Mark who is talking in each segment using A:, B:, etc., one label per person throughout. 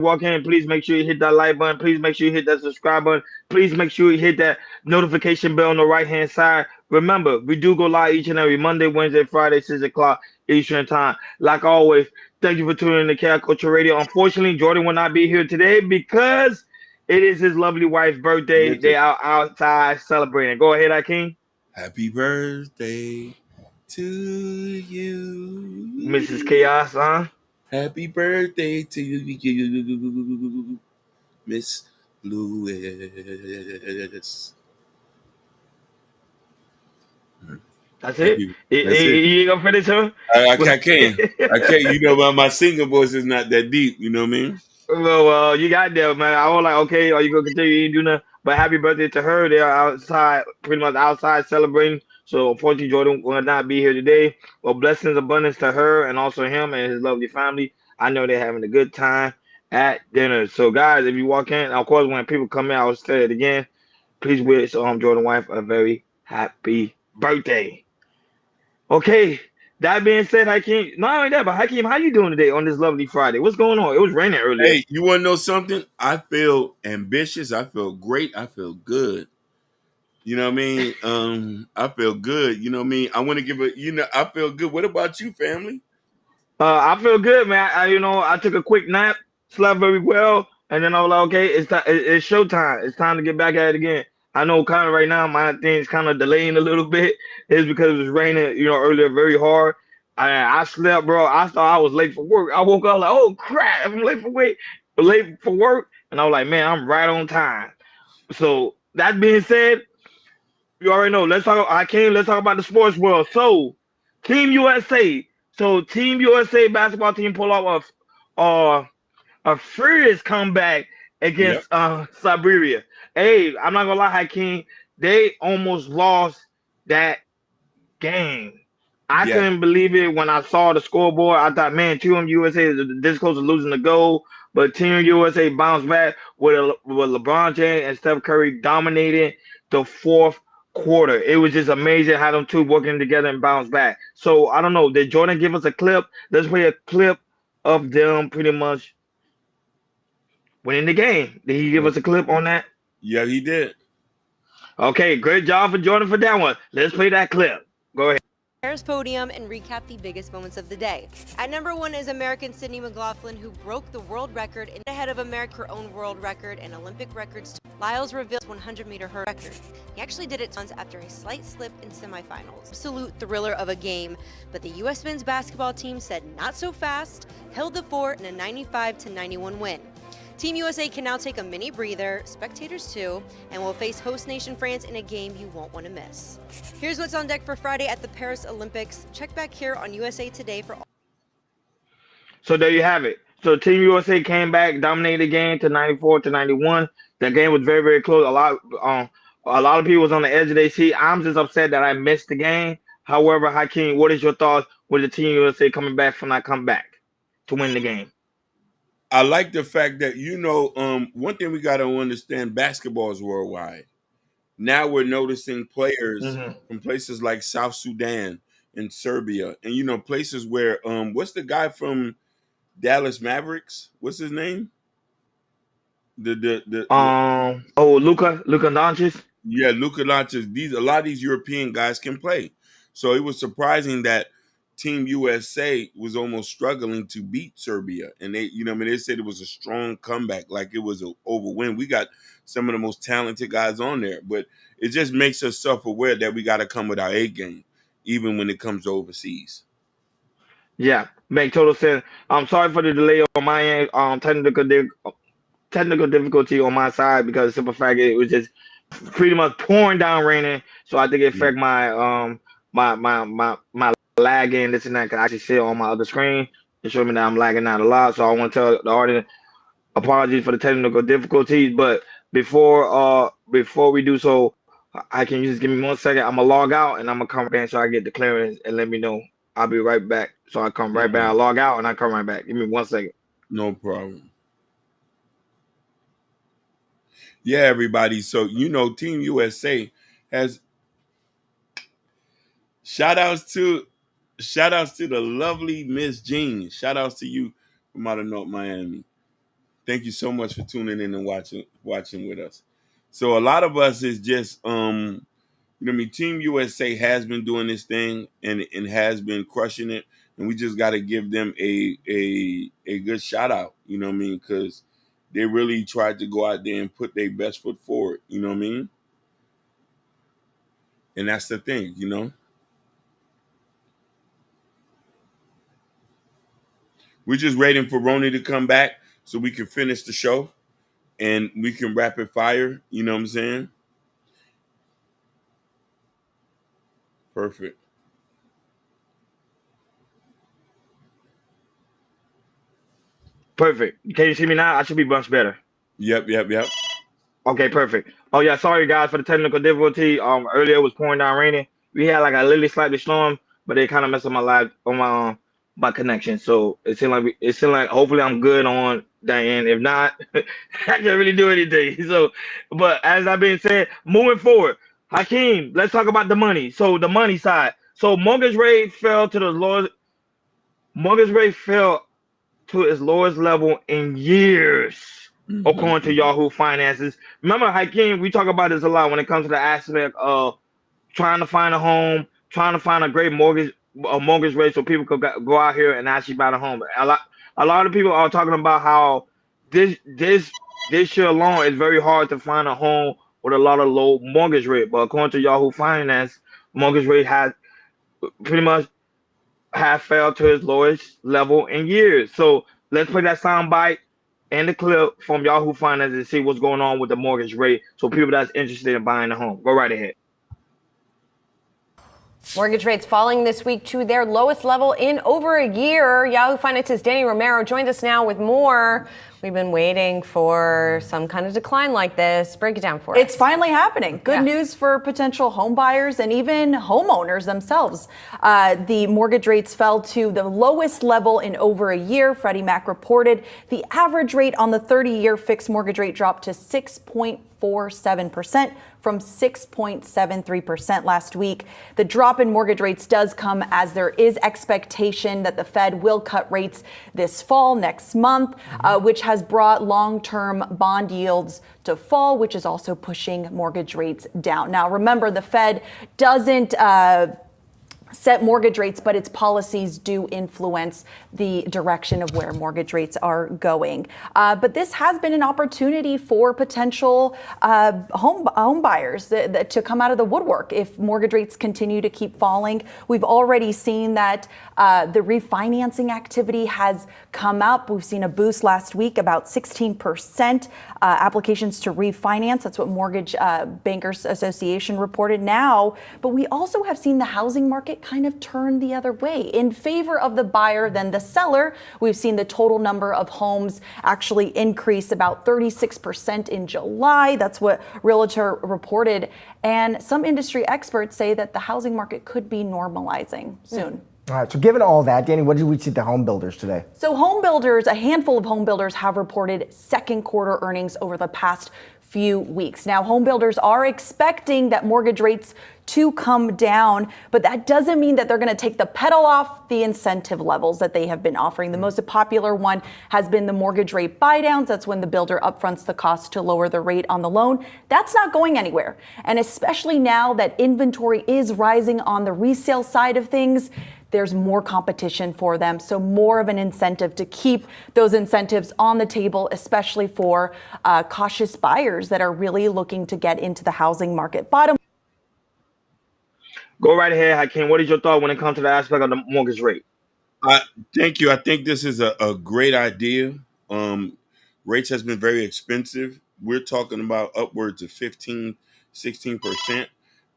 A: walk in, please make sure you hit that like button. Please make sure you hit that subscribe button. Please make sure you hit that notification bell on the right hand side. Remember, we do go live each and every Monday, Wednesday, Friday, 6 o'clock Eastern time. Like always, thank you for tuning in to Cat Culture Radio. Unfortunately, Jordan will not be here today because it is his lovely wife's birthday. They
B: Listen,
A: are outside celebrating. Go ahead, Akeem.
B: happy birthday to
A: Mrs.
B: you.
A: Chaos, huh?
B: Happy birthday to you, Miss Lewis.
A: That's
B: Thank
A: it.
B: you. That's it.
A: You ain't gonna finish her?
B: I can't. I can't. You know, my singing voice is not that deep. You know what I mean?
A: Well, you got there, man. I was like, okay, are you gonna continue? You ain't do nothing. But happy birthday to her. They are outside, pretty much outside celebrating. So unfortunately, Jordan will not be here today. Well, blessings abundance to her and also him and his lovely family. I know they're having a good time at dinner. So guys, if you walk in, of course, when people come in, I will say it again. Please wish Jordan wife a very happy birthday. Okay. That being said, Hakeem, not only that, but Hakeem, how you doing today on this lovely Friday? What's going on? It was raining earlier.
B: Hey, you want to know something? I feel ambitious. I feel great. I feel good. You know what I mean? I feel good. You know what I mean? I want to give a. I feel good. What about you, family?
A: I feel good, man. I took a quick nap, slept very well, and then I was like, okay, it's showtime. It's time to get back at it again. I know kind of right now my thing's kind of delaying a little bit. It's because it was raining, earlier very hard. I slept, bro. I thought I was late for work. I woke up like, oh crap, I'm late for work, and I was like, man, I'm right on time. So that being said, you already know. Let's talk about the sports world. So, Team USA. So, Team USA basketball team pull off a furious comeback
B: Yep.
A: against Siberia. Hey, I'm not gonna lie, Hakeem. They almost lost that game. I
B: Yeah.
A: couldn't believe it when I saw the scoreboard. I thought, man, Team USA is this close to losing the goal, but Team USA bounced back with LeBron James and Steph Curry dominating the fourth quarter. It was just amazing how them two working together and bounced back. So I don't know. Did Jordan give us a clip? Let's play a clip of them pretty much winning the game. Did he give us a clip on that?
B: Yeah, he did.
A: Okay, great job for Jordan for that one. Let's play that clip. Go ahead.
C: Paris podium and recap the biggest moments of the day. At number one is American Sydney McLaughlin, who broke the world record and ahead of America's own world record and Olympic records. Lyles revealed 100-meter hurdle record. He actually did it once after a slight slip in semifinals. Absolute thriller of a game, but the U.S. men's basketball team said not so fast, held the fort in a 95-91 win. Team USA can now take a mini breather, spectators too, and will face host nation France in a game you won't want to miss. Here's what's on deck for Friday at the Paris Olympics. Check back here on USA Today for all.
A: So there you have it. So Team USA came back, dominated the game to 94-91. The game was very, very close. A lot of people was on the edge of their seat. I'm just upset that I missed the game. However, Hakeem, what is your thoughts with the Team USA coming back from that comeback to win the game?
B: I like the fact that one thing we got to understand: basketball is worldwide. Now we're noticing players
A: Hmm.
B: from places like South Sudan and Serbia, and places where what's the guy from Dallas Mavericks? What's his name? The
A: Luka Doncic.
B: Yeah, Luka Doncic. A lot of these European guys can play, so it was surprising that Team USA was almost struggling to beat Serbia, and they said it was a strong comeback, like it was an over win. We got some of the most talented guys on there, but it just makes us self-aware that we got to come with our A game, even when it comes to overseas.
A: Yeah, make total sense. I'm sorry for the delay on my end. Technical difficulty on my side because the simple fact it was just pretty much pouring down raining. So I think it
B: Yeah.
A: affect my lagging this and that. Cause I actually see it on my other screen. It showed me that I'm lagging out a lot. So I want to tell the audience apologies for the technical difficulties. But before we do so, I can you just give me 1 second. I'm gonna log out and I'm gonna come back so I get the clearance and let me know. I'll be right back. So I come right back. I
B: Okay,
A: log out and I come right back. Give me 1 second.
B: no problem. Yeah, everybody. So Team USA has shout outs to Shout outs to the lovely Miss Jean. Shout outs to you from out of North Miami. Thank you so much for tuning in and watching with us. So a lot of us is just you know what I mean, Team USA has been doing this thing and has been crushing it, and we just got to give them a good shout out. You know what I mean? Because they really tried to go out there and put their best foot forward. You know what I mean? And that's the thing. You know, we're just waiting for Roni to come back so we can finish the show and we can rapid fire. You know what I'm saying? Perfect.
A: Perfect. Can you see me now? I should be much better.
B: Yep.
A: Okay, perfect. Oh yeah, sorry guys for the technical difficulty. Earlier it was pouring down raining. We had like a little slightly storm, but it kind of messed up my live on my connection. So it seemed like hopefully I'm good on that end. If not, I can't really do anything. So, but as I've been saying, moving forward, Hakeem, let's talk about the money. So the money side. So mortgage rate fell to the lowest. Mortgage rate fell to its lowest level in years, according to Yahoo Finances. Remember, Hakeem, we talk about this a lot when it comes to the aspect of trying to find a home, trying to find a mortgage rate, so people could go out here and actually buy a home. A lot of people are talking about how this this this year alone is very hard to find a home with a lot of low mortgage rate. But according to Yahoo Finance, mortgage rate has pretty much have fell to its lowest level in years. So let's play that sound bite and the clip from Yahoo Finance and see what's going on with the mortgage rate. So people that's interested in buying a home, go right ahead.
C: Mortgage rates falling this week to their lowest level in over a year. Yahoo Finance's Danny Romero joins us now with more. We've been waiting for some kind of decline like this. Break it down for us.
D: It's finally happening. Good news for potential home buyers and even homeowners themselves. The mortgage rates fell to the lowest level in over a year. Freddie Mac reported the average rate on the 30-year fixed mortgage rate dropped to 6.47% from 6.73% last week. The drop in mortgage rates does come as there is expectation that the Fed will cut rates this fall, next month, which has brought long-term bond yields to fall, which is also pushing mortgage rates down. Now, remember, the Fed doesn't set mortgage rates, but its policies do influence the direction of where mortgage rates are going. But this has been an opportunity for potential home buyers to come out of the woodwork if mortgage rates continue to keep falling. We've already seen that the refinancing activity has come up. We've seen a boost last week, about 16% applications to refinance. That's what Mortgage Bankers Association reported now. But we also have seen the housing market kind of turn the other way in favor of the buyer than the seller. We've seen the total number of homes actually increase about 36% in July. That's what Realtor reported. And some industry experts say that the housing market could be normalizing soon.
E: All right, so given all that, Danny, what did we see at the home builders today?
D: So home builders, a handful of home builders have reported second quarter earnings over the past few weeks. Now, home builders are expecting that mortgage rates to come down, but that doesn't mean that they're going to take the pedal off the incentive levels that they have been offering. The most popular one has been the mortgage rate buy downs. That's when the builder upfronts the cost to lower the rate on the loan. That's not going anywhere. And especially now that inventory is rising on the resale side of things, there's more competition for them. So more of an incentive to keep those incentives on the table, especially for cautious buyers that are really looking to get into the housing market.
A: Go right ahead, Hakeem. What is your thought when it comes to the aspect of the mortgage rate?
B: Thank you. I think this is a great idea. Rates has been very expensive. We're talking about upwards of 15, 16%.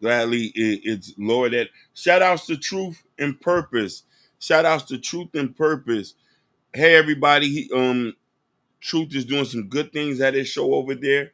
B: Gladly, it's lower that. Shout outs to Truth and Purpose. Shout outs to Truth and Purpose. Hey, everybody. Truth is doing some good things at his show over there.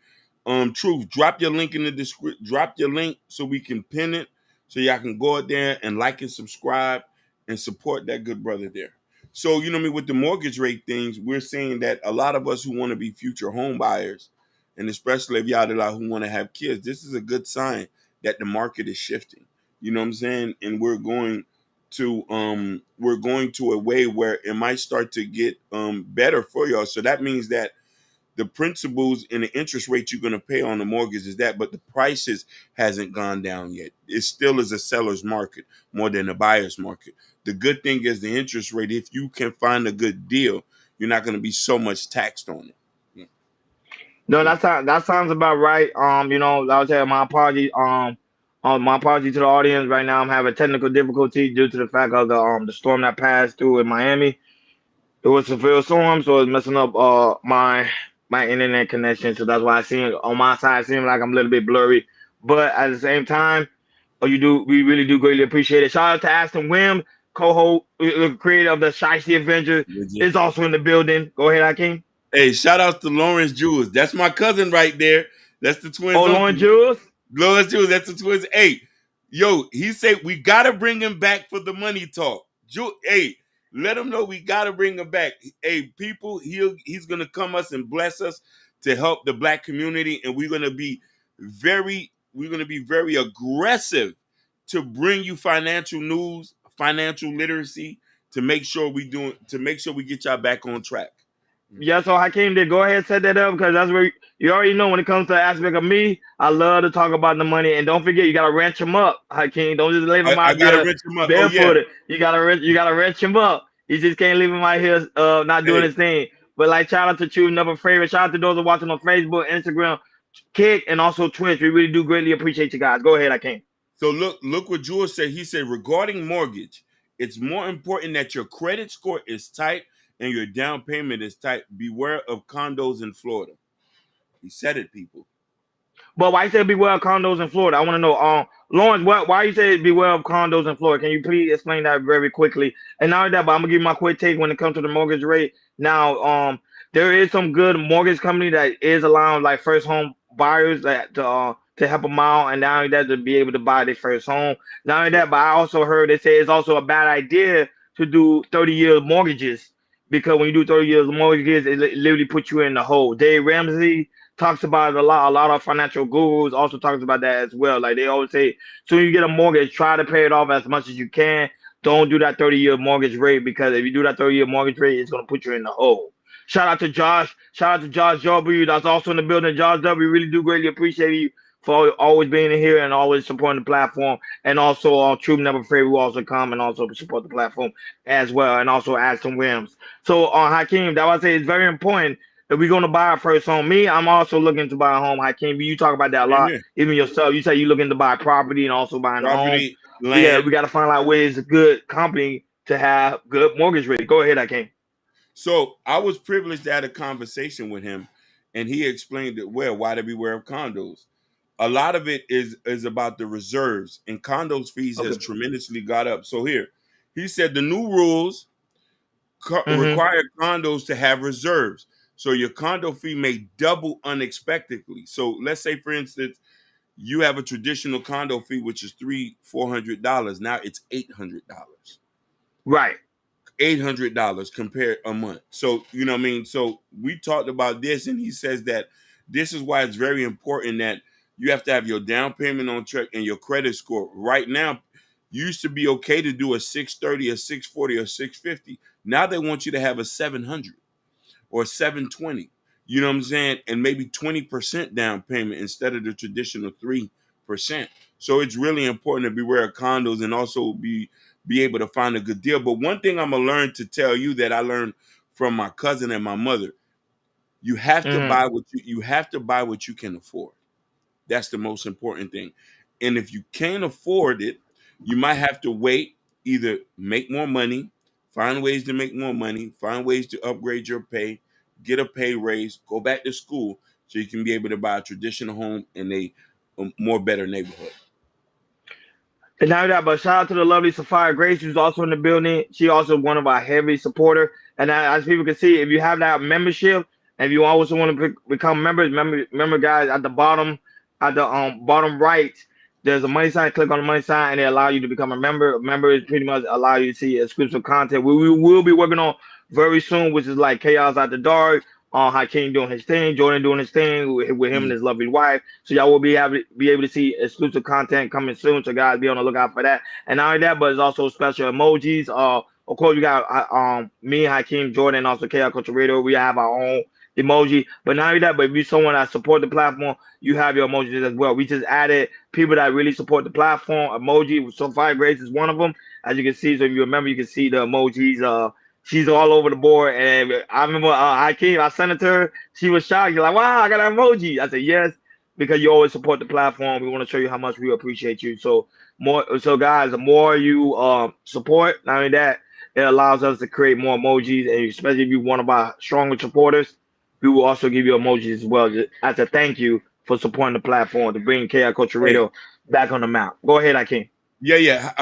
B: Truth, drop your link in the description. Drop your link so we can pin it, so y'all can go out there and like and subscribe and support that good brother there. So, you know me, with the mortgage rate things, we're saying that a lot of us who want to be future home buyers, and especially if y'all who want to have kids, this is a good sign that the market is shifting. You know what I'm saying? And we're going to a way where it might start to get better for y'all. So that means that the principles and the interest rate you're going to pay on the mortgage is that, but the prices hasn't gone down yet. It still is a seller's market more than a buyer's market. The good thing is the interest rate. If you can find a good deal, you're not going to be so much taxed on it.
A: No, that sounds about right. I was saying my apology to the audience. Right now, I'm having technical difficulty due to the fact of the storm that passed through in Miami. It was a severe storm, so it's messing up my internet connection. So that's why I see it on my side. It seems like I'm a little bit blurry, but at the same time, we really do greatly appreciate it. Shout out to Aston Wim, co-host, creator of the Shiesty Adventure, is also in the building. Go ahead, Hakeem.
B: Hey, shout out to Lawrence Jules. That's my cousin right there. That's the twins'
A: Oh,
B: uncle.
A: Lauren Jules.
B: Lawrence Jules, that's the twins. Hey, yo, he said we gotta bring him back for the money talk. Hey, let him know we gotta bring him back. Hey, people, he's gonna come us and bless us to help the black community, and we're gonna be very aggressive to bring you financial news, financial literacy, to make sure we get y'all back on track.
A: Yeah, so Hakeem did go ahead and set that up because that's where you already know when it comes to the aspect of me, I love to talk about the money. And don't forget, you gotta wrench him up, Hakeem. Don't just leave him
B: I
A: out
B: gotta
A: there
B: wrench him up.
A: barefooted.
B: Oh,
A: You gotta wrench him up. You just can't leave him out here not
B: yeah.
A: doing his thing. But like shout out to True Never Favorite. Shout out to those who are watching on Facebook, Instagram, Kick, and also Twitch. We really do greatly appreciate you guys. Go ahead, Hakeem.
B: So look what George said. He said regarding mortgage, it's more important that your credit score is tight and your down payment is tight. Beware of condos in Florida. He said it, people.
A: But why you say beware of condos in Florida? I want to know, Lawrence, why you say beware of condos in Florida? Can you please explain that very quickly? And not only that, but I'm gonna give you my quick take when it comes to the mortgage rate. Now, there is some good mortgage company that is allowing like first home buyers that to help them out, and not only that to be able to buy their first home. Not only that, but I also heard they say it's also a bad idea to do 30-year mortgages because when you do 30 years mortgages, it literally puts you in the hole. Dave Ramsey talks about it a lot. A lot of financial gurus also talks about that as well. Like they always say, soon you get a mortgage, try to pay it off as much as you can. Don't do that 30-year mortgage rate because if you do that 30-year mortgage rate, it's gonna put you in the hole. Shout out to Josh. Shout out to Josh W. That's also in the building. Josh W. We really do greatly appreciate you for always being in here and always supporting the platform. And also True Never Afraid will also come and also support the platform as well. And also Aston Williams. So Hakeem, that was say it's very important if we're gonna buy our first home. Me, I'm also looking to buy a home. Hakeem, you talk about that a
B: Same
A: lot.
B: here.
A: Even yourself, you say you're looking to buy property and also buying a home.
B: Property,
A: Yeah,
B: land.
A: we got to find out where is a good company to have good mortgage rate. Go ahead, Hakeem.
B: So I was privileged to have a conversation with him, and he explained it well. Why to beware of condos. A lot of it is about the reserves, and condos fees has
A: Okay.
B: tremendously got up. So here, he said the new rules
A: Mm-hmm.
B: require condos to have reserves. So your condo fee may double unexpectedly. So let's say, for instance, you have a traditional condo fee, which is $400. Now it's $800.
A: Right.
B: $800 compared a month. So you know what I mean. So we talked about this, and he says that this is why it's very important that you have to have your down payment on track and your credit score. Right now, used to be okay to do a 630, a 640, or 650. Now they want you to have a 700 or 720. You know what I'm saying? And maybe 20% down payment instead of the traditional 3%. So it's really important to beware of condos and also be able to find a good deal. But one thing I'm gonna learn to tell you that I learned from my cousin and my mother, you have to
A: Mm-hmm.
B: buy you have to buy what you can afford. That's the most important thing. And if you can't afford it, you might have to wait, either make more money, find ways to make more money, find ways to upgrade your pay, get a pay raise, go back to school so you can be able to buy a traditional home in a more better neighborhood.
A: And now that, but shout out to the lovely Sapphire Grace, who's also in the building. She also one of our heavy supporter. And as people can see, if you have that membership, and if you also want to become members, remember guys at the bottom right, there's a money sign. Click on the money sign, and they allow you to become a member. A member is pretty much allow you to see exclusive content. We will be working on very soon, which is like Chaos at the Dark. Hakeem doing his thing, Jordan doing his thing with him and
B: Mhm.
A: his lovely wife. So y'all will be able to see exclusive content coming soon. So guys, be on the lookout for that. And not only that, but it's also special emojis. Of course, we got me, Hakeem, Jordan, also Chaos Culture Radio. We have our own emoji. But not only that, but if you're someone that support the platform, you have your emojis as well. We just added people that really support the platform. Emoji, Sophia Grace is one of them. As you can see, so if you remember, you can see the emojis. She's all over the board. And I remember I sent it to her. She was shocked. You're like, wow, I got an emoji. I said, yes, because you always support the platform. We want to show you how much we appreciate you. So guys, the more you support, not only that, it allows us to create more emojis, and especially if you're one of our stronger supporters, we will also give you emojis as well as a thank you for supporting the platform to bring KI Culture
B: Hey,
A: Radio back on the map. Go ahead, Akeem.
B: yeah.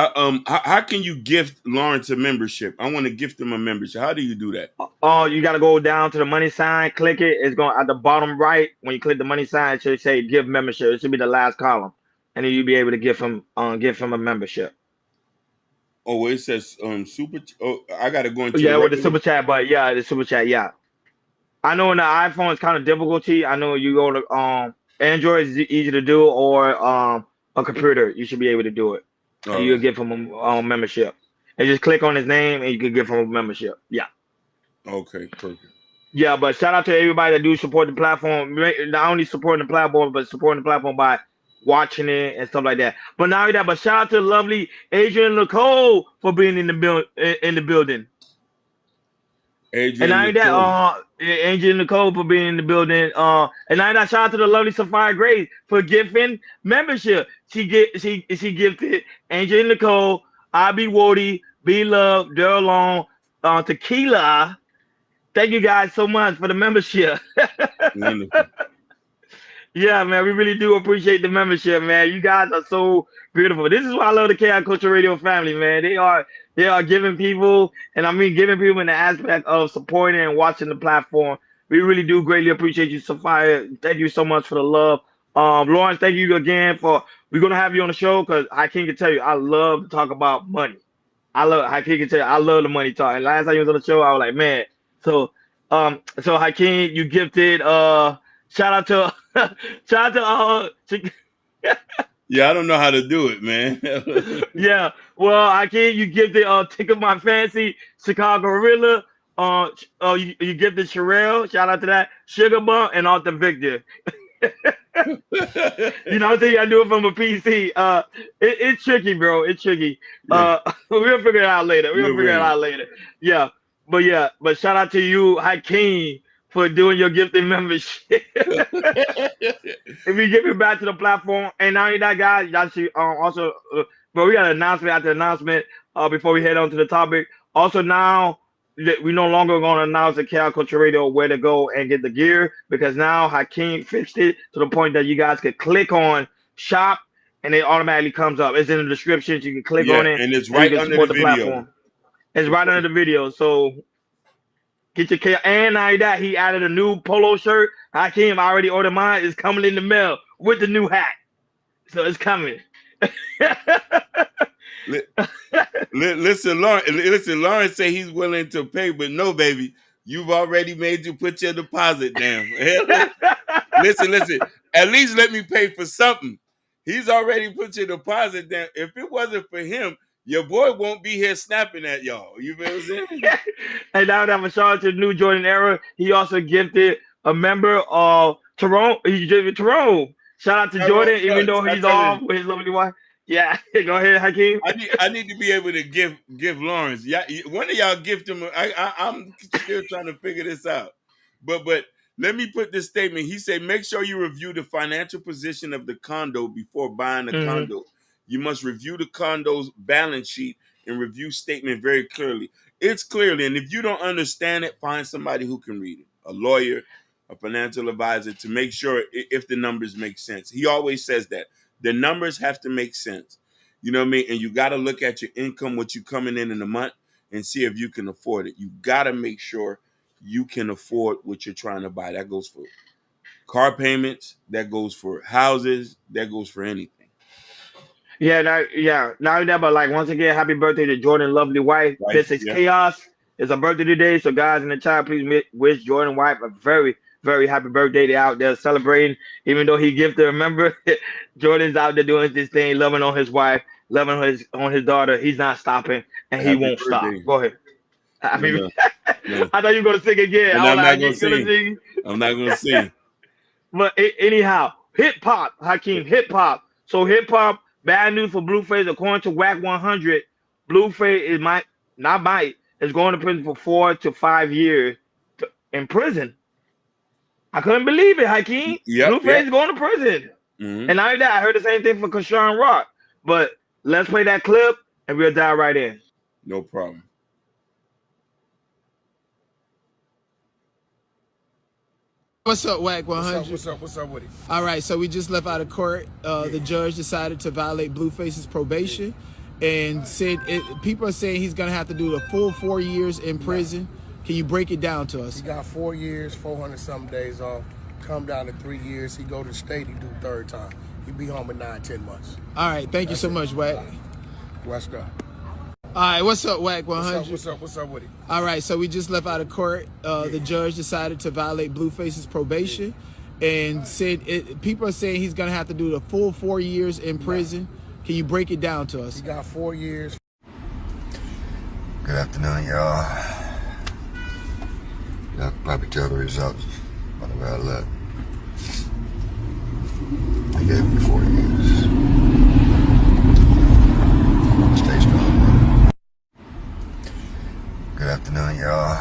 B: How can you gift Lawrence a membership? I want to gift him a membership. How do you do that?
A: Oh, you gotta go down to the money sign, click it. It's going at the bottom right. When you click the money sign, it should say give membership. It should be the last column, and then you'll be able to give him a membership.
B: Oh, it says super. Oh, I got to go into the
A: Yeah, with the
B: regular.
A: super chat, but yeah, the super chat, yeah. I know in the iPhone it's kind of difficulty. I know you go to Android is easy to do, or a computer, you should be able to do it, and
B: All
A: you'll
B: right.
A: give him a membership. And just click on his name, and you can give him a membership. Yeah.
B: Okay. Perfect.
A: Yeah, but shout out to everybody that do support the platform. Not only supporting the platform, but supporting the platform by watching it and stuff like that. But not only that, but shout out to the lovely Adrian Nicole for being in the building. And
B: Adrian
A: not only that,
B: Nicole.
A: Adrian Nicole for being in the building. And not only that, shout out to the lovely Sophia Grace for gifting membership. She gifted Adrian Nicole, IB Woody, B Love, Daryl Long, Tequila. Thank you guys so much for the membership.
B: Wonderful.
A: Yeah, man, we really do appreciate the membership, man. You guys are so beautiful. This is why I love the KI Culture Radio family, man. They are giving people, and I mean giving people in the aspect of supporting and watching the platform. We really do greatly appreciate you, Sophia. Thank you so much for the love. Lawrence, thank you again for we're gonna have you on the show because I can't tell you I love to talk about money. Hakeem can tell you I love the money talk. And last time you was on the show, I was like, man. So Hakeem, you gifted shout out to shout out to
B: Yeah, I don't know how to do it, man.
A: yeah. Well, Hakeem, you gifted Tickle My Fancy, Chicago Gorilla. You gifted Sherelle. Shout out to that. Sugar Bump and Arthur Victor. You know, I think I do it from a PC. It's tricky, bro. It's tricky.
B: Yeah,
A: We'll figure it out later. We'll
B: we'll
A: figure it
B: arrange.
A: out later. Yeah, but shout out to you, Hakeem, for doing your gifting membership. If you give it back to the platform, and not only that, guys, y'all should also. But we got an announcement after the announcement. Before we head on to the topic. Also now we no longer going to announce the KI Culture Radio where to go and get the gear because now Hakeem fixed it to the point that you guys could click on shop and it automatically comes up. It's in the description. So you can click
B: Yeah,
A: on it
B: and it's
A: and you
B: right
A: can
B: under
A: support
B: the
A: the
B: video.
A: platform. It's right under the video. So get your KI. And not only that, he added a new polo shirt. Hakeem, I already ordered mine. It's coming in the mail with the new hat. So it's coming.
B: Li- Listen, Lawrence say he's willing to pay, but no, baby, you've already made you put your deposit down. Listen. At least let me pay for something. He's already put your deposit down. If it wasn't for him, your boy won't be here snapping at y'all. You feel what I'm saying?
A: And now that I'm shout out to the new Jordan era, he also gifted a member of Toronto. He gifted Toronto. Shout out to Jordan, even though
B: I
A: he's
B: tell you,
A: off with his lovely wife. Yeah, go ahead, Hakeem.
B: I need to be able to give Lawrence. Yeah, one of y'all gift him. I'm still trying to figure this out. But let me put this statement. He said, make sure you review the financial position of the condo before buying a
A: Mm-hmm.
B: condo. You must review the condo's balance sheet and review statement very clearly. It's clearly, and if you don't understand it, find somebody who can read it. A lawyer, a financial advisor, to make sure if the numbers make sense. He always says that. The numbers have to make sense. You know what I mean? And you got to look at your income, what you coming in a month, and see if you can afford it. You got to make sure you can afford what you're trying to buy. That goes for car payments. That goes for houses. That goes for anything.
A: Not only that, but like once again, happy birthday to Jordan, lovely wife.
B: Life,
A: This is
B: yeah.
A: chaos. It's a birthday today, so guys in the chat, please wish Jordan wife a very, very happy birthday. They're out there celebrating, even though he gifted. Remember, Jordan's out there doing this thing, loving on his wife, loving on his daughter. He's not stopping, and he
B: Happy
A: won't stop.
B: birthday.
A: Go ahead. I
B: No,
A: mean,
B: no.
A: I thought you were gonna sing again.
B: And
A: I was
B: I'm not
A: like,
B: gonna
A: you gonna
B: sing.
A: sing?
B: I'm not gonna say.
A: But anyhow, hip hop, Hakeem, hip hop. So hip hop, bad news for Blueface. According to WAC 100, Blueface is going to prison for 4 to 5 years in prison. I couldn't believe it, Hakeem.
B: Yep,
A: Blueface
B: yep.
A: is going to prison.
B: Hmm.
A: And not only that, I heard the same thing for Krishan Rock. But let's play that clip and we'll dive right in.
B: No problem.
F: What's up, WAC 100?
G: What's up with it?
F: All right, so we just left out of court. The judge decided to violate Blueface's probation and said people are saying he's going to have to do the full 4 years in prison. Can you break it down to us?
G: He got 4 years, 400-something days off. Come down to 3 years. He go to the state, he do third time. He be home in 9-10 months.
F: All right, thank you so much, WAC.
G: What's up?
F: All right, what's up, WAC 100?
G: What's up with it?
F: All right, so we just left out of court. The judge decided to violate Blueface's probation and said people are saying he's going to have to do the full 4 years in prison. Can you break it down to us?
G: He got 4 years.
H: Good afternoon, y'all. Y'all can probably tell the results by the way I look. I gave him 4 years. Stay strong, man. Good afternoon, y'all.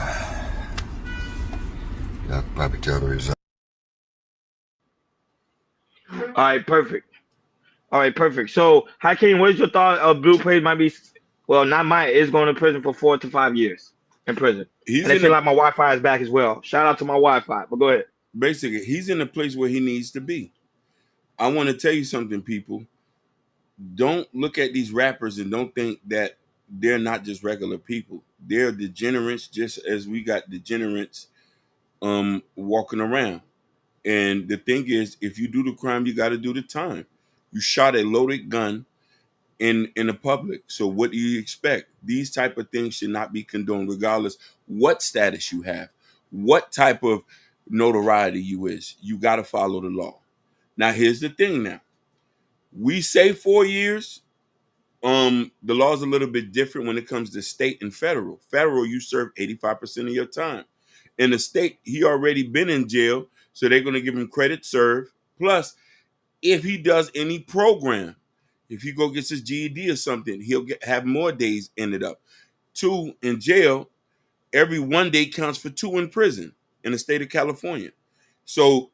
H: Y'all can probably tell the results.
A: All right, perfect. All right, perfect. So, Hakeem, what is your thought of Blueface might be, well, not might, is going to prison for 4 to 5 years in prison. And I feel like my Wi-Fi is back as well. Shout out to my Wi-Fi, but go ahead.
B: Basically, he's in a place where he needs to be. I want to tell you something, people. Don't look at these rappers and don't think that they're not just regular people. They're degenerates, just as we got degenerates walking around. And the thing is, if you do the crime, you got to do the time. You shot a loaded gun in the public. So what do you expect? These type of things should not be condoned, regardless what status you have, what type of notoriety you is. You got to follow the law. Now, here's the thing now. We say 4 years. The law is a little bit different when it comes to state and federal. Federal, you serve 85% of your time. In the state, he already been in jail, so they're going to give him credit served. Plus, if he does any program, if he go gets his GED or something, he'll have more days ended up. 2 in jail, every 1 day counts for 2 in prison in the state of California. So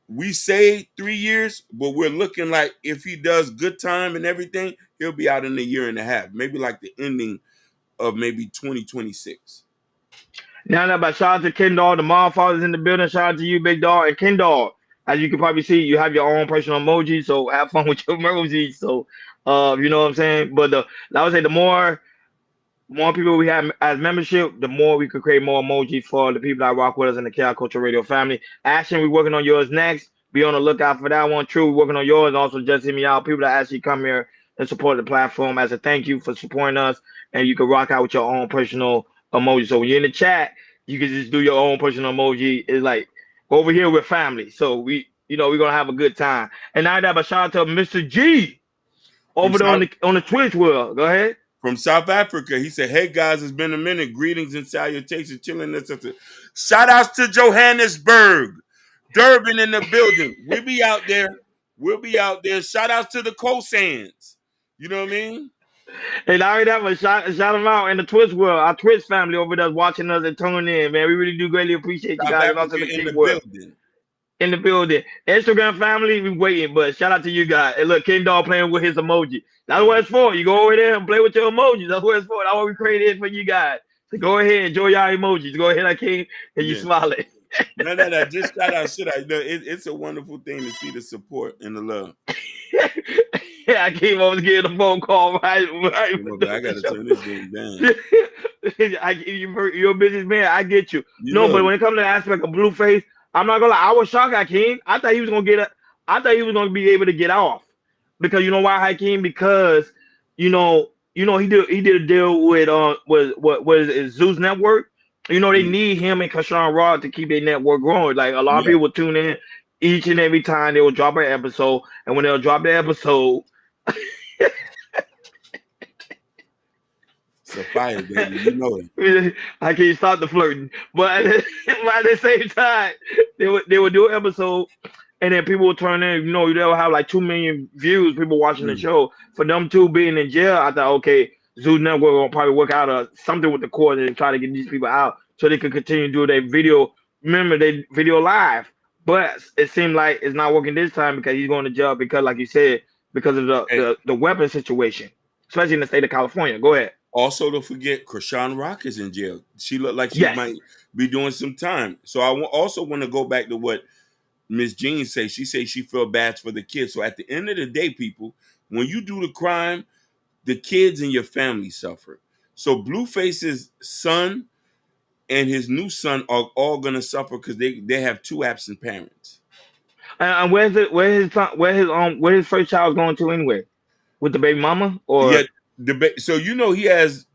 B: we say 3 years, but we're looking like if he does good time and everything, he'll be out in a year and a half, maybe like the ending of maybe 2026.
A: Now, but shout out to Kendall, the mom fathers in the building. Shout out to you, big dog. And Kendall, as you can probably see, you have your own personal emoji, so have fun with your emojis. So, you know what I'm saying? But I would say the more people we have as membership, the more we could create more emojis for the people that rock with us in the Chaos Culture Radio family. Ashton, we're working on yours next. Be on the lookout for that one. True, we're working on yours. Also, just hit me out. People that actually come here and support the platform as a thank you for supporting us. And you can rock out with your own personal emoji. So when you're in the chat, you can just do your own personal emoji. It's like over here we're family. So we're gonna have a good time. And now that, but shout out to Mr. G over there on the Twitch world. Go ahead.
B: From South Africa, he said, "Hey guys, it's been a minute. Greetings and salutations, chilling." Shout outs to Johannesburg, Durban in the building. We'll be out there. Shout outs to the Cosands. You know what I mean?
A: And I already have a shout them out in the Twitch world. Our Twitch family over there watching us and tuning in, man. We really do greatly appreciate you guys. And also the King world. In the building. Instagram family, we waiting, but shout out to you guys. And look, King Dog playing with his emoji. That's what it's for. You go over there and play with your emojis. That's what it's for. That's what we created for you guys. So go ahead, enjoy y'all emojis. Go ahead, King, and you smiling.
B: No. Just shout out. It's a wonderful thing to see the support and the love.
A: Yeah, I came over to get a phone call. Right.
B: I gotta turn this thing down.
A: You're a businessman. I get you. But when it comes to the aspect of Blueface, I'm not gonna lie. I was shocked, Hakeem. I thought he was gonna be able to get off, because you know why, Hakeem? Because he did a deal with what is it, Zeus Network. They need him and Krishan Rock to keep their network growing. Like a lot of people tune in each and every time they will drop an episode, and when they'll drop the episode.
B: It's a fire, baby. You know it.
A: I can't stop the flirting. But at the same time, they would do an episode, and then people would turn in. They'll have like 2 million views. People watching the
B: Mm.
A: show. For them two being in jail, I thought, okay, Zoo Network will probably work out something with the court and try to get these people out so they could continue to do their video. Remember, they video live. But it seemed like it's not working this time because he's going to jail because, like you said, because of
B: And
A: the weapon situation, especially in the state of California. Go ahead.
B: also, don't forget, Krishan Rock is in jail. She looked like she
A: Yes.
B: might be doing some time. So I also want to go back to what Miss Jean says. She says she feel bad for the kids. So at the end of the day, people, when you do the crime, the kids and your family suffer. So Blueface's son and his new son are all gonna suffer because they have two absent parents.
A: And where his first child going to anyway? With the baby mama
B: Yeah,
A: or
B: so he has.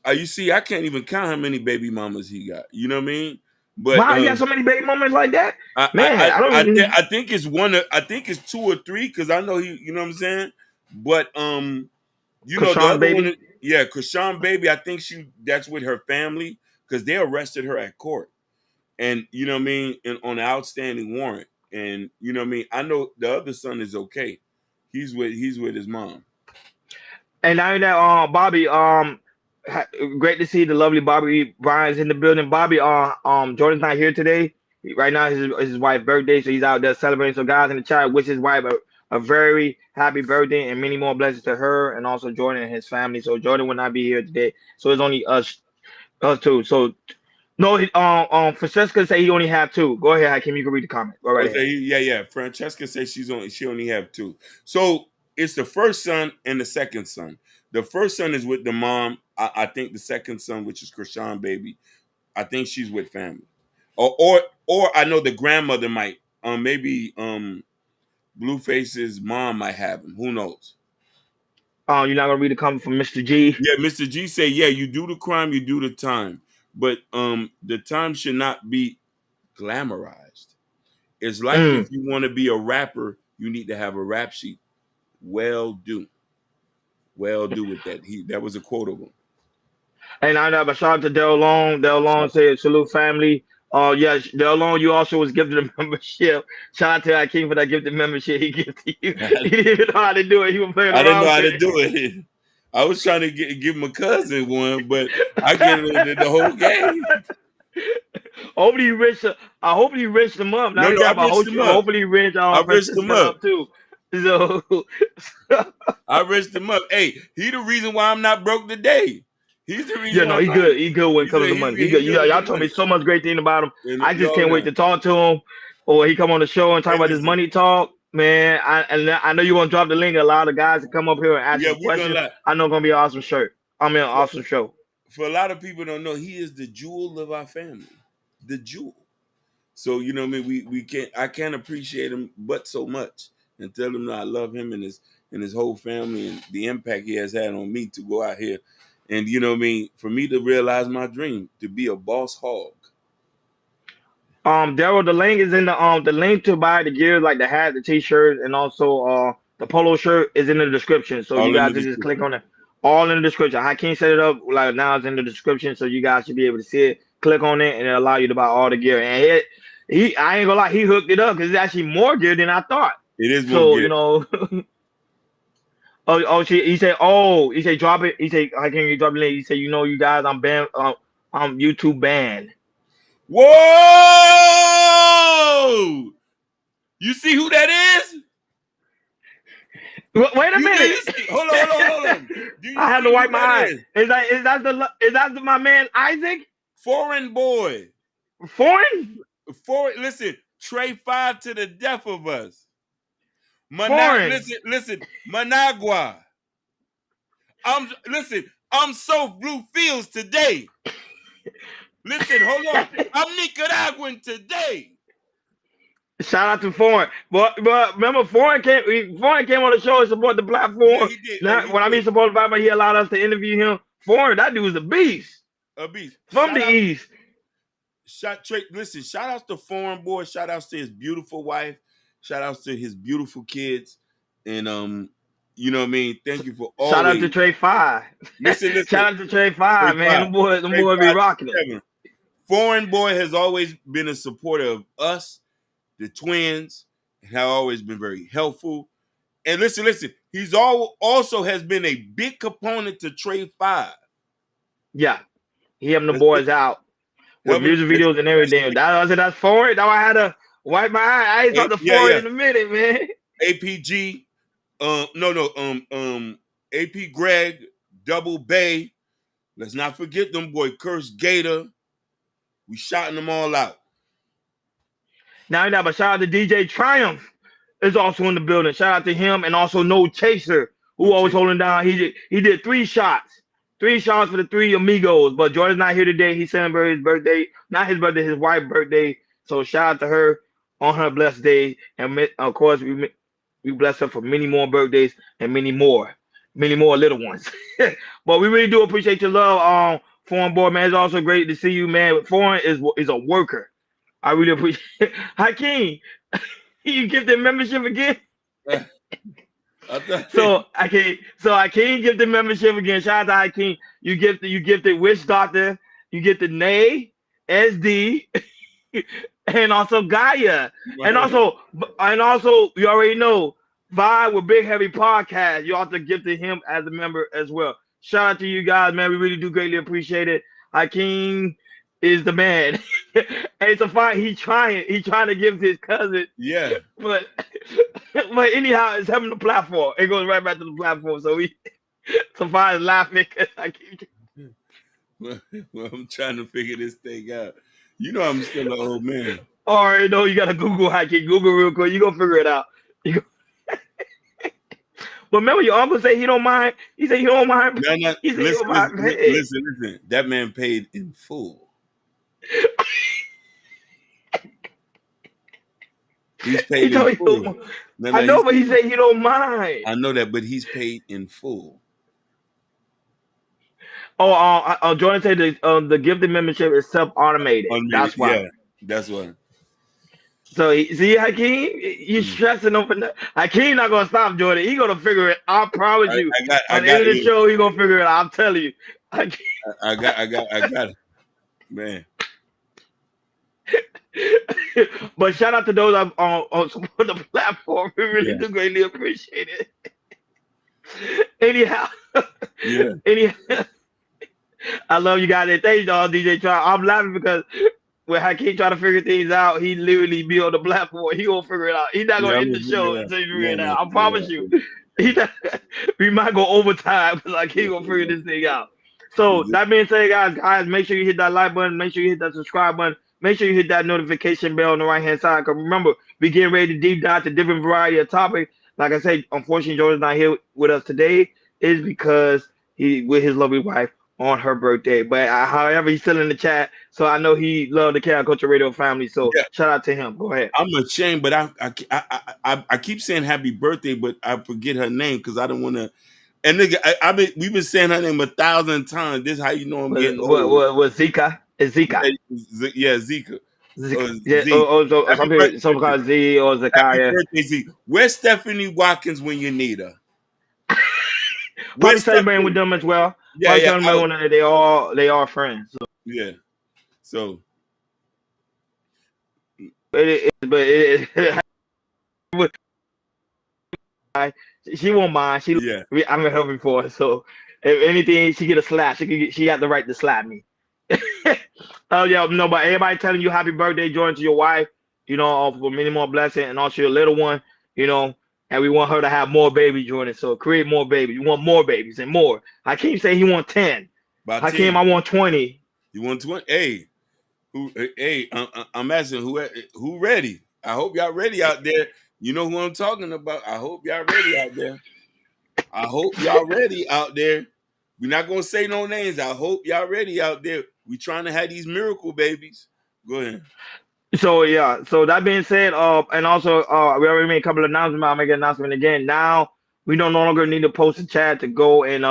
B: You see, I can't even count how many baby mamas he got. You know what I mean? But
A: wow, he got so many baby mamas like that?
B: I
A: Man,
B: I
A: I don't
B: I, I,
A: even.
B: th- I think it's one. I think it's two or three because I know he. You know what I'm saying? But the
A: Krishan
B: other one.
A: baby.
B: Yeah, Krishan baby. I think that's with her family because they arrested her at court, and you know what I mean, and on an outstanding warrant. And you know what I mean. I know the other son is okay. He's with his mom.
A: And now that Bobby great to see the lovely Bobby Brian's in the building. Bobby Jordan's not here today. Right now his wife's birthday, so he's out there celebrating. So guys in the chat wish his wife a very happy birthday and many more blessings to her and also Jordan and his family. So Jordan will not be here today. So it's only us two. So no, Francesca say he only have two. Go ahead, Hakeem. You can read the comment. Go right ahead.
B: Okay, yeah. Francesca says she only have two. So it's the first son and the second son. The first son is with the mom. I think the second son, which is Krishan baby, I think she's with family. Or I know the grandmother might. Maybe Blueface's mom might have him. Who knows?
A: You're not gonna read the comment from Mr. G.
B: Yeah, Mr. G say, yeah, you do the crime, you do the time. But the time should not be glamorized. It's like if
A: Mm.
B: you want to be a rapper, you need to have a rap sheet. Well do. Well do with that. That was a quote of him.
A: And I know, but shout out to Del Long. Del Long
B: So,
A: said salute family. Yes, Del Long, you also was gifted a membership. Shout out to Hakeem for that gifted membership he gave to you. He didn't even know how to do it. He was playing
B: I didn't know
A: around
B: how
A: with
B: to
A: it.
B: do it. I was trying to give my cousin one, but I get the whole game.
A: Hopefully he rich. I hope he rich them up.
B: No,
A: Not only
B: no, I
A: that, but
B: rinsed him up.
A: hopefully he rich
B: I rinsed him
A: Francisco
B: up.
A: up too. So
B: I rinsed him up. Hey, he the reason why I'm not broke today. He's the
A: yeah,
B: reason why
A: no,
B: I'm
A: he
B: not.
A: good. He good when it
B: He's,
A: comes to money. He good.
B: good with the
A: Y'all told me
B: money.
A: so much great thing about him.
B: And
A: I just
B: yo,
A: can't wait to talk to him, or he come on the show and talk
B: hey,
A: about this
B: listen.
A: money talk. Man, I know you're gonna drop the link. A lot of guys to come up here and ask
B: Yeah,
A: some
B: we're gonna
A: questions.
B: lie.
A: I know it's gonna be an awesome shirt. I mean, an awesome show.
B: For a lot of people don't know, he is the jewel of our family. The jewel. So you know what I mean. I can't appreciate him but so much and tell him that I love him and his whole family and the impact he has had on me to go out here and you know what I mean. For me to realize my dream to be a boss hog.
A: Daryl, the link is in the link to buy the gear, like the hat, the t-shirt, and also the polo shirt is in the description. So you
B: All in
A: guys
B: the
A: can just click
B: description.
A: on it. All in the description. I can't set it up like now it's in the description, so you guys should be able to see it. Click on it, and it'll allow you to buy all the gear. And I ain't gonna lie, he hooked it up because it's actually more gear than I thought.
B: It is more
A: So
B: gear.
A: he said drop it. He said I can't drop the link. He said you guys I'm banned. I'm YouTube banned.
B: Whoa! You see who that is?
A: Wait a
B: Do
A: minute.
B: you see? Hold on. Do you
A: I had
B: see
A: to wipe
B: who
A: my
B: that
A: eye.
B: is?
A: Is that my man Isaac?
B: Foreign boy.
A: Foreign?
B: Listen, Trey 5 to the death of us.
A: Foreign.
B: Listen, Managua. I'm so blue fields today. Listen, hold on. I'm Nicaraguan today.
A: Shout out to Foreign. But remember Foreign came on the show and support the platform.
B: Yeah, he did.
A: When I mean support the platform, he allowed us to interview him. Foreign, that dude was a beast.
B: A beast.
A: From the East.
B: Listen, shout outs to Foreign Boy, shout outs to his beautiful wife, shout outs to his beautiful kids. And You know what I mean? Thank you for
A: Shout out to
B: always.
A: Trey 5.
B: Listen.
A: Shout out to Trey 5, man.
B: Five.
A: Them
B: Trey
A: boys be
B: 5,
A: rocking it.
B: 7. Foreign Boy has always been a supporter of us, the twins, and have always been very helpful. And listen, he's also has been a big component to Trey 5.
A: Yeah. He helping the
B: Let's
A: boys out with
B: helping,
A: music videos and everything. That's foreign. Now I had to wipe my eye. I ain't talked to foreign
B: yeah.
A: in a minute, man.
B: APG, AP Greg, Double Bay. Let's not forget them boy, Curse Gator. We shouting them all out.
A: But shout out to DJ Triumph is also in the building. Shout out to him and also No Chaser, who always holding down. He did 3 shots. 3 shots for the 3 amigos. But Jordan's not here today. He celebrated his birthday. Not his birthday, his wife's birthday. So shout out to her on her blessed day. And of course, we bless her for many more birthdays and many more little ones. But we really do appreciate your love, Foreign Boy, man. It's also great to see you, man. Foreign is a worker. I really appreciate it. Hakeem, you give them membership again? So I can't give the membership again. Shout out to Hakeem. You gifted Witch Doctor, you get the Nay, SD, and also Gaia. And also you already know Vibe with Big Heavy Podcast. You also gifted him as a member as well. Shout out to you guys, man. We really do greatly appreciate it. Hakeem is the man. And it's a fine. He's trying to give to his cousin.
B: Yeah.
A: But anyhow, it's having the platform. It goes right back to the platform. So Safai is laughing because I keep.
B: Well, I'm trying to figure this thing out. You know I'm still an old man.
A: All right, no, you gotta Google Hakeem. Google real quick. You gonna figure it out. But remember, your uncle said he don't mind. He said he don't mind.
B: No,
A: He said
B: listen,
A: he don't mind.
B: listen. That man paid in full. He's paid in full.
A: I know, but he said he don't mind.
B: I know that, but he's paid in full.
A: Jordan said the gifted membership is self-automated. That's why.
B: Yeah, that's why.
A: So see, Hakeem, you stressing over that. Hakeem not gonna stop, Jordan. He gonna figure it. I promise you. At the end of the show, he gonna figure it out. I'm telling you.
B: I got it, man.
A: But shout out to those on support the platform. We really do greatly appreciate it. Anyhow, I love you guys. And thanks, y'all, DJ Try. I'm laughing because when Hakeem try to figure things out, he literally be on the platform. He gonna figure it out. He's not gonna end the show until he figure it out. I promise you. We might go overtime because Hakeem gonna figure this thing out. So that being said, guys, make sure you hit that like button. Make sure you hit that subscribe button. Make sure you hit that notification bell on the right-hand side. Because remember, we getting ready to deep dive to different variety of topics. Like I said, unfortunately, Jordan's not here with us today. Is because he with his lovely wife on her birthday. But however, he's still in the chat, so I know he loved the Chaos Culture Radio family. So shout out to him. Go ahead.
B: I'm ashamed, but I keep saying happy birthday, but I forget her name because I don't want to. And nigga, we've been saying her name 1,000 times. This is how you know I'm getting old.
A: What Zika? It's Zika.
B: Yeah, Zika.
A: Some call Z or Zakaya.
B: Happy birthday, Z. Where's Stephanie Watkins when you need her?
A: Probably celebrating with them as well. Yeah. They are friends. So.
B: Yeah. So.
A: She won't mind. I met her before, so if anything, she get a slap. She got the right to slap me. But everybody telling you happy birthday, Jordan, to your wife. For many more blessings, and also your little one. And we want her to have more babies, Jordan. So create more babies. You want more babies and more. Hakeem say he want 10. Hakeem, I want 20.
B: You want 20? Hey, I'm asking who ready? I hope y'all ready out there. You know who I'm talking about. I hope y'all ready out there. We're not gonna say no names. I hope y'all ready out there. We trying to have these miracle babies. Go ahead.
A: So that being said, and also we already made a couple of announcements. I'll make an announcement again. Now we no longer need to post a chat to go and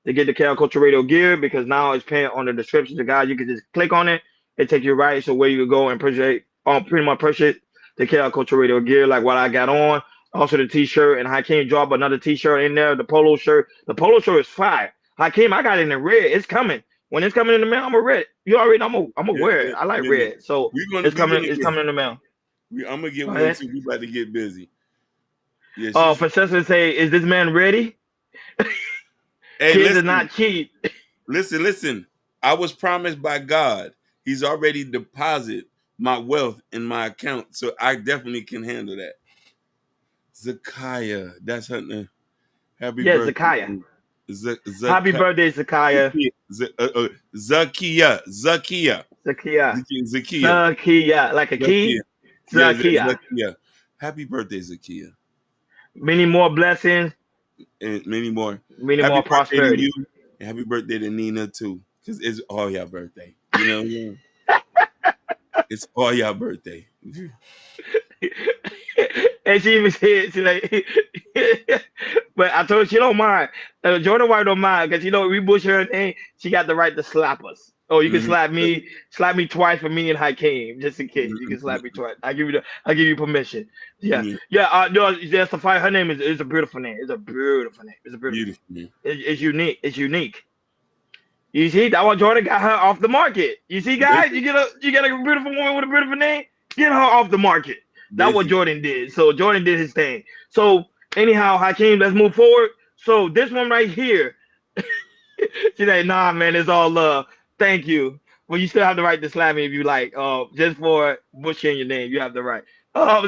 A: to get the Chaos Culture Radio gear, because now it's pinned on the description. The guys, you can just click on it. It takes you right so where you go and pretty much purchase the Chaos Culture Radio gear, like what I got on. Also the t-shirt, and Hakeem drop another t-shirt in there. The polo shirt. The polo shirt is fire. Hakeem, I got it in red. It's coming. When it's coming in the mail, I'm gonna red. You already know I'm gonna
B: Yeah,
A: wear it.
B: yeah,
A: I like
B: yeah, yeah.
A: red, so
B: We're gonna
A: it's
B: we're
A: coming.
B: gonna
A: It's
B: get.
A: coming in the mail.
B: I'm gonna get
A: Go
B: one
A: ahead.
B: too. We about to get busy. Yeah, she's.
A: Professor say, "Is this man ready?
B: Hey,
A: Kids are
B: listen,
A: not cheap."
B: listen. I was promised by God. He's already deposited my wealth in my account, so I definitely can handle that. Zakiya, that's her name. Happy
A: Yeah,
B: birthday.
A: Zakiya. Happy
B: Zakiya.
A: birthday, Zakiya.
B: Zakiya.
A: Zakiya.
B: Zakiya.
A: Zakiya, like a
B: Zakiya.
A: key.
B: Yeah,
A: Zakiya.
B: Zakiya. Happy birthday, Zakiya.
A: Many more blessings.
B: And many more.
A: Many
B: Happy
A: more
B: birthday to
A: prosperity.
B: you. And happy birthday to Nina too. Because it's all your birthday. You know what I mean? It's all your birthday.
A: And she even said, she like, but I told her she don't mind. Jordan White don't mind because we bush her name. She got the right to slap us. Oh, you can
B: Mhm.
A: slap me twice for me and Hakeem, just in case. You can slap me twice. I give you permission. Yeah,
B: Yeah,
A: yeah. No, that's the fight. Her name is a beautiful name. It's a beautiful name. It's a beautiful name.
B: beautiful, man.
A: It's unique. It's unique. You see, that why Jordan got her off the market. You see, guys,
B: Basically,
A: you get a beautiful woman with a beautiful name, get her off the market. That's what
B: basically.
A: Jordan did. So Jordan did his thing. So anyhow, Hakeem, let's move forward. So this one right here, she's like, nah, man, it's all love. Thank you. Well, you still have the right to slap me if you like. Just for butchering your name, you have the right.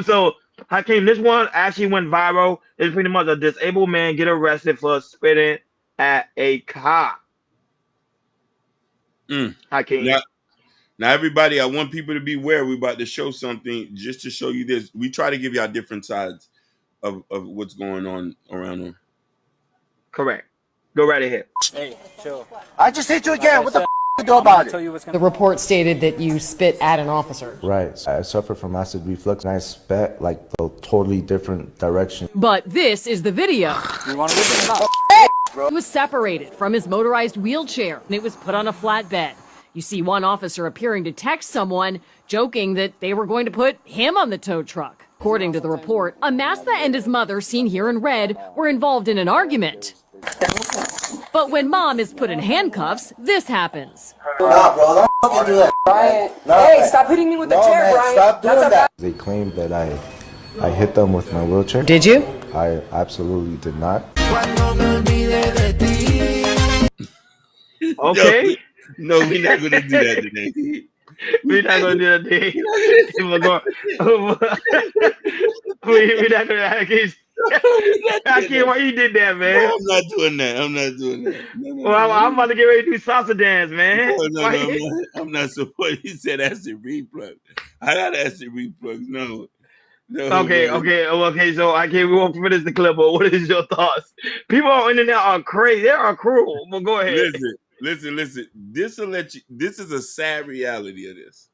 A: So Hakeem, this one actually went viral. It's pretty much a disabled man get arrested for spitting at a cop.
B: Mm.
A: Hakeem.
B: Now, now, everybody, I want people to be aware. We're about to show something just to show you this. We try to give y'all different sides of what's going on around them.
A: Correct. Go right ahead.
I: Hey, chill.
G: I just hit you again. What the you do
I: I'm
G: about
I: gonna tell
G: it?
I: you what's gonna
J: The report stated that you spit at an officer.
K: Right. I suffer from acid reflux and I spat like a totally different direction.
J: But this is the video.
I: You wanna rip him out?
J: He was separated from his motorized wheelchair and it was put on a flatbed. You see one officer appearing to text someone, joking that they were going to put him on the tow truck. According to the report, Amasa and his mother, seen here in red, were involved in an argument. But when mom is put in handcuffs, this happens.
G: Nah, bro, don't fucking do that.
L: Brian,
G: Nah,
L: hey,
G: man.
L: stop hitting me with the
G: No,
L: chair,
G: man,
L: Brian.
G: stop doing
L: That's a
G: that.
K: They claim that I hit them with my wheelchair.
J: Did you?
K: I absolutely did not.
A: Okay.
B: No, we're not gonna do that today.
A: We're not gonna do that thing. We're going. We're not gonna. I can't. Why you did that,
B: No,
A: man?
B: I'm not doing that. I'm not doing that. No,
A: Well, I'm about to get ready to do salsa dance, man.
B: no, I'm not supporting. He said acid reflux. I got acid reflux. No,
A: Okay,
B: no.
A: okay, okay. So I can't. We won't finish the clip. But what is your thoughts? People on the internet are crazy. They are cruel. But go ahead.
B: Listen. This will let you. This is a sad reality of this.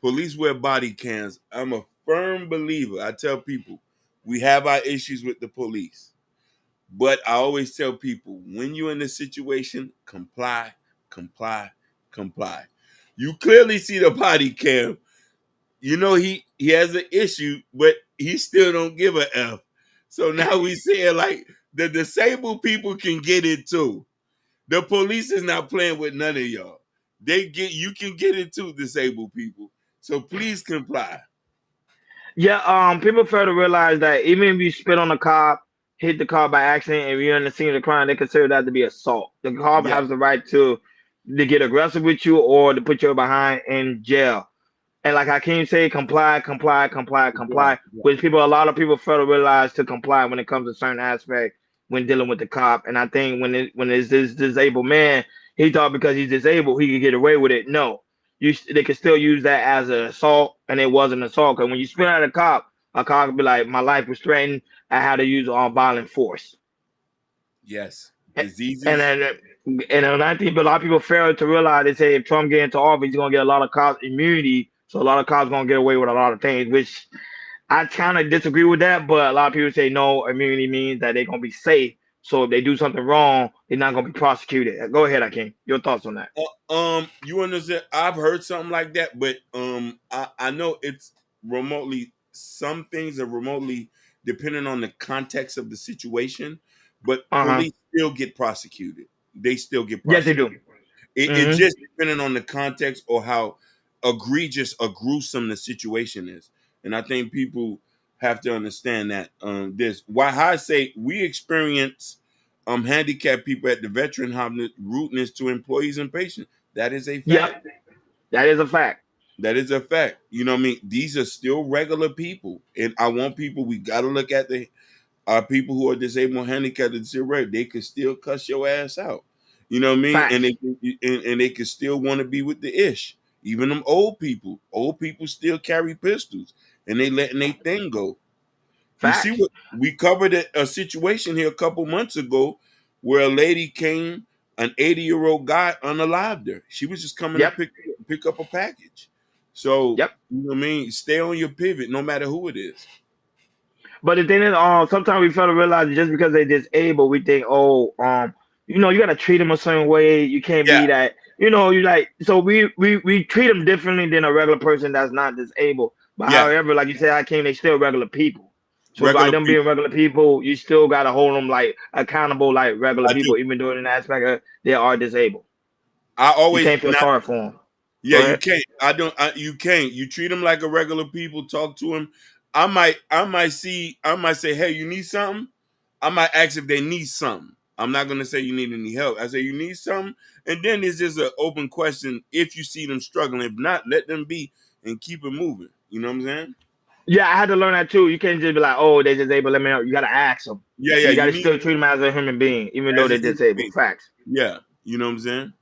B: Police wear body cams. I'm a firm believer. I tell people we have our issues with the police, but I always tell people when you're in this situation, comply, comply, comply. You clearly see the body cam. You know he has an issue, but he still don't give a F. So now we saying like the disabled people can get it too. The police is not playing with none of y'all. You can get it too, disabled people. So please comply.
A: Yeah. People fail to realize that even if you spit on a cop, hit the car by accident, and you're in the scene of the crime, they consider that to be assault. The cop
B: Yeah.
A: has the right to get aggressive with you or to put you behind in jail. And like Hakeem say, comply, comply, comply, comply. Which a lot of people fail to realize to comply when it comes to certain aspect when dealing with the cop. And I think when it's this disabled man, he thought because he's disabled he could get away with it. No, they could still use that as an assault, and it was an assault. Because when you spit at a cop could be like, my life was threatened. I had to use all violent force.
B: Yes.
A: And
B: Diseases.
A: and I think a lot of people fail to realize they say if Trump get into office, he's gonna get a lot of cops immunity, so a lot of cops gonna get away with a lot of things, which I kind of disagree with that. But a lot of people say no, immunity means that they're gonna be safe. So if they do something wrong, they're not gonna be prosecuted. Go ahead, Akeem. Your thoughts on that?
B: You understand? I've heard something like that, but I know it's remotely. Some things are remotely depending on the context of the situation. But
A: Uh-huh.
B: police still get prosecuted. They still get
A: Yes, they
B: prosecuted.
A: do.
B: It's just depending on the context or how egregious or gruesome the situation is. And I think people have to understand that this why I say we experience handicapped people at the veteran having rudeness to employees and patients. That is a fact.
A: Yep. That is a fact.
B: That is a fact. You know what I mean? These are still regular people. And I want people, we gotta look at the people who are disabled, handicapped, and disabled, they can still cuss your ass out. You know what I mean?
A: Facts.
B: And they can still want to be with the ish. Even them old people. Old people still carry pistols and they letting their thing go. You see
A: Facts.
B: what we covered a situation here a couple months ago where a lady came, an 80-year-old guy unalived her. She was just coming to
A: Yep.
B: pick up a package. So
A: Yep.
B: you know what I mean? Stay on your pivot, no matter who it is.
A: But the thing is, sometimes we fail to realize that just because they're disabled, we think, oh, you gotta treat them a certain way. You can't
B: Yeah,
A: be that, you like. So we treat them differently than a regular person that's not disabled. But
B: yeah.
A: however, like you said, they still regular people. So by
B: Regular
A: them
B: people.
A: being regular people, you still gotta hold them like accountable, like regular
B: I do.
A: people, even though in the aspect of they are disabled.
B: I
A: You
B: always
A: can't feel
B: not.
A: sorry for them.
B: Yeah,
A: Go
B: you
A: ahead.
B: can't. You can't. You treat them like a regular people. Talk to them. I might say, hey, you need something. I might ask if they need something. I'm not gonna say you need any help. I say you need something, and then it's just an open question. If you see them struggling, if not, let them be and keep it moving. You know what I'm saying?
A: Yeah, I had to learn that too. You can't just be like, oh, they're disabled. Let me know. You gotta ask them.
B: Yeah, yeah.
A: You
B: You
A: gotta
B: need
A: still treat them as a human being, even though
B: as a
A: they're
B: human
A: disabled.
B: being.
A: Facts.
B: Yeah, you know what I'm saying?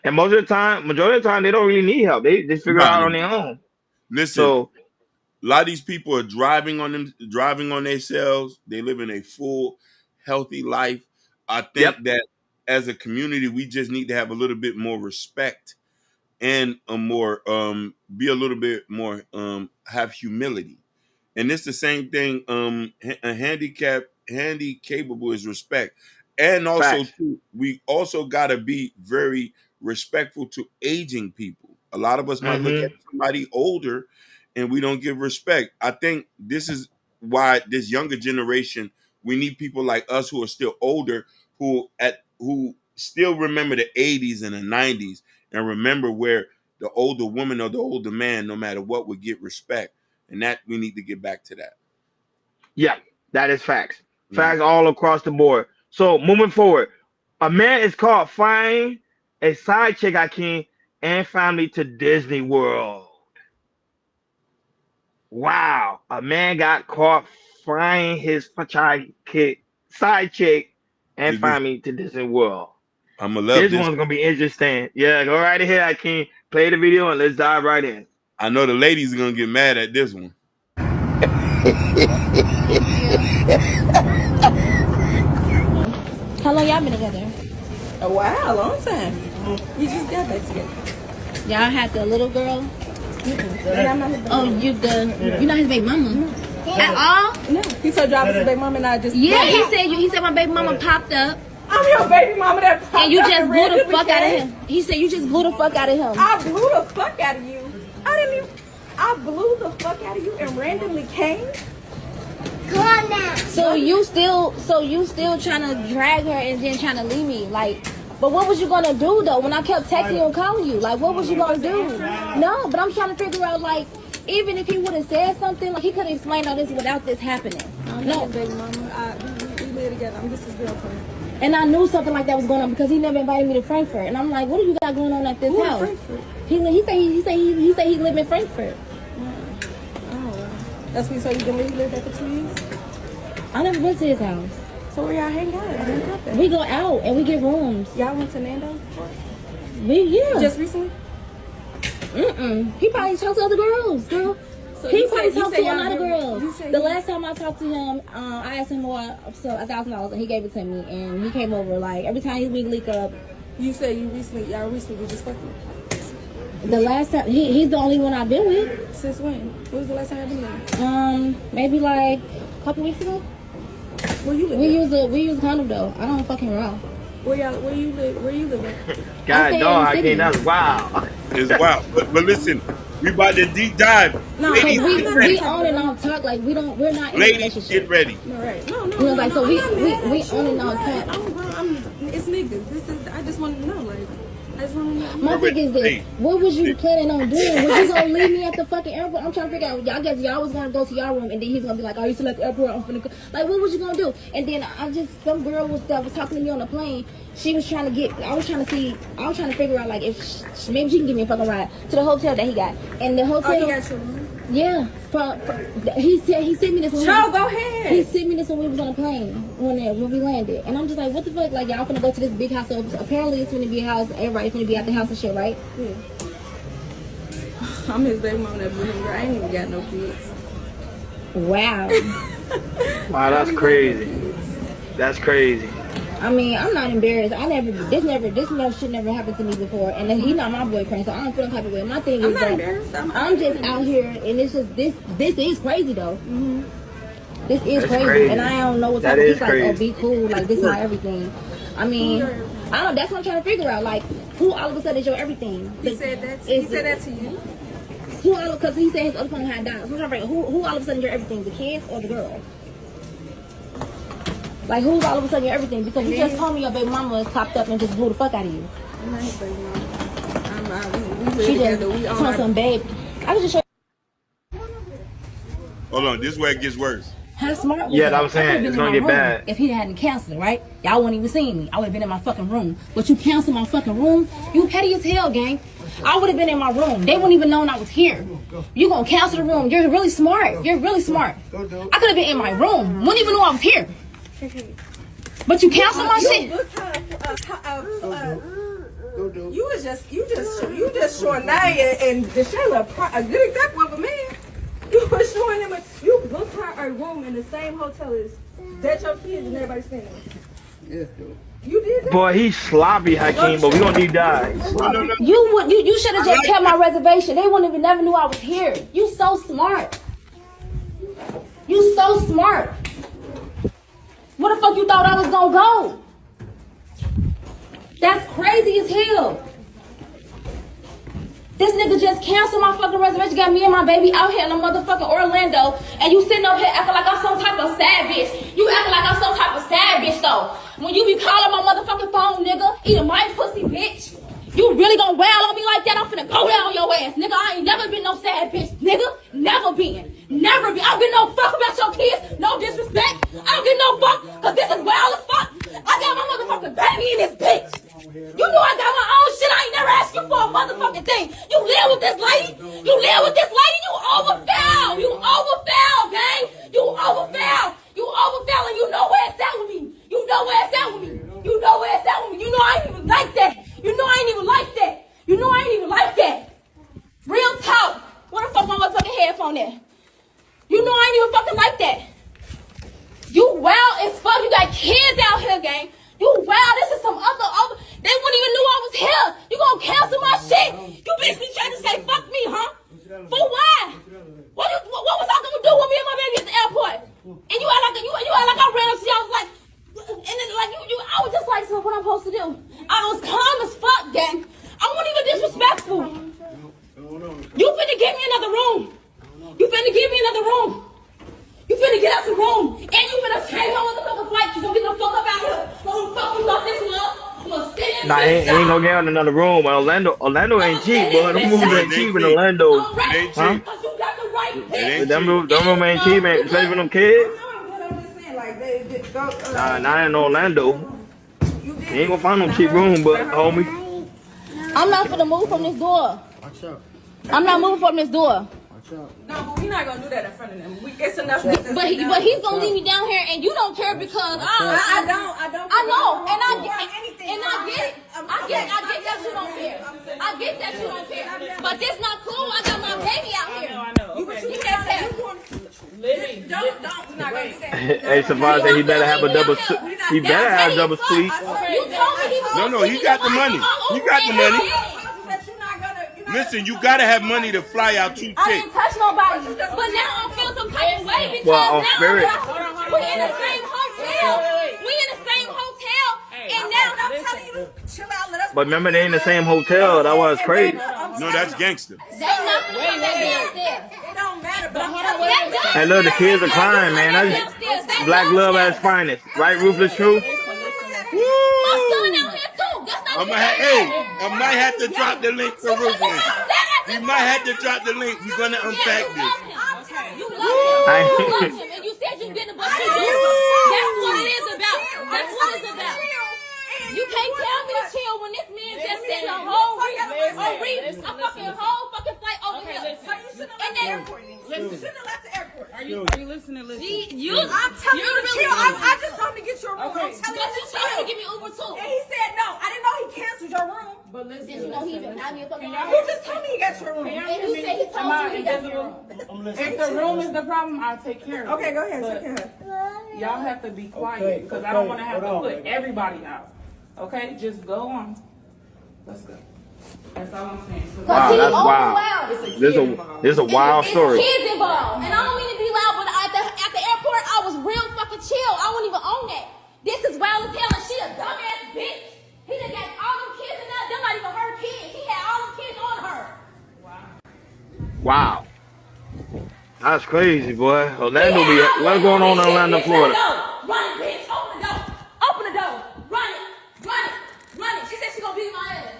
A: And majority of the time, they don't really need help. They just figure it
B: Nah,
A: out
B: they
A: on their
B: don't.
A: own.
B: Listen,
A: So,
B: a lot of these people are driving on themselves. They live in a full, healthy life. I
A: yep,
B: think that as a community, we just need to have a little bit more respect and a more be a little bit more have humility. And it's the same thing. A handy capable is respect, and also
A: facts.
B: too, we also gotta be very respectful to aging people. A lot of us might look at
A: Mm-hmm.
B: somebody older, and we don't give respect. I think this is why this younger generation, we need people like us who are still older, who still remember the 80s and the 90s, and remember where the older woman or the older man, no matter what, would get respect. And that we need to get back to that.
A: Yeah, that is facts.
B: Mhm.
A: Facts all across the board. So, moving forward, a man is caught flying a side chick, and family to Disney World. Wow. A man got caught flying his side chick and family to Disney World.
B: I'm gonna love
A: This
B: this.
A: one's gonna be interesting. Yeah, go right ahead, Akeem. Play the video and let's dive right in.
B: I know the ladies are gonna get mad at this one.
L: How long y'all been together?
M: A while, a long time. We just got back together.
L: Y'all had the little girl?
M: And I'm not his baby
L: Oh,
M: mama.
L: you're not his baby mama? At all?
M: No, he told you I was his baby mama and I just...
L: Yeah, he said my baby mama popped up.
M: I'm your baby mama that popped
L: And you
M: up
L: just blew the
M: randomly
L: fuck out of
M: came.
L: him. He said you just blew the fuck out of him.
M: I blew the fuck out of you. I blew the fuck out of you and randomly came?
L: Come on now. So you still trying to drag her and then trying to leave me, like. But what was you gonna do though when I kept texting you and calling you? Like, what was you gonna do? No, but I'm trying to figure out, like, even if he would have said something, like, he could have explained all this without this happening.
M: No, baby mama. We live together. I'm just his girlfriend.
L: And I knew something like that was going on because he never invited me to Frankfurt. And I'm like, what do you got going on at this
M: Who in
L: house?
M: Frankfurt?
L: He said he lived in Frankfurt.
M: Oh, that's what he told you. Then he lived there for 2 years?
L: I never went to his house.
M: So where y'all hang out?
L: We go out and we get rooms.
M: Y'all went to Nando's before?
L: Yeah.
M: Just recently?
L: He probably talked to other girls, girl.
M: So
L: He
M: you
L: probably
M: said- you
L: talked
M: said
L: to a
M: y'all
L: lot of
M: been-
L: girls.
M: you said
L: The
M: he-
L: last time I talked to him, I asked him for $1,000 and he gave it to me. And he came over, like, every time we leak up.
M: You said y'all recently just fucking?
L: The last time, he's the only one I've been with.
M: Since when? When was the last time y'all been with?
L: Maybe like a couple weeks ago.
M: Where you live?
L: We use a condom though. I don't fucking roll.
M: Where you live at?
A: God,
L: stay
A: dog,
L: in the city.
A: Akeem, that's wild.
B: It's wild. But listen, We about to deep dive.
L: No,
B: Ladies,
L: because
B: get
L: we
B: ready.
L: on and off talk like we're not in a
B: Ladies,
L: relationship.
B: get ready.
M: All right. No,
L: You know, like so we on and off
M: I'm,
L: talk.
M: bro, it's niggas. This is. I just want to know, like, I just want to know.
L: My thing is this: what was you planning on doing? Was you gonna leave me at the fucking airport? I'm trying to figure out. I guess y'all was gonna go to y'all room, and then he's gonna be like, "Oh, you still at the airport? I'm finna go." Like, what was you gonna do? And then some girl that was talking to me on the plane. She was trying to I was trying to figure out like if maybe she can give me a fucking ride to the hotel that he got. And the hotel.
M: Oh, he got your room?
L: Yeah. He sent me this.
M: Joe, go ahead.
L: He sent me this when we was on a plane when we landed, and I'm just like, what the fuck? Like y'all finna go to this big house? So apparently it's gonna be a house. Everybody's gonna be at the house and shit, right?
M: Yeah. I'm his baby mama. That girl. I ain't even got no kids.
L: Wow.
A: Wow, that's crazy. That's crazy.
L: I mean, I'm not embarrassed. This shit never happened to me before, and then he's not my boyfriend, so I don't feel the type of way. My thing is that I'm just out here, and it's just this is crazy though. Mm-hmm. This is crazy, and I don't know what type of he's like. Oh, be cool, like this is my everything. I mean, I don't. That's what I'm trying to figure out. Like, who all of a sudden is your everything?
M: He said that. He said that to you.
L: Because he said his other phone had died. So I'm trying to figure out who all of a sudden your everything? The kids or the girl? Like, who's all of a sudden your everything? Because you just told me your baby mama popped up and just blew the fuck out of you.
M: I'm not his baby mama. We
L: She just
M: together.
L: told some babe. I was just showing.
B: Hold on, this is where it gets worse.
L: How smart was
A: Yeah,
L: I?
A: that was saying it's gonna get bad.
L: If he hadn't canceled it, right? Y'all wouldn't even seen me. I would have been in my fucking room. But you canceled my fucking room? You petty as hell, gang. I would have been in my room. They wouldn't even known I was here. You gonna cancel the room? You're really smart. You're really smart. I could have been in my room. Wouldn't even know I was here. But you canceled my shit.
M: You just showing Naya and Deshayla a good example of a man. You were showing them you booked her a room in the same hotel as that your kids and everybody staying in. Yes, you did that?
A: Boy, he's sloppy, Hakeem, but we gonna deep dive.
L: You should have just kept my reservation. They wouldn't even never knew I was here. You so smart. You so smart. Where the fuck you thought I was gonna go? That's crazy as hell. This nigga just canceled my fucking reservation, got me and my baby out here in the motherfucking Orlando, and you sitting up here acting like I'm some type of sad bitch. You acting like I'm some type of sad bitch though. When you be calling my motherfucking phone, nigga, eating my pussy, bitch. You really gonna wail on me like that? I'm finna go down on your ass, nigga. I ain't never been no sad bitch, nigga. Never been. Never been. I don't give no fuck about your kids. No disrespect. I don't give no fuck, cause this is wild as fuck. I got my motherfucking baby in this bitch. You know I got my own shit. I ain't never asked you for a motherfucking thing. You live with this lady. You live with this lady. You overfell. You overfell, gang. You overfell. You overfell, and you know where it's at with me. You know where it's at with me. You know where it's at with me. You know I ain't even like that. You know I ain't even like that. You know I ain't even like that. Real talk. Where the fuck my motherfucking headphone at? You know I ain't even fucking like that. You wild as fuck. You got kids out here, gang. You wild. This is some other. They wouldn't even knew I was here. You gonna cancel my shit? You basically trying to say fuck me, huh? For why? What was I gonna do with me and my baby at the airport? And you act like I ran up to you. I was like, and then like you I was just like, so what I'm supposed to do? I was calm as fuck, gang. I wasn't even disrespectful. You finna give me another room. You finna give me another room. You finna get out the room. And you finna change my motherfucking flight. You gonna get the fuck up out here. Don't fuck me about this one.
A: Nah, he ain't gonna get out another room. Orlando ain't cheap, boy. Them rooms ain't cheap in Orlando. Huh? Them room ain't cheap, man. Especially for them kids. Nah, not in Orlando. You ain't gonna find no cheap room, but homie.
L: I'm not finna move from this door. I'm not moving from this door.
M: No, but we're not gonna do that in front of them. It's enough.
L: But he's gonna leave me down here, and you don't care because I know, and I get it. I get that you don't care. I get that you don't care. But this not cool. I got my baby out here.
M: I know. You can't say. Don't. We're not gonna do that.
A: Hey, Savage, he better have a double. He better have double suite.
B: No, he got the money. He got the money. Listen, you gotta have money to fly out too
L: I
B: quick.
L: didn't touch nobody, but now I feel some type of way because
A: Well, on
L: now
A: spirit.
L: we're in the same hotel. We in the same hotel, and now I'm telling you to chill out. Let us.
A: But remember, they in the same hotel. That was crazy.
B: No, that's gangster.
L: They not
A: Hey, look, the kids are crying, man. That's black love at its finest, right? Ruthless Truth.
B: Woo! I might have to drop the link for Ruthless. We might have to drop the link. We're gonna unpack this.
L: You love him. You love him, and you said you didn't, but you do. That's what it is about. That's what it's about. You can't tell me to chill when this man just sent a whole fucking flight over here. And then
M: You shouldn't have left the airport.
N: Are you listening?
L: I'm
M: I'm telling you to chill. I just told him to get your room.
N: Okay.
M: I'm telling
L: but
M: you
L: you
M: to
L: told me
M: chill.
L: to give me Uber too.
M: And he said no. I didn't know he canceled your room.
N: But listen,
L: Did you know he even got me a fucking room?
M: You just told me he got your room.
L: And you said he told you he got me a room.
N: If the room is the problem, I'll take care of it.
M: Okay, go ahead.
N: But
M: Take care.
N: y'all have to be quiet because I don't want to have to put everybody out. Okay, just go on. Let's go. That's all I'm saying. So
A: Wow, that's wild. This is a wild story.
L: It's kids involved. And I don't mean to be loud, but at the airport, I was real fucking chill. I won't even own that. This is wild as hell, and she a dumbass bitch. He done got all them kids in there. Them not even her kids. He had all them kids on her.
A: Wow. That's crazy, boy. Orlando be what's going on in Orlando, Florida?
L: Run it, bitch. Open the door. Open the door. Run it. Run it. Run it. She said she gonna beat my ass.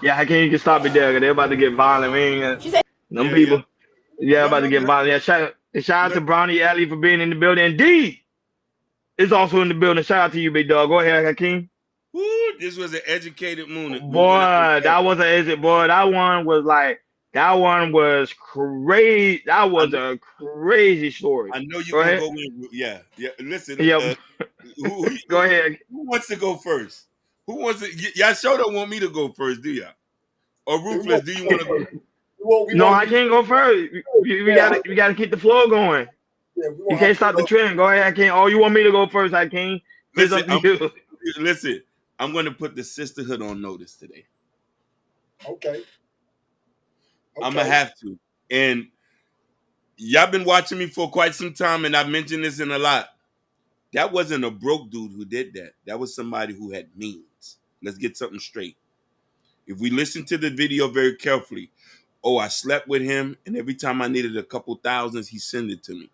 A: Yeah, how can you can stop it there? Cause they're about to get violent. We ain't them people. Yeah, about to get violent. Yeah, shout out to Bronny Alley for being in the building. And D is also in the building. Shout out to you, big dog. Go ahead, Hakeem.
B: Woo, this was an educated movement.
A: Boy, that was an exit, boy. That one was crazy. That was a crazy story.
B: I know you're gonna go in. Yeah. Listen.
A: Yeah. Go ahead.
B: Who wants to go first? Who wants to? Y'all sure don't want me to go first, do y'all? Or Ruthless, do you want to go?
A: No, I can't go first. We gotta keep the flow going. You can't stop the trend. Go ahead, Hakeem. Oh, you want me to go first, Hakeem? It's up to you.
B: Listen, I'm going to put the sisterhood on notice today.
G: Okay.
B: I'm going to have to. And y'all been watching me for quite some time, and I've mentioned this in a lot. That wasn't a broke dude who did that. That was somebody who had means. Let's get something straight. If we listen to the video very carefully, I slept with him, and every time I needed a couple thousands, he sent it to me.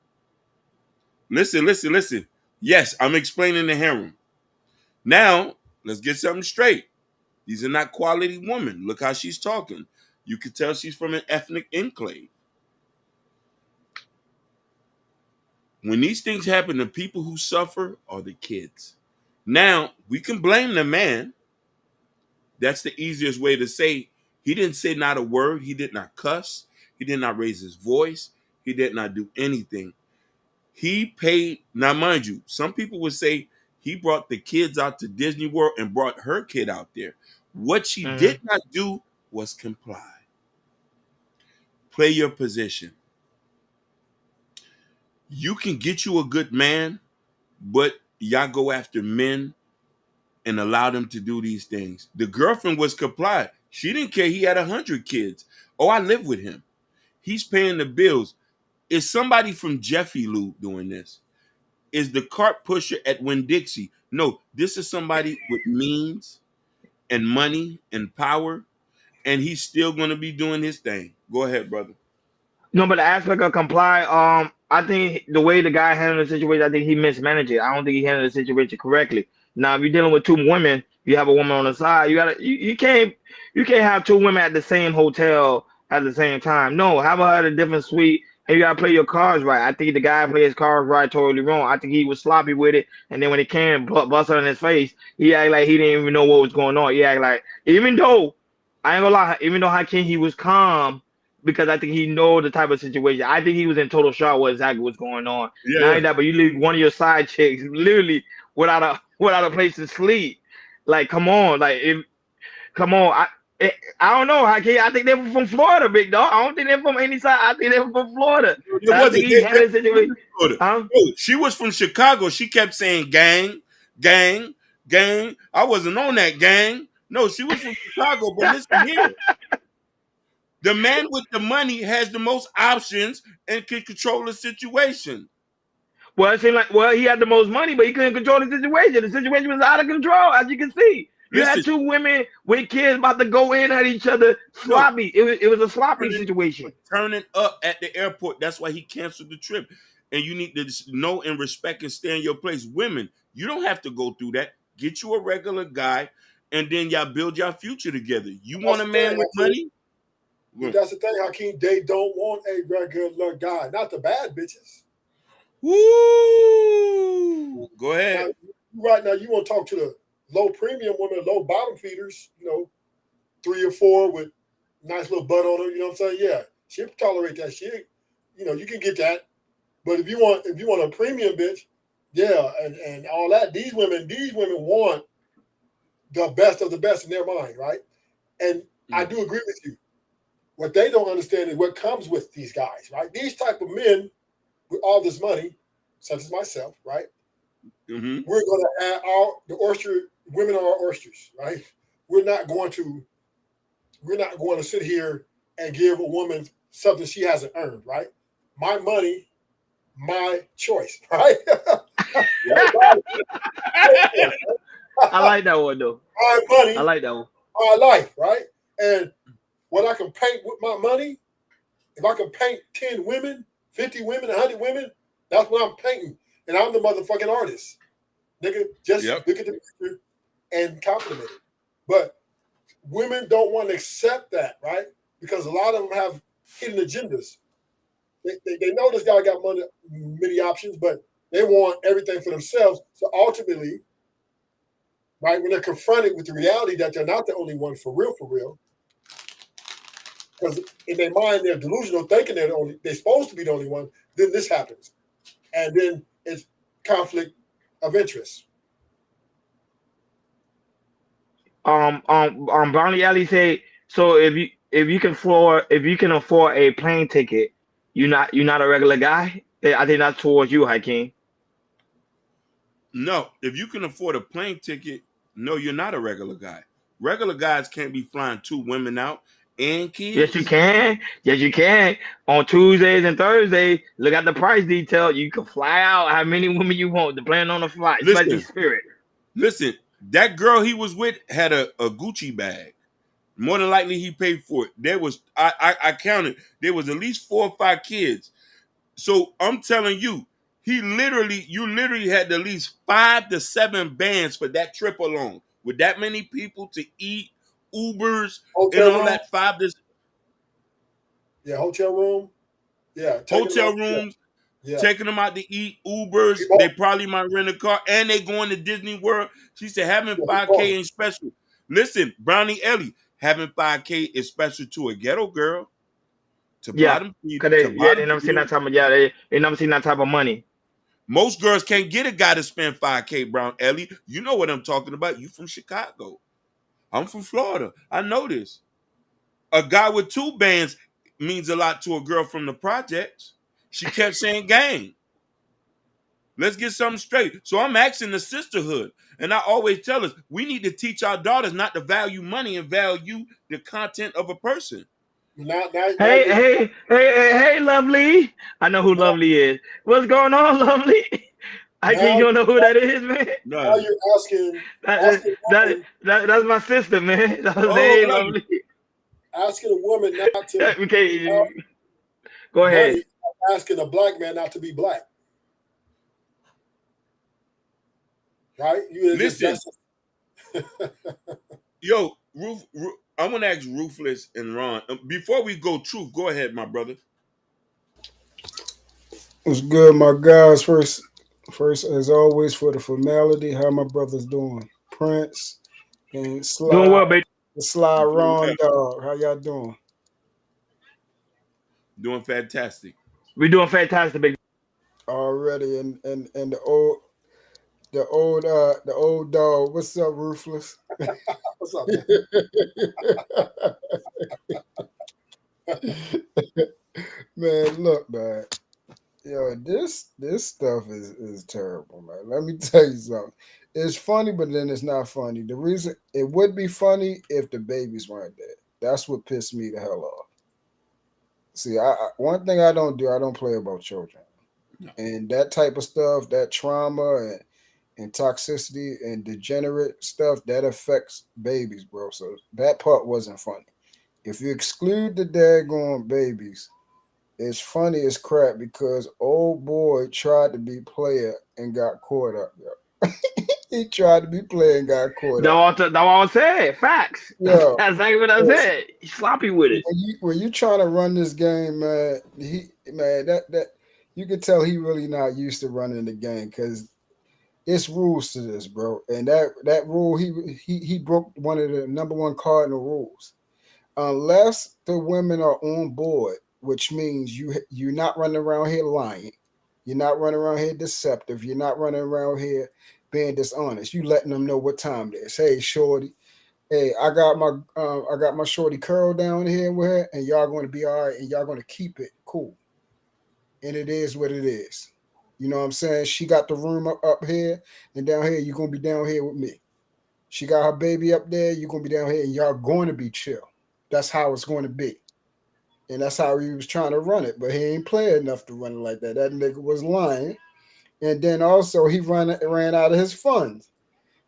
B: Listen. Yes, I'm explaining the harem. Now, let's get something straight. These are not quality women. Look how she's talking. You could tell she's from an ethnic enclave. When these things happen, the people who suffer are the kids. Now, we can blame the man. That's the easiest way to say. He didn't say not a word. He did not cuss. He did not raise his voice. He did not do anything. He paid. Now, mind you, some people would say he brought the kids out to Disney World and brought her kid out there. What she did not do was comply. Play your position. You can get you a good man, but y'all go after men and allow them to do these things. The girlfriend was compliant. She didn't care he had 100 kids. I live with him. He's paying the bills. Is somebody from Jeffy Lube doing this? Is the cart pusher at Winn-Dixie? No, this is somebody with means and money and power, and he's still going to be doing his thing. Go ahead, brother.
A: No, but the aspect of comply, I think the way the guy handled the situation, I think he mismanaged it. I don't think he handled the situation correctly. Now, if you're dealing with two women, you have a woman on the side. You can't have two women at the same hotel at the same time. No, have her at a different suite, and you gotta play your cards right. I think the guy played his cards right totally wrong. I think he was sloppy with it, and then when it came bust her in his face, he acted like he didn't even know what was going on. He acted like, even though I ain't gonna lie, even though Hakeem, he was calm. Because I think he know the type of situation. I think he was in total shock what exactly what's going on.
B: Yeah.
A: Not only that, but you leave one of your side chicks literally without a place to sleep. Like, come on, come on. I don't know. I think they're from Florida, big dog. I don't think they're from any side. I think they're from Florida.
B: She was from Chicago. She kept saying gang, gang, gang. I wasn't on that gang. No, she was from Chicago. But listen here. The man with the money has the most options and can control the situation.
A: Well, it seemed like he had the most money, but he couldn't control the situation. The situation was out of control, as you can see. You
B: Listen,
A: had two women with kids about to go in at each other,
B: no,
A: sloppy. It was a sloppy situation.
B: turning up at the airport. That's why he canceled the trip. And you need to know and respect and stay in your place. Women, you don't have to go through that. Get you a regular guy, and then y'all build y'all future together. You want a man with money?
O: But that's the thing, Hakeem. They don't want a regular guy, not the bad bitches.
B: Woo! Go ahead.
O: Now, right now, you want to talk to the low premium women, low bottom feeders, 3 or 4 with nice little butt on her, you know what I'm saying? Yeah, she'll tolerate that shit. You can get that. But if you want a premium bitch, yeah, and all that, these women want the best of the best in their mind, right? And I do agree with you. What they don't understand is what comes with these guys, right? These type of men with all this money, such as myself, right?
B: Mm-hmm.
O: We're going to add the oyster. Women are oysters, right? We're not going to sit here and give a woman something she hasn't earned, right? My money, my choice, right?
A: I like that one though.
O: My money,
A: I like that one.
O: my life, right? And what I can paint with my money, if I can paint 10 women, 50 women, 100 women, that's what I'm painting. And I'm the motherfucking artist. Nigga, just look at the picture and compliment it. But women don't want to accept that, right? Because a lot of them have hidden agendas. They know this guy got many options, but they want everything for themselves. So ultimately, right, when they're confronted with the reality that they're not the only one for real, because in their mind they're delusional, thinking they're supposed to be the only one, then this happens. And then it's conflict of interest.
A: Brownie Alley say, so if you can afford a plane ticket, you're not a regular guy. I think that's towards you, Hakeem.
B: No, if you can afford a plane ticket, no, you're not a regular guy. Regular guys can't be flying 2 women out and
A: Yes, you
B: kids.
A: can. Yes, you can. On Tuesdays and Thursdays, look at the price detail. You can fly out how many women you want, depending on the flight, especially Spirit.
B: Listen, that girl he was with had a Gucci bag. More than likely, he paid for it. There was I counted. There was at least 4 or 5 kids. So I'm telling you, you literally had at least 5 to 7 bands for that trip alone. With that many people to eat, Ubers, and all that 5 to
O: hotel room. Yeah,
B: hotel rooms, taking them out to eat, Ubers. They probably might rent a car, and they going to Disney World. She said having 5K ain't special. Listen, Brownie Ellie, having 5K is special to a ghetto girl. To
A: Yeah,
B: bottom feed,
A: cause they never seen that type of they never seen that type of money.
B: Most girls can't get a guy to spend 5K, Brown Ellie. You know what I'm talking about. You from Chicago. I'm from Florida. I know this. A guy with 2 bands means a lot to a girl from the projects. She kept saying gang. Let's get something straight. So I'm asking the sisterhood. And I always tell us, we need to teach our daughters not to value money and value the content of a person.
A: Hey, Lovely. I know who Lovely is. What's going on, Lovely? I can't you don't know who that is, man.
B: No.
O: Now you're asking
A: that's my sister, man. Hey, Lovely.
O: Asking a woman not to
A: okay, go ahead.
O: money, asking a black man not to be black. Right?
B: Listen. Yo, I want to ask Ruthless and Ron. Before we go, Truth, go ahead, my brother.
P: What's good, my guys? First, as always, for the formality, how my brothers doing? Prince and Sly.
A: Doing well, baby.
P: Sly Ron Dog. How y'all doing?
B: Doing fantastic.
A: We're doing fantastic, baby.
P: Already, and the old dog. What's up, Ruthless?
O: What's up?
P: Man, look, man. Yo, this stuff is terrible, man. Let me tell you something. It's funny, but then it's not funny. The reason it would be funny if the babies weren't dead. That's what pissed me the hell off. See, one thing I don't do, I don't play about children. No. And that type of stuff, that trauma, and and toxicity and degenerate stuff that affects babies, bro. So that part wasn't funny. If you exclude the daggone babies, it's funny as crap because old boy tried to be player and got caught up. Yo. He tried to be player and got caught up.
A: That's what I said. Facts. That's
P: Yo,
A: exactly what I
P: yes.
A: said. He's sloppy with it.
P: When you trying to run this game, man, that you can tell he really not used to running the game because it's rules to this, bro. And that rule he broke one of the number one cardinal rules. Unless the women are on board, which means you're not running around here lying, you're not running around here deceptive, you're not running around here being dishonest. You letting them know what time it is. Hey, shorty. Hey, I got my shorty curl down here with her, and y'all going to be all right, and y'all going to keep it cool. And it is what it is. You know what I'm saying? She got the room up here, and down here you're going to be down here with me. She got her baby up there, you're going to be down here, and y'all going to be chill. That's how it's going to be. And that's how he was trying to run it, but he ain't play enough to run it like that. That nigga was lying. And then also he ran out of his funds.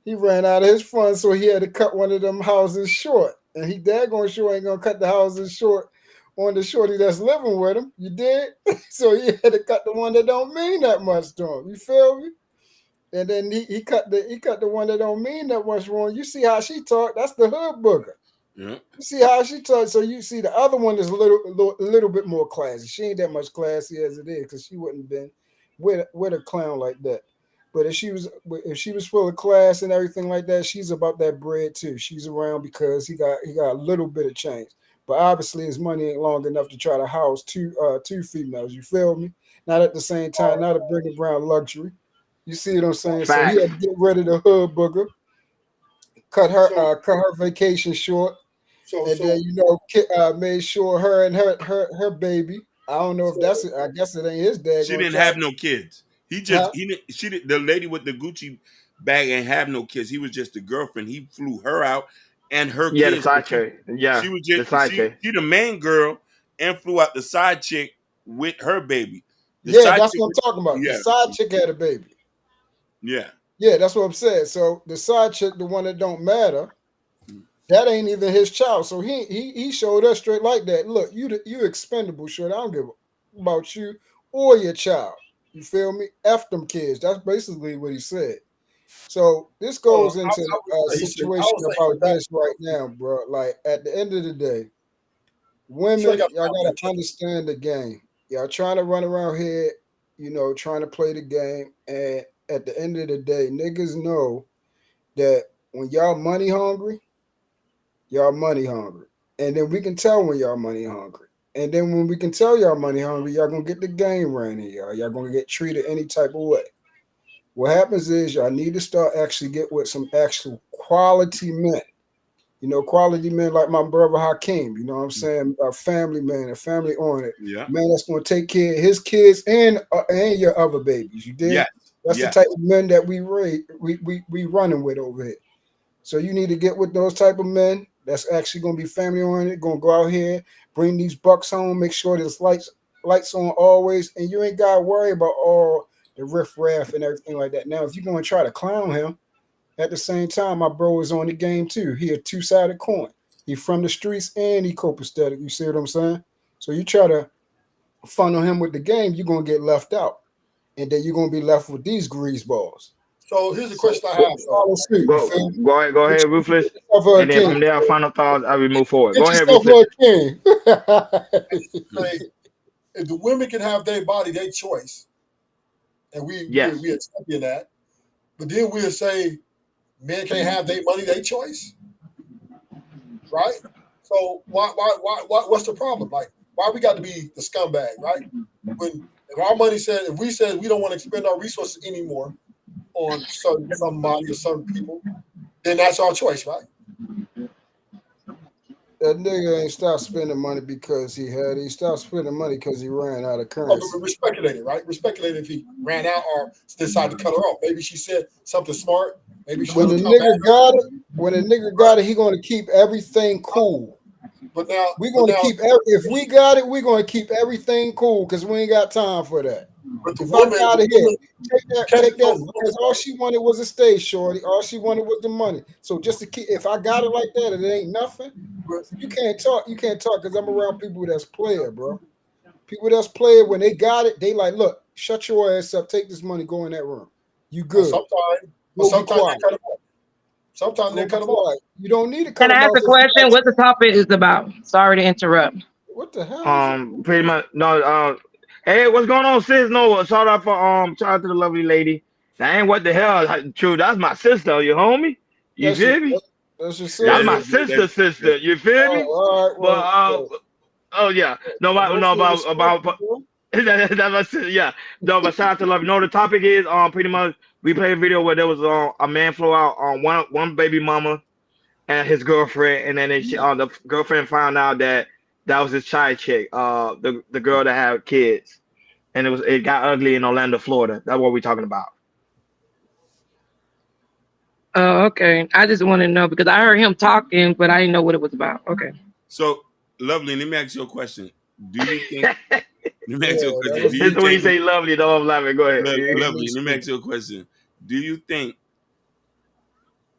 P: He ran out of his funds, so he had to cut one of them houses short. And he daggone sure ain't gonna cut the houses short on the shorty that's living with him. You did? So he had to cut the one that don't mean that much to him. You feel me? And then he cut the one that don't mean that much wrong. You see how she talk? That's the hood booger.
B: Yeah.
P: You see how she talks. So you see the other one is a little bit more classy. She ain't that much classy as it is because she wouldn't have been with a clown like that. But if she was full of class and everything like that, she's about that bread too. She's around because he got a little bit of change. But obviously his money ain't long enough to try to house two females. You feel me? Not at the same time, not a Brigham Brown luxury. You see what I'm saying? So he
A: Facts.
P: had to get rid of the hood booger, cut her vacation short. And then made sure her and her baby. I don't know if that's it. I guess it ain't his dad.
B: She didn't have no kids. She did the lady with the Gucci bag ain't have no kids. He was just the girlfriend. He flew her out and her
A: Yeah, the
B: kids.
A: side chick. Yeah,
B: She was
A: the
B: just
A: side chick.
B: she the main girl and flew out the side chick with her baby. The
P: Yeah,
B: side
P: that's
B: chick,
P: what I'm talking about. The
B: yeah,
P: side chick had a baby.
B: yeah.
P: Yeah, that's what I'm saying. So the side chick, the one that don't matter, that ain't even his child. So he showed us straight like that. Look, you expendable, shit. I don't give a about you or your child. You feel me? F them kids. That's basically what he said. So this goes into a situation about this right now, bro. Like at the end of the day, women, y'all gotta understand the game. Y'all trying to run around here, trying to play the game, and at the end of the day, niggas know that when y'all money hungry, and then we can tell when y'all money hungry. And then when we can tell y'all money hungry, y'all gonna get the game ran here, y'all. Y'all gonna get treated any type of way. What happens is y'all need to start actually get with some actual quality men. Quality men like my brother Hakeem, you know what I'm saying? A family man, a family oriented
B: Yeah.
P: man that's going to take care of his kids and your other babies. You did?
B: Yes.
P: That's
B: Yes.
P: the type of men that we running with over here. So you need to get with those type of men that's actually going to be family oriented, going to go out here, bring these bucks home, make sure there's lights on always, and you ain't got to worry about all the riff-raff and everything like that. Now, if you're going to try to clown him, at the same time, my bro is on the game too. He a two-sided coin. He from the streets and he copacetic. You see what I'm saying? So you try to funnel him with the game, you're gonna get left out, and then you're gonna be left with these grease balls.
O: So here's the question I have.
A: Go ahead, Ruthless. And then from there, final thoughts, I will move forward. Go ahead,
P: yourself
A: Ruthless.
P: a king.
O: If the women can have their body, their choice, and we are champion that, but then we'll say men can't have their money, their choice, right? So what's the problem? Like, why we got to be the scumbag, right? When if our money if we said we don't want to expend our resources anymore on somebody or certain people, then that's our choice, right?
P: That nigga ain't stopped spending money because he stopped spending money because he ran out of currency.
O: We're speculating, right? We're speculating if he ran out or decided to cut her off. Maybe she said something smart. Maybe she
P: when the nigga got it, he gonna keep everything cool.
O: But now
P: we're gonna keep if we got it, we're gonna keep everything cool because we ain't got time for that.
O: But the
P: If I
O: woman,
P: got
O: the
P: it here,
O: woman
P: take that,
O: catches
P: because all she wanted was a stage, shorty. All she wanted was the money. So just to keep, if I got it like that, it ain't nothing. You can't talk. You can't talk because I'm around people that's player, bro. People that's player, when they got it, they like, look, shut your ass up, take this money, go in that room. You good.
O: Sometimes
P: Go be
O: they
P: quiet.
O: cut them off. Sometimes they
P: Go be
O: cut them off.
P: quiet. You don't need to cut
Q: Can I
P: them
Q: ask
P: off
Q: a
P: if you
Q: question?
P: got
Q: What the topic is about? Sorry to interrupt.
P: what the hell is it?
A: Pretty much no. Hey, what's going on, sis? No, shout out for shout out to the lovely lady. That ain't what the hell. True, that's my sister. You homie? You
P: That's your
A: feel me?
P: that's your
A: That's
P: sister.
A: my sister. You feel me?
P: All right,
A: But
P: well,
A: oh yeah, no, no
P: hopefully respect
A: about
P: you, bro.
A: that's my sister. Yeah, no, but shout out to love. No, the topic is pretty much we played a video where there was a man flew out on one baby mama and his girlfriend, and then the girlfriend found out that that was his side chick, the girl that had kids, and it got ugly in Orlando, Florida. That's what we're talking about.
Q: Oh, okay. I just want to know because I heard him talking, but I didn't know what it was about. Okay.
B: So, lovely. Let me ask you a question. Do you think? Let me ask you a question. Do
A: It's
B: you
A: when you
B: think?
A: say lovely, though I'm laughing. Go ahead.
B: Lovely. Let me ask you a question. Do you think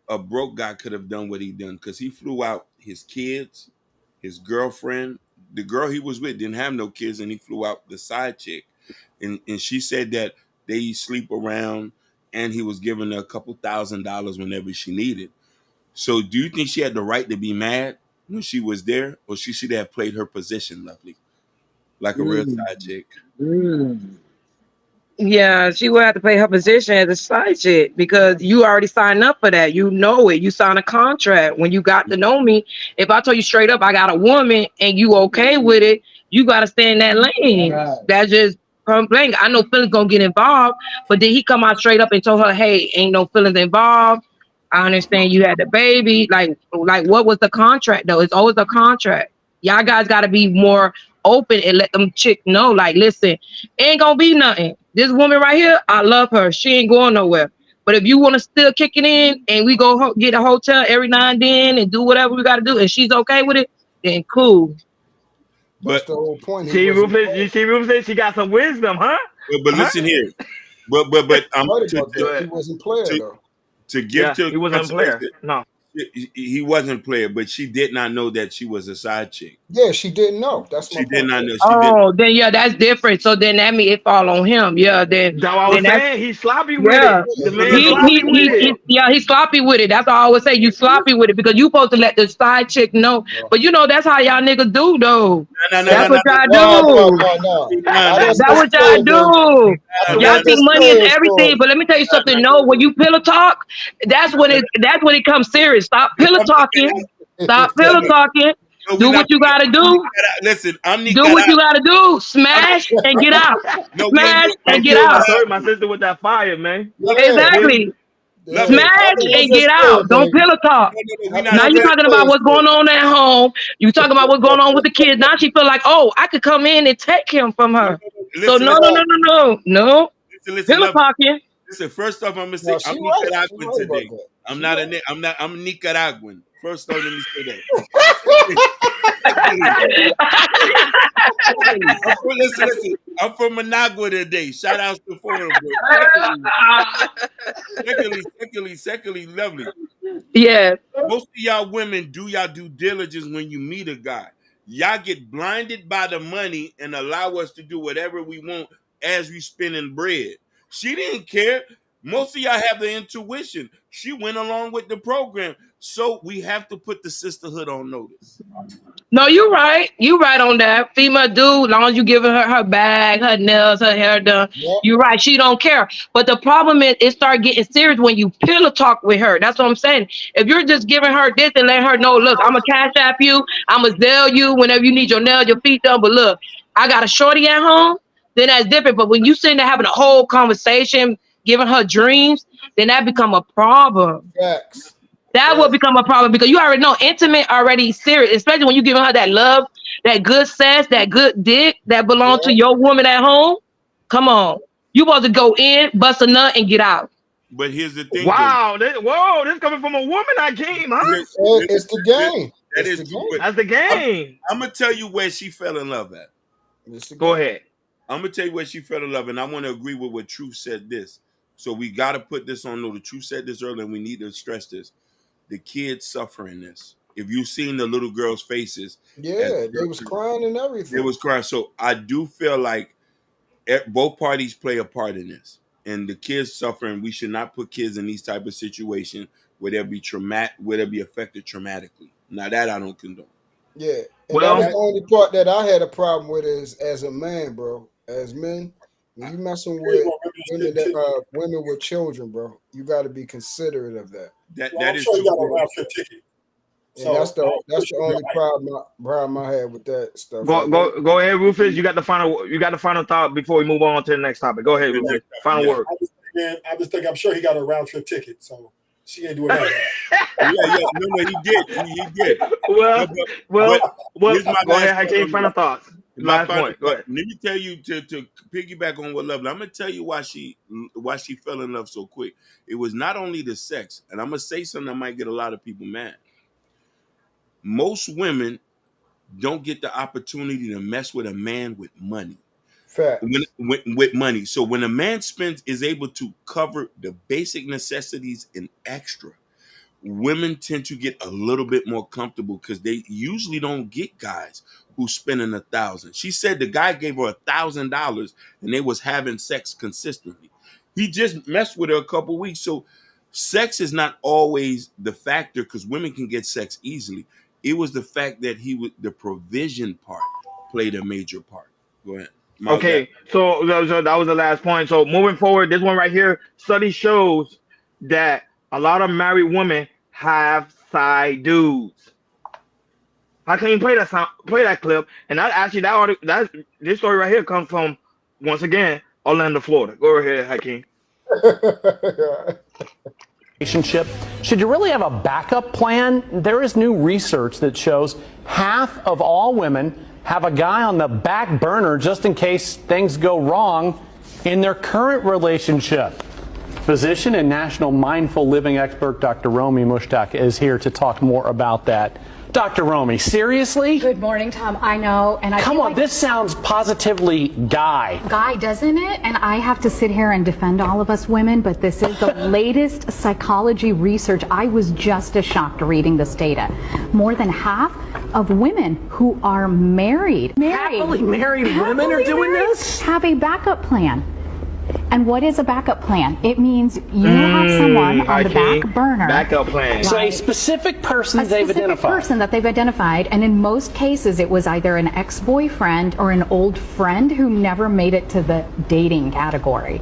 B: a broke guy could have done what he done? Because he flew out his kids, his girlfriend, the girl he was with didn't have no kids, and he flew out the side chick, and she said that they sleep around, and he was giving her a couple $1,000s whenever she needed. So, do you think she had the right to be mad when she was there, or she should have played her position, lovely, like a real side chick?
Q: Yeah, she will have to play her position as a side chick because you already signed up for that. You know it. You signed a contract when you got to know me. If I told you straight up I got a woman and you okay with it, you got to stay in that lane. That's just point blank. I know feelings gonna get involved, but did he come out straight up and told her, "Hey, ain't no feelings involved. I understand you had the baby." Like what was the contract though? It's always a contract. Y'all guys got to be more open and let them chick know. Like, listen, ain't gonna be nothing. This woman right here, I love her. She ain't going nowhere. But if you want to still kick it in and we go get a hotel every now and then and do whatever we got to do, and she's okay with it, then cool.
P: That's the whole point.
A: See, Rufus, you see, Rufus, she got some wisdom, huh?
B: But listen here. But I'm
P: Right about that. He wasn't player though.
B: to give to
A: he wasn't a player. No,
B: he wasn't player, but she did not know that she was a side chick.
P: Yeah, she didn't know. That's my
B: She did
P: point.
B: not know. She
Q: Oh, then yeah, that's different. So then that mean it fall on him. Yeah, then
A: that's what I was saying. He's sloppy with
Q: yeah.
A: it. The man sloppy with it.
Q: Yeah, he's sloppy with it. That's all I always say. You sloppy with it because you supposed to let the side chick know. But you know that's how y'all niggas do though. That's what y'all do. That's what y'all do. Y'all think money is everything, but let me tell you something. No, when you pillow talk, that's when it comes serious. Stop pillow talking. Stop pillow talking. Do what you gotta do.
B: Listen, I'm
Q: Do what you gotta do. Smash and get out.
B: No,
Q: Smash
A: Don't
Q: and get
A: kill
Q: out.
A: my sister with that fire, man.
Q: Exactly. Smash and get out. Don't pillow talk. Now you talking about what's going on at home. You talking about what's going on with the kids. Now she feel like, oh, I could come in and take him from her. So no.
B: Listen,
Q: Pillow talking.
B: Listen, first off, I'm gonna say I'm Nicaraguan today. I'm Nicaraguan. First off, let me say that. Listen. I'm from Managua today. Shout out to Forum. Secondly, lovely.
Q: Yeah.
B: Most of y'all women do y'all due diligence when you meet a guy. Y'all get blinded by the money and allow us to do whatever we want as we spinning bread. She didn't care. Most of y'all have the intuition. She went along with the program. So we have to put the sisterhood on notice.
Q: No, you're right. You right on that. Female dude, long as you giving her bag, her nails, her hair done. Yep. You're right. She don't care. But the problem is it start getting serious when you pillow talk with her. That's what I'm saying. If you're just giving her this and letting her know, look, I'm going to cash app you. I'm going to Zelle you whenever you need your nails, your feet done. But look, I got a shorty at home. Then that's different. But when you sitting there having a whole conversation, giving her dreams, then that become a problem.
P: Facts.
Q: That will become a problem because you already know intimate already serious, especially when you giving her that love, that good sex, that good dick that belongs to your woman at home. Come on. You supposed to go in, bust a nut, and get out.
B: But here's the thing.
A: Wow, this coming from a woman I came, huh?
P: It's the game.
A: That's the game.
B: I'm gonna tell you where she fell in love at.
A: Go ahead.
B: I'm gonna tell you where she fell in love, and I want to agree with what Truth said. This, so we got to put this on. No, the Truth said this earlier, and we need to stress this: the kids suffering this. If you've seen the little girls' faces, as
P: Yeah, they was crying and
B: they
P: everything.
B: was crying. So I do feel like both parties play a part in this, and the kids suffering. We should not put kids in these type of situations where they'll be where they'll be affected traumatically. Now that I don't condone.
P: Yeah, and that was
A: Well,
P: the only part that I had a problem with is as a man, bro. As men, when you messing with women with children, bro, you got to be considerate of that.
O: Well,
B: That
O: I'm
B: is
O: sure he
B: true.
O: got a round trip ticket.
P: And
O: So
P: that's
O: I'm
P: the
O: sure
P: only
O: you'll be all right.
P: problem I had with that stuff.
A: go
P: Like that.
A: go ahead, Rufus. You got the final thought before we move on to the next topic. Go ahead, Rufus. Final word.
O: I just think I'm sure he got a round trip ticket. So she ain't doing that.
B: Yeah. No, he did. He did.
A: Well,
B: No,
A: well,
B: but here's my
A: go
B: last
A: ahead,
B: point
A: Hakeem.
B: on
A: Final
B: that.
A: thoughts.
B: My
A: Last
B: final
A: point. Go
B: thought.
A: ahead.
B: Let me tell you to piggyback on what love. I'm gonna tell you why she fell in love so quick. It was not only the sex, and I'm gonna say something that might get a lot of people mad. Most women don't get the opportunity to mess with a man with money.
P: Facts.
B: With money. So when a man is able to cover the basic necessities and extra, women tend to get a little bit more comfortable because they usually don't get guys who spending 1,000. She said the guy gave her $1,000 and they was having sex consistently. He just messed with her a couple weeks. So sex is not always the factor because women can get sex easily. It was the fact that the provision part played a major part. Go ahead.
A: Okay, so that was the last point. So moving forward, this one right here, study shows that a lot of married women have side dudes. How can you play that clip? And that actually that this story right here comes from once again Orlando, Florida. Go ahead, Hakeem.
R: Relationship. Should you really have a backup plan? There is new research that shows half of all women have a guy on the back burner just in case things go wrong in their current relationship. Physician and national mindful living expert Dr. Romy Mushtaq is here to talk more about that. Dr. Romy, seriously?
S: Good morning, Tom. I know, and
R: Come on, this sounds positively guy,
S: doesn't it? And I have to sit here and defend all of us women, but this is the latest psychology research. I was just as shocked reading this data. More than half of women who are
R: Happily married women are doing this?
S: have a backup plan. And what is a backup plan? It means you have someone on the back burner.
A: Backup plan.
R: So a specific person they've identified.
S: Person that they've identified, and in most cases it was either an ex-boyfriend or an old friend who never made it to the dating category.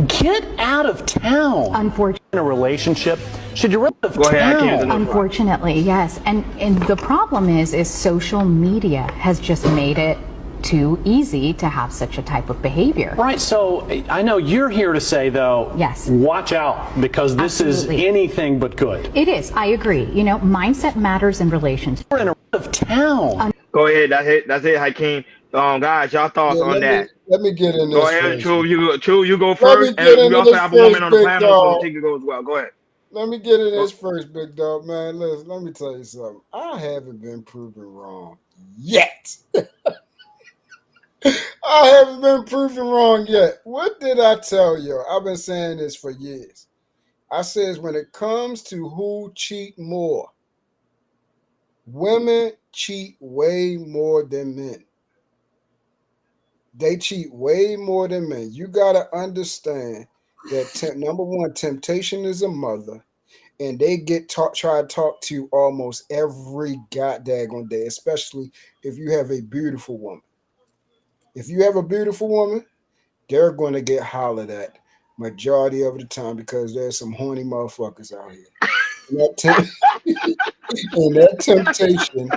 R: Get out of town.
S: Unfortunately.
R: In a relationship, should you run out of
A: Go ahead,
R: town?
S: Unfortunately, yes. And the problem is social media has just made it too easy to have such a type of behavior.
R: Right, so I know you're here to say, though,
S: yes,
R: watch out, because this is anything but good.
S: It is, I agree. You know, mindset matters in relationships.
R: We're in a of town.
A: Go ahead, that's it, Hakeem. Guys, y'all thoughts on that?
P: Let me get in this.
A: Go ahead,
P: first.
A: You go first, and we also have a woman on the panel, so she can go as well. Go ahead.
P: Let me get in this first, big dog, man. Listen, let me tell you something. I haven't been proven wrong yet. I haven't been proven wrong yet. What did I tell you? I've been saying this for years. I says when it comes to who cheat more, women cheat way more than men. They cheat way more than men. You got to understand that number one, temptation is a mother, and they try to talk to you almost every goddamn day, especially if you have a beautiful woman. If you have a beautiful woman, they're going to get hollered at majority of the time because there's some horny motherfuckers out here. And that temptation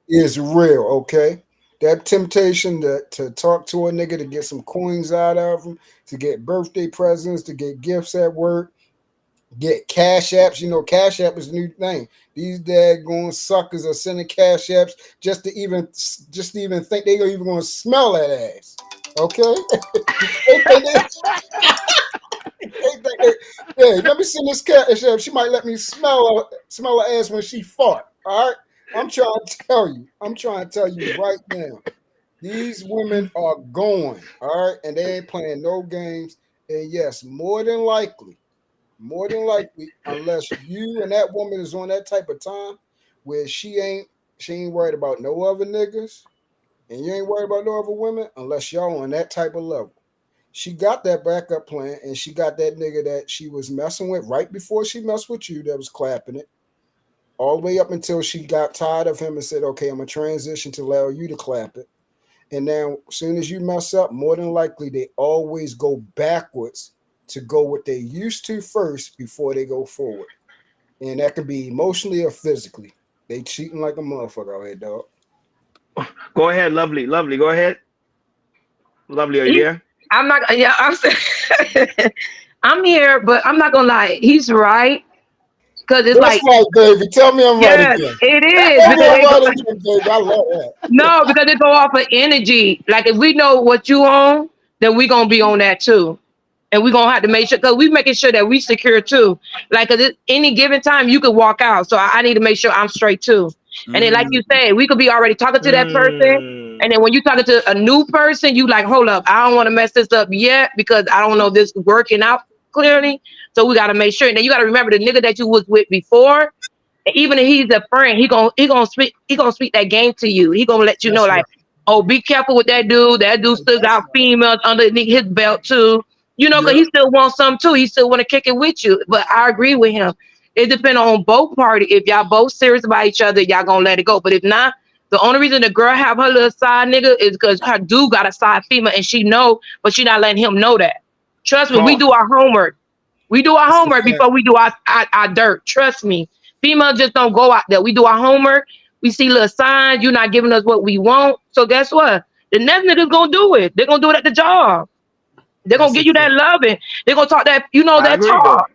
P: is real, okay? That temptation to talk to a nigga, to get some coins out of him, to get birthday presents, to get gifts at work, get cash apps. You know, cash app is the new thing. These daggone suckers are sending cash apps just to even think they're even going to smell that ass. Okay? Hey, let me send this cash app. She might let me smell her ass when she fart. All right? I'm trying to tell you right now. These women are going, all right, and they ain't playing no games. And yes, more than likely, unless you and that woman is on that type of time where she ain't worried about no other niggas, and you ain't worried about no other women, unless y'all on that type of level. She got that backup plan, and she got that nigga that she was messing with right before she messed with you that was clapping it, all the way up until she got tired of him and said, okay, I'm going to transition to allow you to clap it. And now, as soon as you mess up, more than likely, they always go backwards to go what they used to first before they go forward. And that could be emotionally or physically. They cheating like a motherfucker out here, dog.
A: Go ahead, lovely, lovely. Go ahead, lovely. Are you there?
Q: I'm not. Yeah, I'm saying I'm here, but I'm not gonna lie. He's right because it's
P: That's
Q: like,
P: right, baby. Tell me I'm right
Q: yeah,
P: again.
Q: it is
P: Tell me
Q: because
P: I'm
Q: they go.
P: right again, baby. I love that.
Q: No, because they go off of energy. Like if we know what you own, then we gonna be on that too. And we're gonna have to make sure because we making sure that we secure too. Like cause at any given time you could walk out. So I need to make sure I'm straight too. And then like you said, we could be already talking to that person. And then when you talking to a new person, you like, hold up, I don't want to mess this up yet because I don't know this working out clearly. So we gotta make sure. And then you gotta remember the nigga that you was with before, even if he's a friend, he gonna speak that game to you. He gonna let you know
P: That's
Q: like,
P: right.
Q: oh, be careful with that dude. That dude still
P: That's
Q: got
P: right.
Q: females underneath his belt too. You know, because
P: Yep.
Q: he still wants some too. He still want to kick it with you. But I agree with him. It depends on both parties. If y'all both serious about each other, y'all gonna let it go. But if not, the only reason the girl have her little side nigga is because her dude got a side female and she know, but she not letting him know that. Trust me, we
A: Talk.
Q: do our homework. We do our
P: That's the
Q: homework
P: fact.
Q: before we do our dirt. Trust me. Females just don't go out there. We do our homework. We see little signs. You're not giving us what we want. So guess what? The next nigga's gonna do it. They're gonna do it at the job. They're gonna
P: That's a
Q: give you that
P: fact.
Q: loving. They're gonna talk that,
A: I
Q: that
A: agree though.
Q: talk.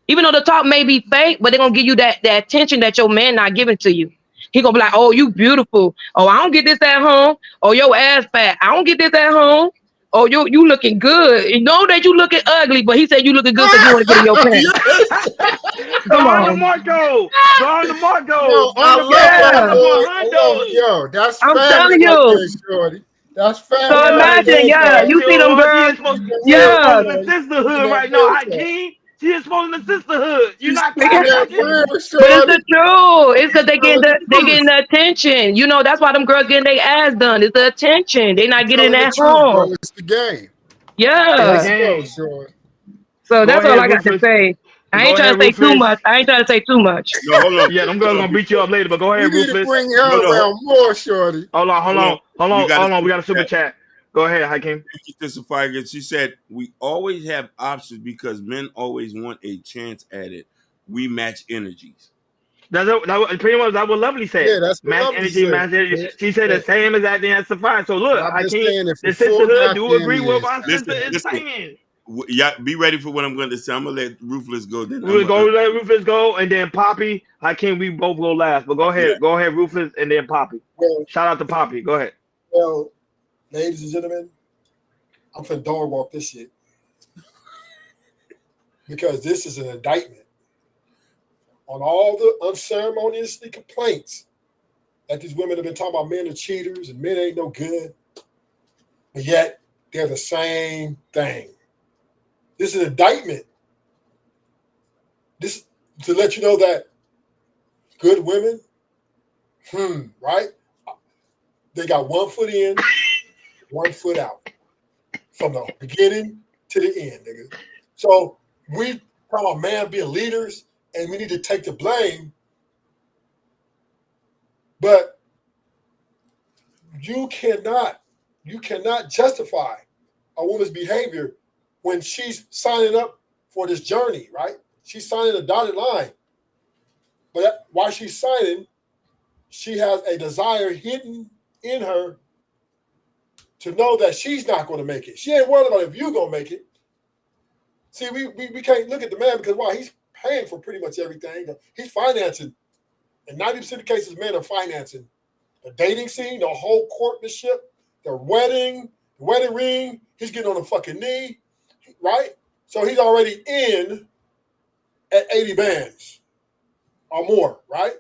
Q: Even though the talk may be fake, but they're gonna give you that attention that your man not giving to you. He gonna be like, oh, you beautiful. Oh, I don't get this at home. Oh, your ass fat. I don't get this at home. Oh, you looking good. You know that you looking ugly, but he said you looking good because you want to get in your pants.
P: Yes.
A: Go
Q: Come
A: on the
Q: on.
A: Marco. Go on the Marco.
P: Yo,
A: Bring
P: I
A: the
P: love
A: bag.
P: that,
A: Bring
Q: Yeah.
A: the
P: boy. I love it.
A: Hondo.
P: Yo, that's
Q: I'm
P: family
Q: telling
P: right
Q: you.
P: there, shorty. That's family
Q: So
P: right
A: Yeah,
Q: imagine,
P: there,
Q: yeah,
P: dog.
A: she
Q: you see them
A: was,
Q: girls.
A: she is
P: Real,
Q: Yeah.
A: supposed to
P: man.
A: the
P: You speaking
A: sisterhood
P: that
A: right now.
P: real
A: I
P: talk.
A: King. She is supposed to the sisterhood. You
P: You
A: not
P: speaking
A: clapping,
P: that
A: King?
P: real,
Q: But it's
P: shorty.
Q: the truth. It's because
P: Telling the
Q: they getting
P: truth.
Q: the attention. You know, that's why them girls getting their ass done. It's the attention. They
P: You
Q: not getting
P: telling the
Q: at
P: truth, bro.
Q: home.
P: It's the game.
A: It's the
Q: Yeah.
P: Let's go,
A: game.
P: shorty.
Q: So
A: Go
Q: that's all
A: ahead,
Q: I got to
A: Rufus.
Q: say. I
A: Go
Q: ain't trying
A: ahead,
Q: to say too
A: Rufus.
Q: much. I ain't trying to say too much.
B: No, hold on.
A: Yeah, them
B: Hold
A: girls
B: on.
A: gonna beat you up later, but go
P: We
A: ahead,
P: need to
A: Rufus.
P: bring
B: No,
P: her
B: no,
P: around more, shorty.
A: Hold on, hold
B: hold on.
A: on, hold
B: We
A: on,
B: got a
A: hold on. We
B: super
A: got a super
B: chat.
A: chat. Go ahead, Hakeem.
B: Sister Fire, she said, we always have options because men always want a chance at it. We match energies.
A: Pretty much that's what Lovely
P: Yeah,
A: said.
P: that's what
A: Match
P: Lovely
A: energy,
P: said.
A: match energy.
P: Yeah,
A: She said
P: yeah.
A: the same exact thing as Safari. So look,
P: I'm just
A: Hakeem,
P: saying it for
A: the
P: 4
A: sisterhood do
P: goddamn
A: agree with
P: years.
A: our sister
B: Listen,
A: is
B: listen.
A: saying.
B: Yeah, be ready for what I'm going to say. I'm gonna let Ruthless go. Then
A: We'll go let Rufus go, and then Poppy. Hakeem, we both go last. But
B: yeah.
A: go ahead, Rufus, and then Poppy.
O: Well,
A: Shout out to Poppy. Go ahead.
O: well, ladies and gentlemen, I'm finna dog walk this shit because this is an indictment on all the unceremoniously complaints that these women have been talking about men are cheaters and men ain't no good, but yet they're the same thing. This is an indictment. This to let you know that good women, right? They got 1 foot in, 1 foot out, from the beginning to the end, nigga. So we talk about man being leaders, and we need to take the blame, but you cannot justify a woman's behavior when she's signing up for this journey, right? She's signing a dotted line, but while she's signing, she has a desire hidden in her to know that she's not going to make it. She ain't worried about if you're going to make it. See, we can't look at the man because, wow, he's paying for pretty much everything. He's financing. In 90% of cases, men are financing the dating scene, the whole courtmanship, the wedding ring. He's getting on the fucking knee, right? So he's already in at 80 bands or more, right?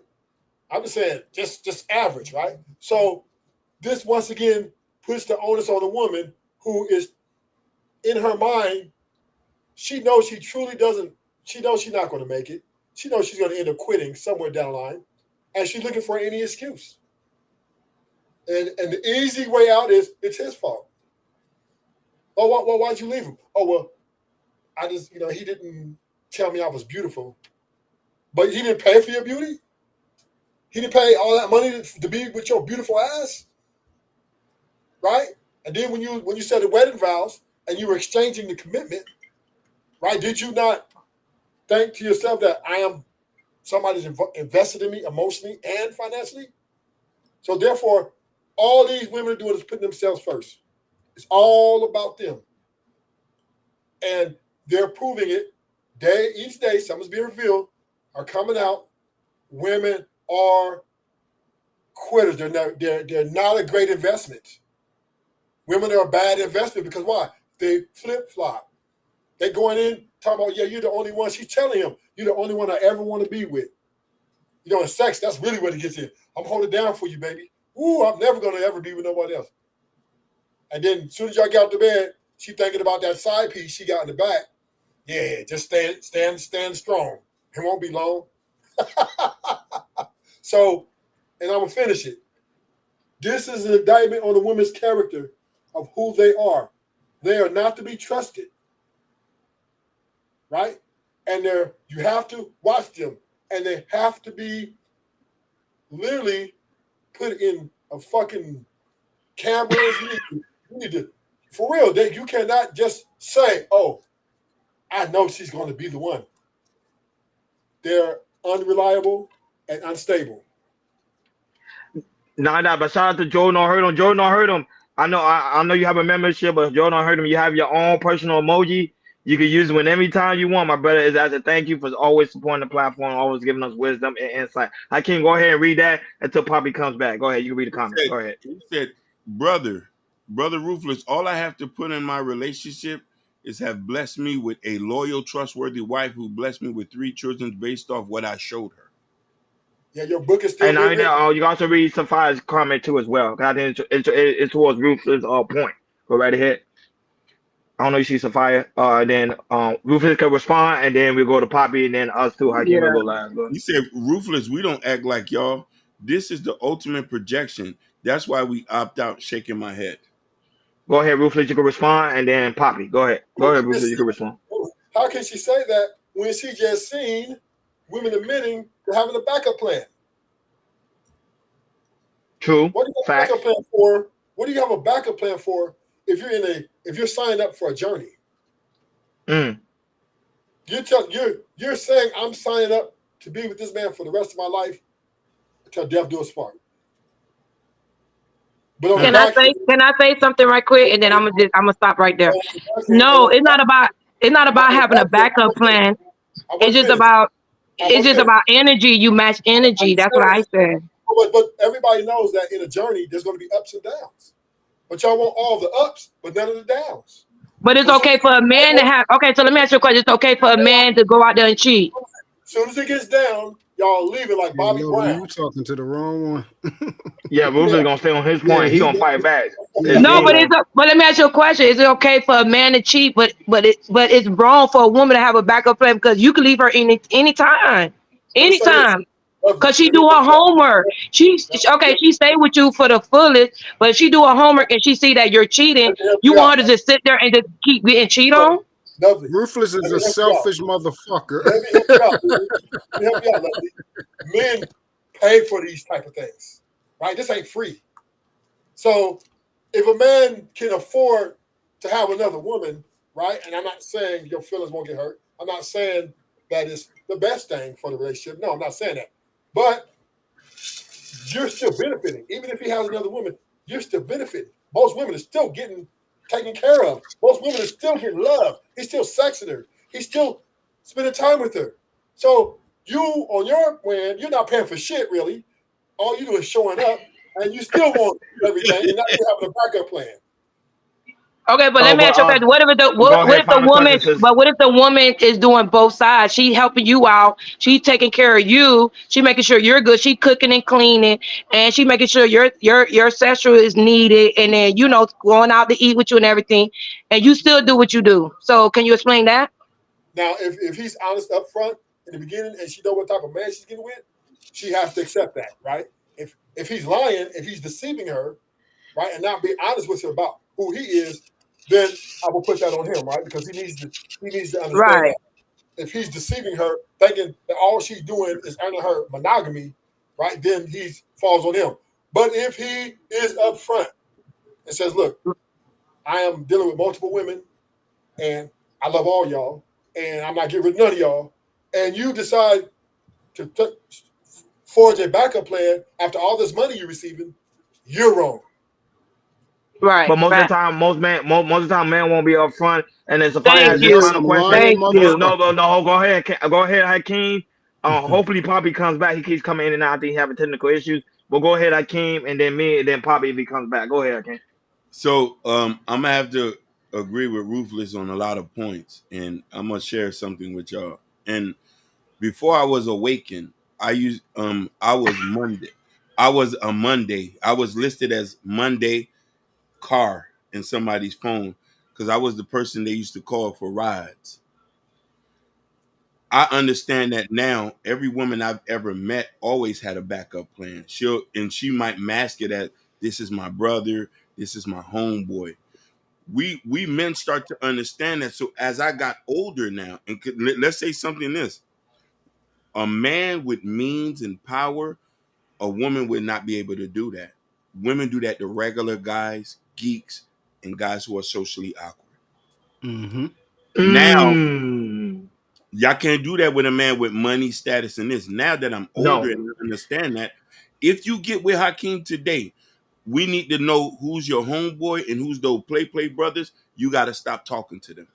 O: I'm just saying, just average, right? So this once again puts the onus on the woman who is, in her mind, she knows she truly doesn't, she knows she's not going to make it. She knows she's going to end up quitting somewhere down the line, and she's looking for any excuse. And the easy way out is it's his fault. Oh, why'd you leave him? Oh, well, I just, he didn't tell me I was beautiful. But he didn't pay for your beauty? He didn't pay all that money to be with your beautiful ass? Right? And then when you said the wedding vows and you were exchanging the commitment, right, did you not think to yourself that somebody's invested in me emotionally and financially? So therefore, all these women are doing is putting themselves first. It's all about them. And they're proving it each day, something's being revealed, are coming out. Women are quitters. They're not a great investment. Women are a bad investment because why? They flip-flop. They going in, talking about, yeah, you're the only one. She's telling him, you're the only one I ever want to be with. In sex, that's really what it gets in. I'm holding down for you, baby. Ooh, I'm never going to ever be with nobody else. And then as soon as y'all get out to bed, she thinking about that side piece she got in the back. Yeah, just stand strong. It won't be long. So, and I'm going to finish it. This is an indictment on the women's character of who they are. They are not to be trusted. Right? And you have to watch them. And they have to be literally put in a fucking cameras. You need to, for real, you cannot just say, oh, I know she's going to be the one. They're unreliable and unstable.
A: Nah, but shout out to Jordan on Hurt 'em. Jordan on Hurt 'em. I know you have a membership, but Jordan on Hurt 'em, you have your own personal emoji. You can use it whenever time you want, my brother. Is as a thank you for always supporting the platform, always giving us wisdom and insight. I can't go ahead and read that until Poppy comes back. Go ahead, you can read the comment. Go ahead.
B: He said, brother Ruthless, all I have to put in my relationship is have blessed me with a loyal, trustworthy wife who blessed me with 3 children based off what I showed her.
O: Yeah, your book is still
A: And
O: being written.
A: you can also read Safia's comment too as well. I think it's towards Ruthless point. Go right ahead. I don't know. You see Safia. Then Ruthless can respond, and then we go to Poppy, and then us too. Hakeem will go last.
B: He said, Ruthless, we don't act like y'all. This is the ultimate projection. That's why we opt out, shaking my head.
A: Go ahead, Ruthless. You can respond, and then Poppy. Go ahead. Go ahead, Ruthless. You can respond.
O: How can she say that when she just seen women admitting to having a backup plan?
A: True.
O: What do you have a backup plan for? What do you have a backup plan for if you're signing up for a journey? You're saying I'm signing up to be with this man for the rest of my life until death do us part. But
Q: Can I say something right quick, and then I'm gonna stop right there. No, it's not about having a backup plan. It's just about energy. You match energy. That's what I said.
O: But everybody knows that in a journey there's going to be ups and downs. But y'all want all the ups, but none of the downs.
Q: But it's okay for a man to have. Okay, so let me ask you a question. It's okay for a man to go out there and cheat.
O: As soon as it gets down, y'all leave it like Bobby Brown.
P: You talking to the wrong one.
A: Yeah, Ruthless gonna stay on his point. He gonna fight back.
Q: No, but let me ask you a question. Is it okay for a man to cheat, but it's wrong for a woman to have a backup plan because you can leave her anytime. Because she do her homework. She stay with you for the fullest, but if she do her homework and she see that you're cheating, you want her to just sit there and just keep getting cheated on?
P: Ruthless is a selfish motherfucker.
O: Let me help you out, men pay for these type of things, right? This ain't free. So if a man can afford to have another woman, right? And I'm not saying your feelings won't get hurt. I'm not saying that is the best thing for the relationship. No, I'm not saying that. But you're still benefiting. Even if he has another woman, you're still benefiting. Most women are still getting taken care of. Most women are still getting love. He's still sexing her. He's still spending time with her. So you, on your end, you're not paying for shit, really. All you do is showing up, and you still want everything, and now you're having a backup plan.
Q: Okay, but
A: Oh,
Q: let me
A: but
Q: ask you a question.
A: go
Q: What
A: ahead.
Q: if the
A: Final
Q: woman?
A: question, sis.
Q: But what if the woman is doing both sides? She helping you out. She taking care of you. She making sure you're good. She cooking and cleaning, and she making sure your sexual is needed. And then going out to eat with you and everything, and you still do what you do. So can you explain that?
O: Now, if he's honest up front in the beginning and she know what type of man she's getting with, she has to accept that, right? If he's lying, if he's deceiving her, right, and not being honest with her about who he is, then I will put that on him, right? Because he needs to understand
Q: Right.
O: that if he's deceiving her, thinking that all she's doing is earning her monogamy, right, then he falls on him. But if he is upfront and says, "Look, I am dealing with multiple women, and I love all y'all, and I'm not getting rid of none of y'all," and you decide to forge a backup plan after all this money you're receiving, you're wrong.
Q: Right.
A: But most of
Q: Right.
A: the time, most of the time, man won't be upfront. And as Safari
Q: Thank
A: has this
P: You're
Q: you.
A: final
P: some
A: question,
P: lying
Q: Thank
A: is
Q: you.
A: no,
P: motherfucker.
A: no, no. Go ahead, Hakeem. Hopefully, Poppy comes back. He keeps coming in and out. I think he having technical issues. But go ahead, Hakeem, and then me, and then Poppy if he comes back. Go ahead, Hakeem.
B: So I'm gonna have to agree with Ruthless on a lot of points, and I'm gonna share something with y'all. And before I was awakened, I was Monday. I was a Monday. I was listed as Monday car in somebody's phone because I was the person they used to call for rides. I understand that now. Every woman I've ever met always had a backup plan. She might mask it as this is my brother, this is my homeboy. We men start to understand that. So as I got older now, and let's say something this, a man with means and power, a woman would not be able to do that. Women do that to regular guys, geeks, and guys who are socially awkward.
P: Mm-hmm.
B: Now,
A: Mm,
B: y'all can't do that with a man with money, status, and this. Now that I'm older
A: no,
B: and I understand that, if you get with Hakeem today, we need to know who's your homeboy and who's those play brothers. You got to stop talking to them.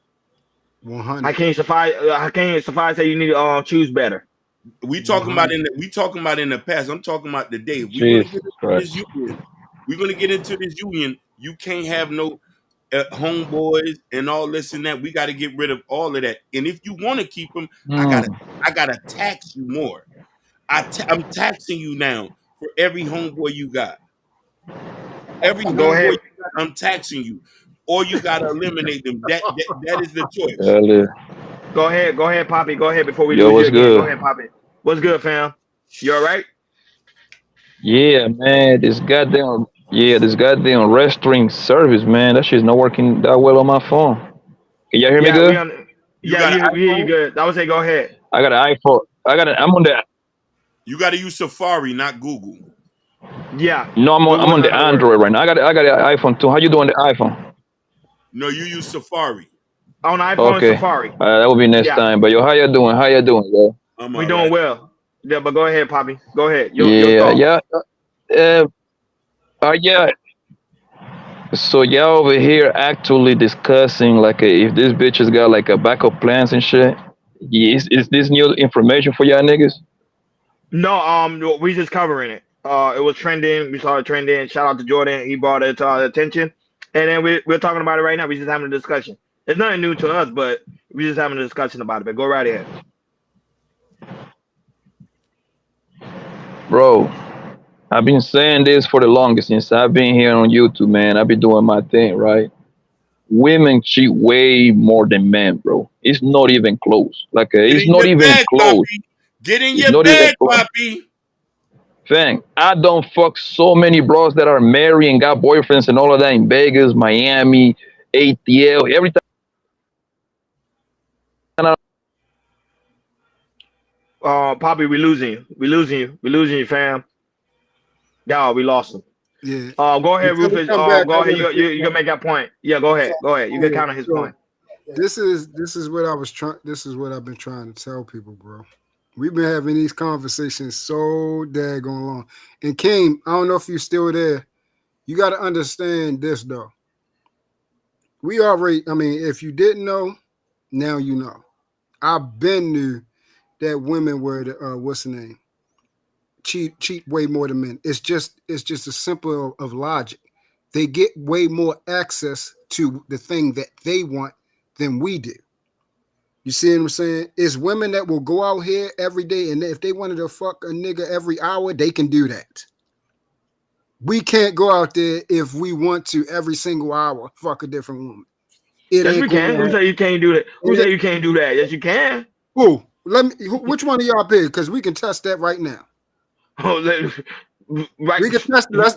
P: 100.
A: I can't suffice. Say you need to choose better.
B: We talking about in the past. I'm talking about today. If we're gonna
T: Jesus
B: get into this
T: Christ.
B: union, we're gonna get into this union. You can't have no homeboys and all this and that. We got to get rid of all of that. And if you want to keep them,
T: Mm.
B: I gotta tax you more. I'm taxing you now for every homeboy you got. Every
A: Go
B: homeboy
A: ahead.
B: you got, I'm taxing you, or you got to eliminate them. That is the choice.
T: Hell yeah.
A: Go ahead, Poppy. Go ahead before we
T: Yo,
A: lose you
T: what's
A: again. Go
T: good?
A: ahead, Poppy. What's good, fam? You all right?
T: Yeah, man. This goddamn restaurant service, man. That shit's not working that well on my phone. Can y'all hear me
A: Yeah,
T: good?
B: You
A: yeah,
B: got an
A: we hear you
B: iPhone.
A: good. I would say go ahead.
T: I got an iPhone. I'm on the
B: You got to use Safari, not Google.
A: Yeah,
T: no, I'm
A: Google is
T: on
A: not
T: the
A: gonna work.
T: Android right now. I got an iPhone too. How you doing the iPhone?
B: No, you use Safari.
A: On iPhone and
T: Okay.
A: Safari.
T: That will be next
A: Yeah,
T: time. But yo, how you doing? How you doing, yo?
B: I'm
A: we
B: all
A: doing
B: right.
A: well. Yeah, but go ahead, Poppy. Go ahead. Your
T: Yeah,
A: thoughts.
T: yeah. Uh, yeah. So y'all over here actually discussing like if this bitch has got like a backup plans and shit. Is this new information for y'all niggas?
A: No, we just covering it. It was trending. We saw it trending. Shout out to Jordan. He brought it to our attention, and then we're talking about it right now. We just having a discussion. It's nothing new to us, but we just having a discussion about it. But go right ahead.
T: Bro, I've been saying this for the longest since I've been here on YouTube, man. I've been doing my thing, right? Women cheat way more than men, bro. It's not even close.
B: Get
T: It's
B: in
T: not
B: your
T: even
B: bag,
T: close.
B: Poppy. Get in
T: It's
B: your
T: not even
B: bag,
T: close.
B: Poppy.
T: Fang, I don't fuck so many bros that are married and got boyfriends and all of that in Vegas, Miami, ATL, every time.
A: Poppy, we losing you. We losing you. We losing you, fam. Y'all, we lost him.
P: Yeah.
A: Go ahead,
P: Until we
A: Rufus.
P: come back, I
A: Go ahead.
P: want to say
A: You can
P: something.
A: make that point. Yeah, go ahead. Go ahead. You can
P: Yeah.
A: counter his
P: So
A: point.
P: this is what I was trying. This is what I've been trying to tell people, bro. We've been having these conversations so daggone long. And King, I don't know if you're still there. You got to understand this though. We already. I mean, if you didn't know, now you know. I've been knew that women were the what's the name? Cheat way more than men. It's just a simple of logic. they get way more access to the thing that they want than we do. You see what I'm saying? It's women that will go out here every day, and if they wanted to fuck a nigga every hour, they can do that. We can't go out there if we want to every single hour fuck a different woman. It
A: Yes,
P: ain't
A: we
P: going
A: can.
P: to
A: Who
P: happen.
A: say you can't do that? Who say you can't do that? Yes, you can.
P: Who? Which one of y'all big? Because we can test that right now.
A: Oh, right.
P: We can test it. Let's.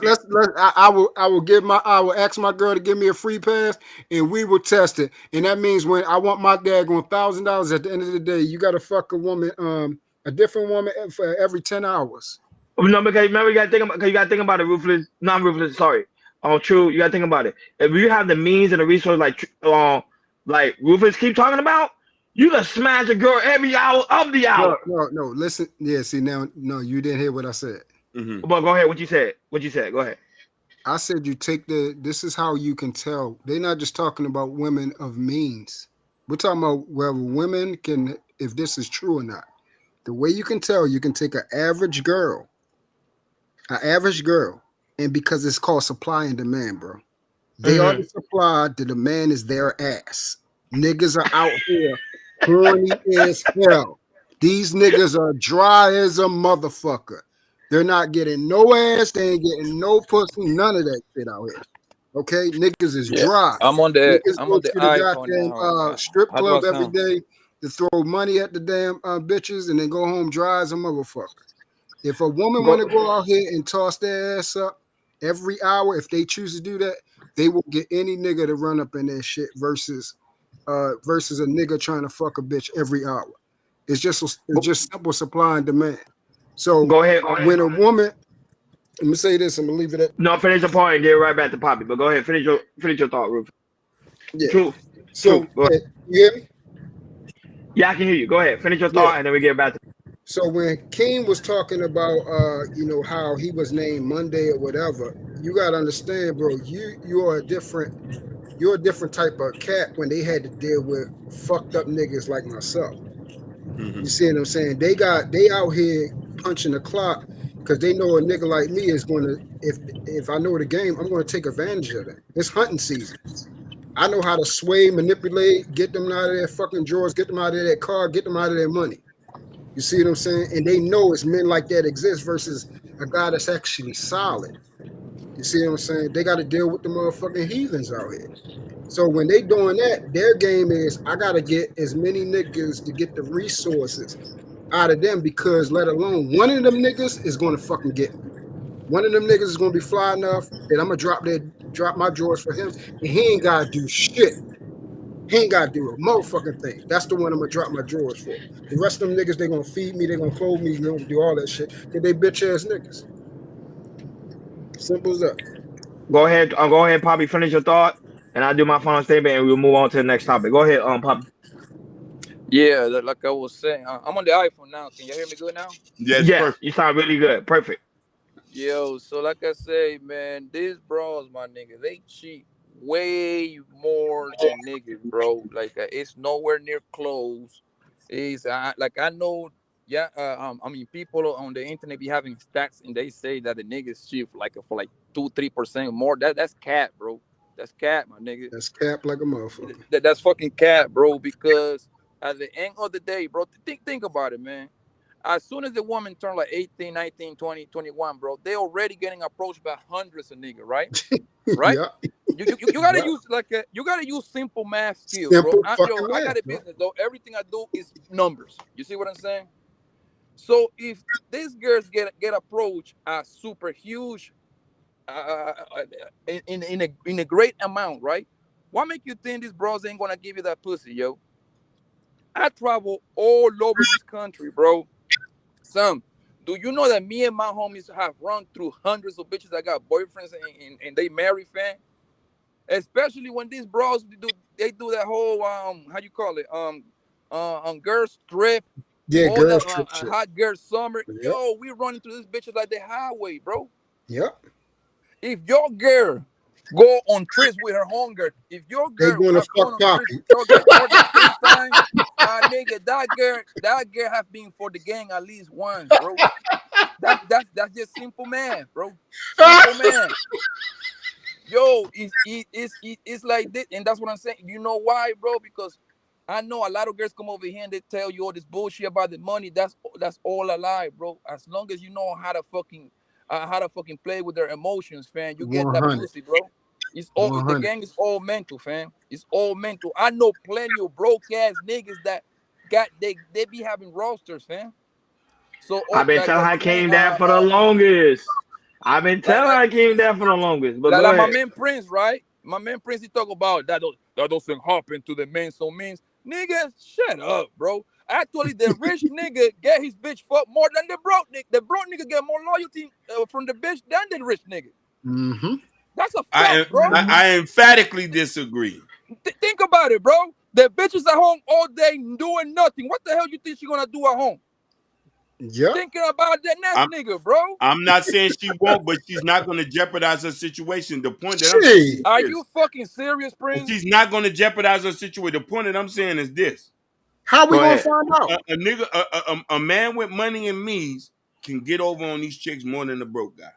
P: I will ask my girl to give me a free pass, and we will test it. And that means when I want my dad going $1,000 at the end of the day, you got to fuck a woman, a different woman for every 10 hours.
A: No, because remember you gotta think about it, ruthless, not ruthless. Sorry, true. You gotta think about it. If you have the means and the resource, like ruthless keep talking about, you can smash a girl every hour of the hour.
P: No. Listen, yeah. See now, no, you didn't hear what I said.
A: But go ahead. What you said? Go ahead.
P: I said you take this is how you can tell. They're not just talking about women of means. We're talking about whether women can, if this is true or not. The way you can tell, you can take an average girl, and because it's called supply and demand, bro. They are the supply, the demand is their ass. Niggas are out here horny as hell. These niggas are dry as a motherfucker. They're not getting no ass. They ain't getting no pussy. None of that shit out here. Okay, niggas is dry.
U: I'm on the
P: Niggas go to the
U: iPhone
P: goddamn
U: now.
P: strip
U: How do I
P: club every
U: sound?
P: day to throw money at the damn bitches and then go home dry as a motherfucker. If a woman want to go out here and toss their ass up every hour, if they choose to do that, they will get any nigga to run up in their shit versus a nigga trying to fuck a bitch every hour. It's just simple supply and demand. So
A: Go ahead.
P: when a woman, let me say this, I'm gonna leave it at
A: Finish the point and get right back to Poppy. But go ahead, finish your thought, Rufus.
P: yeah.
A: True.
P: So
A: Go ahead.
P: you hear me?
A: Yeah, I can hear you. Go ahead, finish your thought, and then we get back to.
P: So when King was talking about how he was named Monday or whatever, you gotta understand, bro, you're a different type of cat when they had to deal with fucked up niggas like myself. You see what I'm saying? They out here punching the clock because they know a nigga like me is gonna, if I know the game, I'm gonna take advantage of that. It's hunting season. I know how to sway, manipulate, get them out of their fucking drawers, get them out of their car, get them out of their money. You see what I'm saying? And they know it's men like that exist versus a guy that's actually solid. You see what I'm saying? They got to deal with the motherfucking heathens out here. So when they doing that, their game is I got to get as many niggas to get the resources out of them because let alone one of them niggas is going to fucking get me. One of them niggas is going to be fly enough that I'm going to drop my drawers for him and he ain't got to do shit. He ain't got to do a motherfucking thing. That's the one I'm going to drop my drawers for. The rest of them niggas, they going to feed me, they going to clothe me, they going to do all that shit because they bitch ass niggas. Simple as that.
A: Go ahead, Poppy. Finish your thought, and I'll do my final statement, and we'll move on to the next topic. Go ahead, Poppy.
U: Yeah, like I was saying, I'm on the iPhone now. Can you hear me good now?
A: Yes, you sound really good. Perfect.
U: Yo, so like I say, man, these bros, my nigga, they cheat way more than niggas, bro. Like it's nowhere near close. Is like I know, yeah. I mean, people on the internet be having stats, and they say that the niggas cheat for 2-3% more. That's cat, bro. That's cat, my nigga.
P: That's cap like a motherfucker.
U: That's fucking cat, bro. Because at the end of the day, bro, think about it, man. As soon as the woman turn like 18, 19, 20, 21, bro, they already getting approached by hundreds of niggas, right? Right?
P: Yeah.
U: You gotta use you gotta use simple math skills,
P: Simple
U: bro.
P: fucking
U: I got a
P: math, bro.
U: business though. Everything I do is numbers. You see what I'm saying? So if these girls get approached as super huge, in a great amount, right? What make you think these bros ain't gonna give you that pussy, yo? I travel all over this country, bro. Do you know that me and my homies have run through hundreds of bitches that got boyfriends and they marry, fam? Especially when these bros do that whole how you call it girls trip,
P: Yeah,
U: all that
P: girls trip shit.
U: hot girl summer.
P: Yep.
U: Yo, we running through these bitches like the highway, bro.
P: Yep.
U: If your girl go on trips with her hunger, if your
P: They
U: girl
P: gonna
U: have gone
P: fuck
U: on trips
P: Poppy.
U: with your girl more than 10 times, my nigga, that girl have been for the gang at least once, bro. That's just simple math, bro. Simple math. Yo, it's like this, and that's what I'm saying. You know why, bro? Because I know a lot of girls come over here and they tell you all this bullshit about the money. That's all a lie, bro. As long as you know how to fucking play with their emotions, fam, you get that
P: 100.
U: pussy, bro. It's all the
P: 100.
U: gang is all mental, fam. It's all mental. I know plenty of broke ass niggas that they be having rosters, fam. So
A: I've been telling
U: like my man
A: Hakeem that for the longest. I've been
U: like
A: telling Hakeem that for the longest. But go
U: my
A: ahead.
U: man Prince, right? My man Prince, he talk about that doesn't happen to the men so means. Nigga, shut up, bro. Actually, the rich nigga get his bitch fucked more than the broke nigga. The broke nigga get more loyalty from the bitch than the rich nigga.
P: Mm-hmm.
U: That's a fact, bro.
B: I emphatically disagree.
U: Think about it, bro. The bitch is at home all day doing nothing. What the hell you think she gonna do at home?
P: Yeah.
U: Thinking about that next nigga, bro.
B: I'm not saying she won't, but she's not going to jeopardize her situation. The point that I'm
P: Shit.
B: saying
U: Are
B: is,
U: you fucking serious, Prince?
B: she's not going to jeopardize her situation. The point that I'm saying is this:
P: How we
A: Go
P: gonna
A: ahead.
P: find out?
B: a nigga, a man with money and means can get over on these chicks more than a broke guy.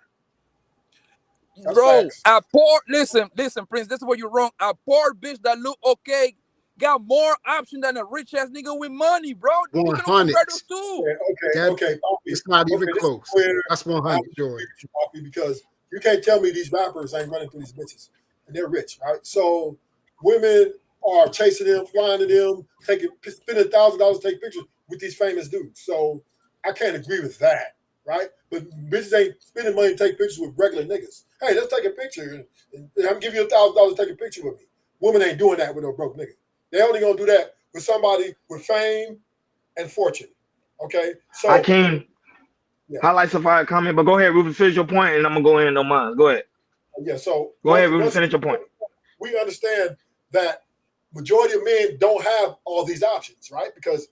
O: That's
U: Bro,
O: facts.
U: a poor listen, Prince. This is where you're wrong. A poor bitch that look okay got more option than a rich ass nigga with money, bro. You cannot
P: 100.
U: compare those two.
O: Okay, Poppy.
P: It's not even
O: Okay, this is
P: close.
O: where
P: That's
O: I have
P: 100,
O: to agree
P: Jordan.
O: with you, Poppy, because you can't tell me these rappers ain't running through these bitches, and they're rich, right? So women are chasing them, flying to them, spending $1,000 to take pictures with these famous dudes. So I can't agree with that, right? But bitches ain't spending money to take pictures with regular niggas. Hey, let's take a picture, and I'm giving you $1,000 to take a picture with me. Women ain't doing that with no broke nigga. They only gonna do that with somebody with fame and fortune. Okay, so
A: Hakeem,
O: yeah,
A: highlights of fire comment, but go ahead, Rufus, finish your point, and I'm gonna go in on mine. Go ahead.
O: yeah. So
A: Go ahead, Rufus,
O: once
A: finish your point.
O: we understand that majority of men don't have all these options, right? Because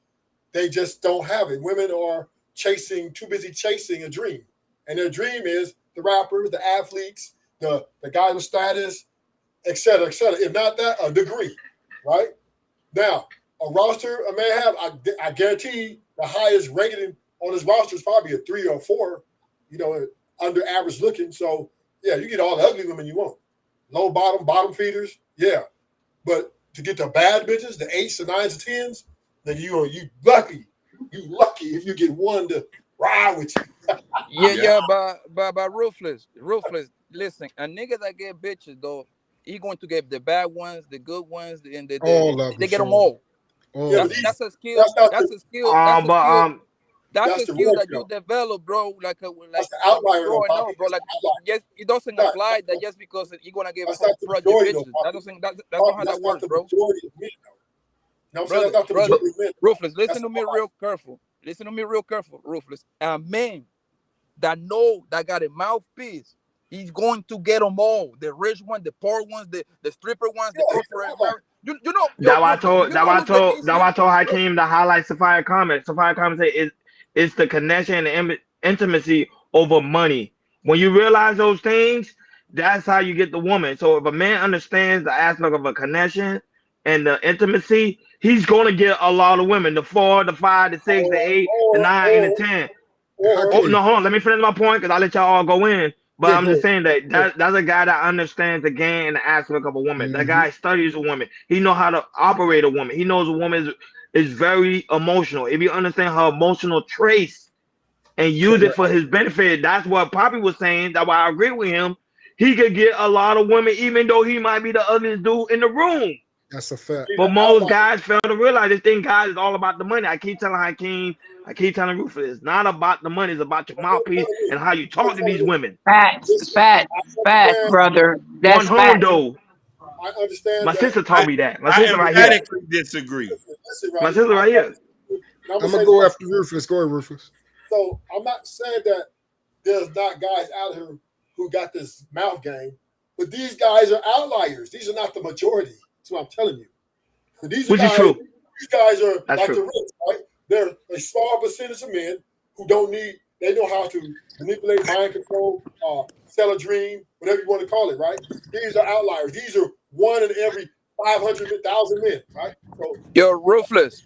O: they just don't have it. Women are too busy chasing a dream, and their dream is the rappers, the athletes, the guy with status, et cetera, et cetera. If not that, a degree, right? Now, a roster a man have, I guarantee the highest rating on his roster is probably a 3 or 4, under average looking. So, yeah, you get all the ugly women you want. Low bottom feeders, yeah. But to get the bad bitches, the 8s, the 9s, the 10s, then you lucky. You lucky if you get one to ride with you.
U: Yeah, but ruthless. Listen, a nigga that get bitches though, he going to get the bad ones, the good ones, and
P: All of them,
U: they get them
P: Sean.
U: all.
O: Yeah, but
U: That's a skill. That's a skill. That's a
A: But
U: skill. That's
O: that's
U: a
O: the
U: skill
O: rare
U: that you
O: show.
U: develop, bro. Like
O: That's the
U: when you
O: outlier, though,
U: growing
O: Poppy.
U: up, bro.
O: That's
U: Like
O: the outlier.
U: yes, it doesn't
O: Not,
U: apply that just because you're gonna give
O: that's
U: a
O: not the
U: project
O: majority, though,
U: bitches.
O: Poppy.
U: That's not
O: Poppy,
U: how
O: that's
U: that
O: not
U: works,
O: the
U: bro.
O: majority of men, though. You know what I'm saying?
U: Brother,
O: That's not the majority of men.
U: Ruthless,
O: That's
U: listen to me real careful. Listen to me real careful, Ruthless. A man that got a mouthpiece, he's going to get them all. The rich one, the poor ones, the stripper ones, the corporate American. You know, yo, Ruthless, do you know who's the
A: That why I
U: easiest?
A: told Hakeem to highlight Sapphire comment. Sapphire comment say it's the connection and the intimacy over money. When you realize those things, that's how you get the woman. So if a man understands the aspect of a connection and the intimacy, he's gonna get a lot of women. The 4, the 5, the 6, the 8, the 9, and the 10. Oh
P: Hakeem.
A: no, hold on. Let me finish my point because I'll let y'all all go in. But
P: Yeah,
A: I'm
P: go
A: just
P: ahead.
A: saying that's a guy that understands the game and the aspect of a woman. That
P: Mm-hmm.
A: guy studies a woman. He know how to operate a woman. He knows a woman is very emotional. If you understand her emotional traits and use it
P: Correct.
A: for his benefit, that's what Poppy was saying. That's why I agree with him. He could get a lot of women, even though he might be the ugliest dude in the room.
P: That's a fact.
A: But most guys fail to realize this thing, guys, is all about the money. I keep telling Hakeem, I keep telling Rufus, it's not about the money, it's about your mouthpiece and how you talk to these women.
Q: Facts, brother. That's fact.
A: 100.
O: I understand
A: My
O: that.
A: sister told me that. My
B: I
A: sister right here.
B: emphatically disagree.
O: Listen,
A: My
O: right?
A: sister right here.
O: I'm
P: I'm gonna go after Rufus. Go ahead, Rufus.
O: So I'm not saying that there's not guys out here who got this mouth game, but these guys are outliers. These are not the majority. That's what I'm telling you. These are
A: Which is
O: guys.
A: true.
O: These guys are
A: That's
O: like
A: true.
O: the rich, right? They're a small percentage of men who don't need. They know how to manipulate, mind control, sell a dream, whatever you want to call it, right? These are outliers. These are 1 in every 500,000 men, right? So
U: Yo, Ruthless.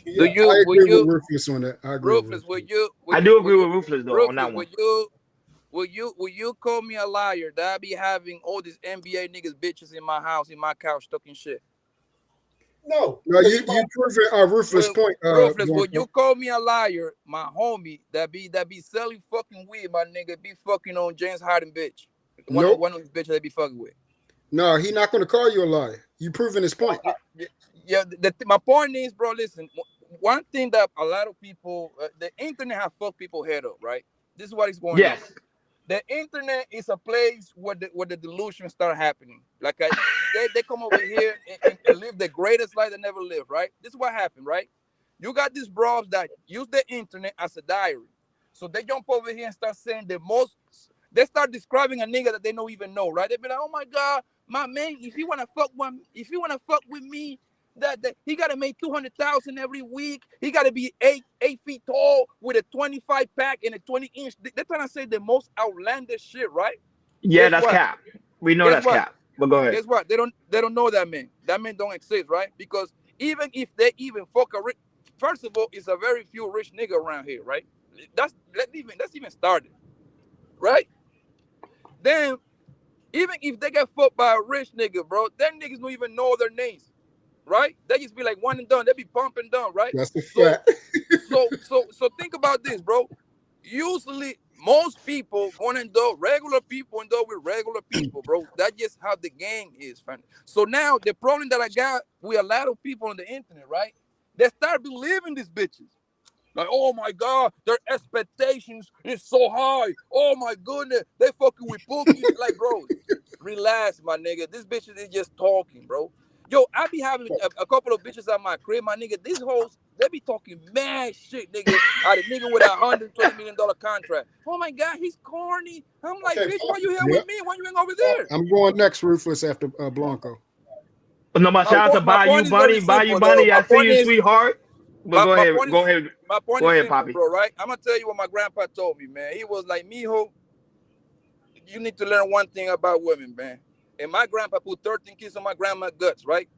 O: yeah,
P: I agree with Rufus on that. I agree with
U: Ruthless,
P: Rufus.
A: I do agree with Rufus though on that one.
U: would you will you call me a liar that I be having all these NBA niggas bitches in my house, in my couch, talking shit?
O: No,
P: No, you proving a ruthless point,
U: Ruthless, will
P: Blanco.
U: you call me a liar, my homie that be selling fucking weed, my nigga, be fucking on James Harden bitch.
P: Nope.
U: One of these bitches that be fucking with.
P: No, he not going to call you a liar. You proving his point.
U: Yeah, my point is, bro, listen, one thing that a lot of people, the internet have fucked people head up, right? This is what is going on.
A: Yes.
U: The internet is a place where the delusions start happening. Like they come over here and live the greatest life they never lived, right? This is what happened, right? You got these bros that use the internet as a diary. So they jump over here and start saying the most, they start describing a nigga that they don't even know, right? They be like, oh my God, my man, if you wanna fuck with me, that he gotta make 200,000 every week. He gotta be 8 feet tall with a 25 pack and a 20-inch. They're trying to say the most outlandish shit, right?
A: Yeah,
U: Guess
A: that's
U: what?
A: cap. We know
U: Guess
A: that's
U: what?
A: cap. But go ahead.
U: Guess what? They don't know that man. That man don't exist, right? Because even if they even fuck a rich, first of all, it's a very few rich nigga around here, right? That's even started, right? Then even if they get fucked by a rich nigga, bro, them niggas don't even know their names, right? They just be like one and done. They be pumping done, right?
P: That's the fact.
U: So think about this, bro. Usually, most people gonna end up regular people end up with regular people, bro. That's just how the game is, fam. So now the problem that I got with a lot of people on the internet, right? They start believing these bitches. Like, oh my God, their expectations is so high. Oh my goodness, they fucking with Pookie. Like, bro, relax, my nigga. This bitches is just talking, bro. Yo, I be having a couple of bitches at my crib, my nigga. These hoes, they be talking mad shit, nigga. Out of nigga with $120 million contract. Oh my God, he's corny. I'm like,
O: Okay,
U: bitch, why you here
P: Yep.
U: with me? Why you ain't over there?
P: I'm going next, Ruthless, after Blanco.
A: No, my shout out to
U: My point is very
A: Bayou
U: simple, though.
A: Bunny. I see you, sweetheart. But
U: My,
A: go
U: my
A: ahead,
U: point
A: go
U: is
A: ahead,
U: my point
A: go
U: is
A: ahead,
U: simple,
A: Poppy.
U: bro, right? I'm gonna tell you what my grandpa told me, man. He was like, Mijo, you need to learn one thing about women, man. And my grandpa put 13 kids on my grandma's guts, right?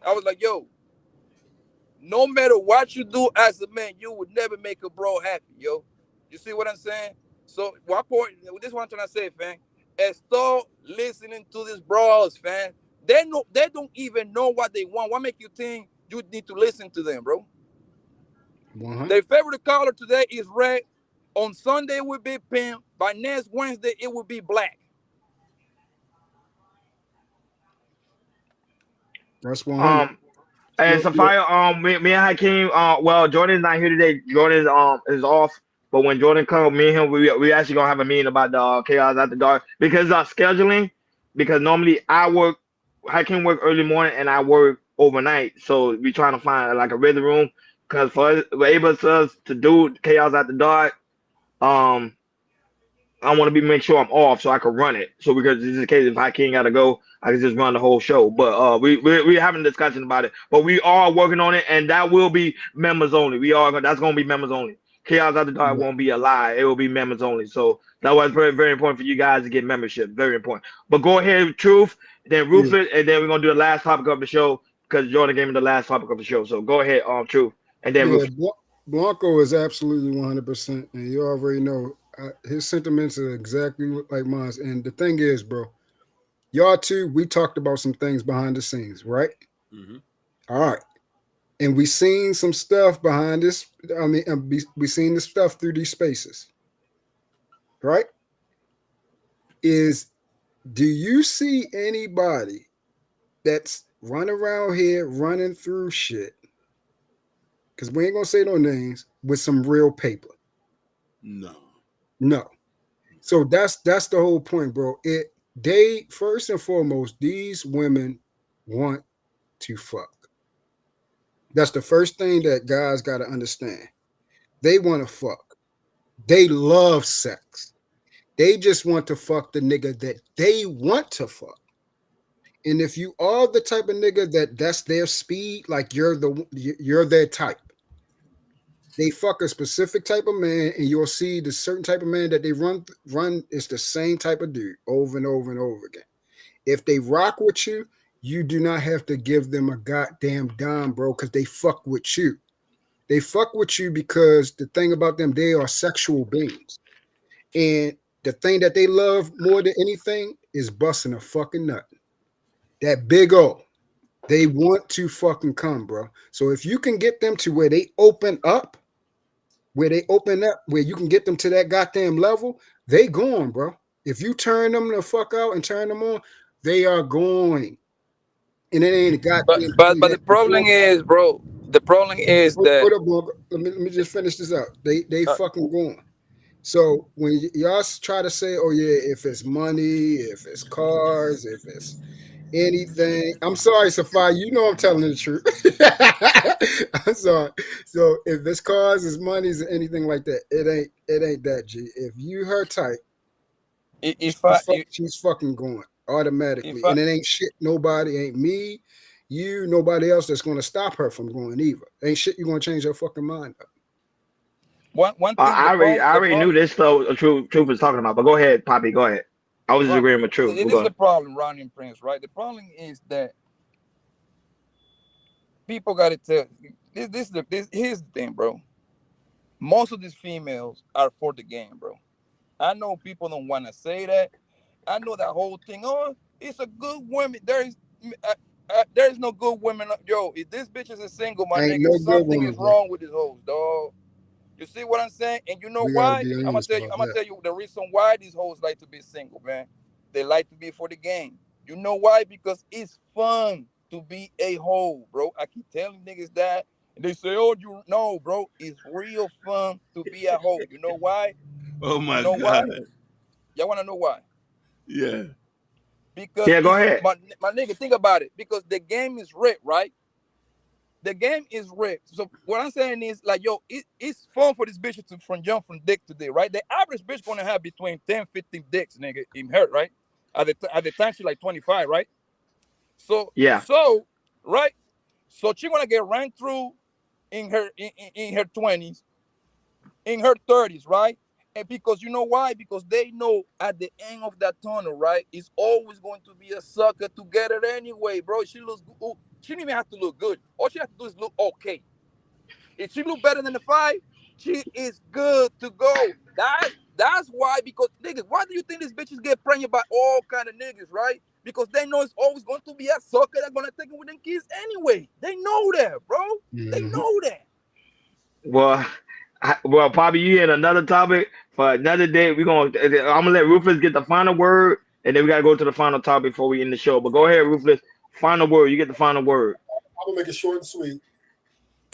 U: I was like, yo, no matter what you do as a man, you would never make a bro happy, yo. You see what I'm saying? So one point, this is what I'm trying to say, fam. And start listening to these bros, fam. They don't even know what they want. What make you think you need to listen to them, bro?
P: 100.
U: Their favorite color today is red. On Sunday it will be pink. By next Wednesday it will be black.
P: That's 100.
A: Um, and Sapphire, me and Hakeem, well, Jordan's not here today. Jordan is off. But when Jordan comes, me and him, we actually gonna have a meeting about the chaos after dark because scheduling. Because normally I work, Hakeem work early morning and I work overnight. So we trying to find like a rhythm room because for able us to do chaos after dark, um, I want to be make sure I'm off so I can run it. So because this is the case, if I can't gotta go, I can just run the whole show. But we're having a discussion about it. But we are working on it, and that will be members only. That's gonna be members only. Chaos at the Dark won't be a lie. It will be members only. So that was very very important for you guys to get membership. Very important. But go ahead, Truth, then
P: Yeah.
A: Ruthless, and then we're gonna do the last topic of the show because Jordan gave me the last topic of the show. So go ahead, Truth, and then
P: Yeah,
A: Ruthless.
P: Blanco is absolutely 100%, and you already know his sentiments are exactly like mine. And the thing is, bro, y'all too, we talked about some things behind the scenes, right?
B: Mm-hmm.
P: All right, and we seen some stuff behind this. I mean, we seen the stuff through these spaces, right? Do you see anybody that's running around here running through shit? Because we ain't gonna say no names with some real paper. No. So that's the whole point, bro. They first and foremost, these women want to fuck. That's the first thing that guys got to understand. They want to fuck. They love sex. They just want to fuck the nigga that they want to fuck. And if you are the type of nigga that's their speed, like you're their type. They fuck a specific type of man, and you'll see the certain type of man that they run is the same type of dude over and over and over again. If they rock with you, you do not have to give them a goddamn dime, bro, because they fuck with you. They fuck with you because the thing about them, they are sexual beings. And the thing that they love more than anything is busting a fucking nut. That big O. They want to fucking come, bro. So if you can get them to where they open up, where you can get them to that goddamn level, they going, bro. If you turn them the fuck out and turn them on, they are going. And it ain't a goddamn
U: But the problem is, bro. The problem is that
P: hold up, bro. Let me just finish this out. They fucking going. So when y'all try to say, oh yeah, if it's money, if it's cars, if it's anything, I'm sorry, Safari, you know I'm telling the truth. I'm sorry. So if it's cars, it's money, or anything like that, it ain't that, G. If you her type, she's fucking going automatically. And it ain't shit, nobody, ain't me, you, nobody else that's gonna stop her from going either. Ain't shit you gonna change her fucking mind up.
U: One thing.
A: I already knew this though. Truth was talking about, but go ahead, Poppy. Go ahead. I was just agreeing with Truth.
U: It is the problem, Ronnie and Prince, right? The problem is that people got to tell. Here's the thing, bro. Most of these females are for the game, bro. I know people don't want to say that. I know that whole thing. Oh, it's a good woman. There is no good women. Yo, if this bitch is a single, my nigga, something is wrong with this hoes, dog. You see what I'm saying? And you know why? I'm gonna tell you the reason why these hoes like to be single, man. They like to be for the game. You know why? Because it's fun to be a hoe, bro. I keep telling niggas that. And they say, oh, you know, bro, it's real fun to be a hoe. You know why?
B: Oh my
U: God.
B: God.
U: Why? Y'all wanna know why?
B: Yeah.
U: Because
A: go ahead.
U: My nigga, think about it. Because the game is rigged, right? The game is rigged. So what I'm saying is, like, yo, it's fun for this bitch to jump from dick to dick, right? The average bitch gonna have between 10, 15 dicks, nigga, in her, right? At the time she like 25, right? So
A: yeah.
U: So right. So she gonna get ran through in her 20s, in her 30s, right? And because you know why? Because they know at the end of that tunnel, right, it's always going to be a sucker to get her anyway, bro. She looks good. She didn't even have to look good. All she has to do is look okay. If she look better than the 5, she is good to go. That's why, because niggas, why do you think these bitches get pregnant by all kind of niggas, right? Because they know it's always going to be a sucker that's gonna take it with them kids anyway. They know that, bro. They know that.
A: Well, Poppy, you had another topic for another day. I'm gonna let Ruthless get the final word, and then we gotta go to the final topic before we end the show. But go ahead, Ruthless. Final word. You get the final word.
O: I'm gonna make it short and sweet.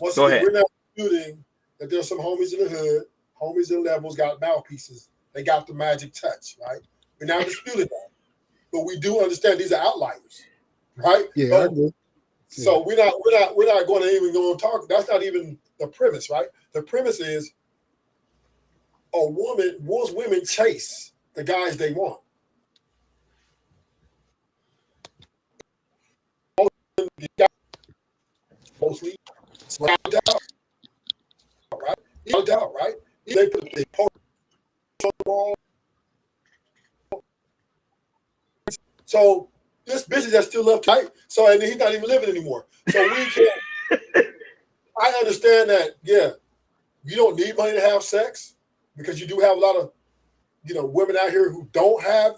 O: Once
A: Go
O: again,
A: ahead.
O: we're not disputing that there's some homies in the hood, homies in levels got mouthpieces. They got the magic touch, right? We're not disputing that, but we do understand these are outliers, right?
P: Yeah, I agree.
O: So we're not going to even go and talk. That's not even the premise, right? The premise is most women chase the guys they want. Mostly, without doubt, right? Without doubt, right? They put the post on the wall. So this bitch that still left, right? So and he's not even living anymore. So we can't. I understand that. Yeah, you don't need money to have sex because you do have a lot of, women out here who don't have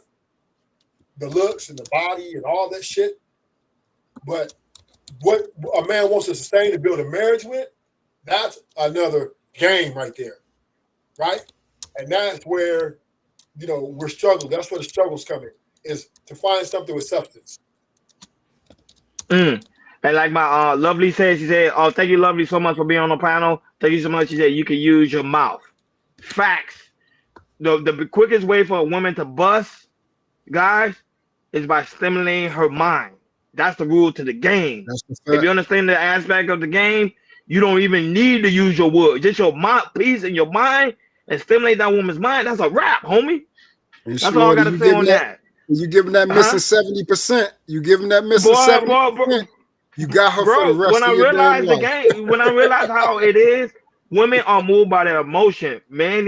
O: the looks and the body and all that shit. But what a man wants to sustain and build a marriage with, that's another game right there, right? And that's where, we're struggling. That's where the struggles come in, is to find something with substance.
A: And like my Lovely said, she said, "Oh, thank you, Lovely, so much for being on the panel. Thank you so much." She said, "You can use your mouth." Facts. The quickest way for a woman to bust, guys, is by stimulating her mind. That's the rule to the game. If you understand the aspect of the game, you don't even need to use your words. Just your mouthpiece and your mind, and stimulate that woman's mind. That's a wrap, homie. That's all I gotta say on that.
P: You giving that missing 70%. You giving that missing 70%. You got her for the rest
A: when
P: of
A: I
P: your damn
A: realized the
P: life.
A: game, when I realized how it is, women are moved by their emotion. Man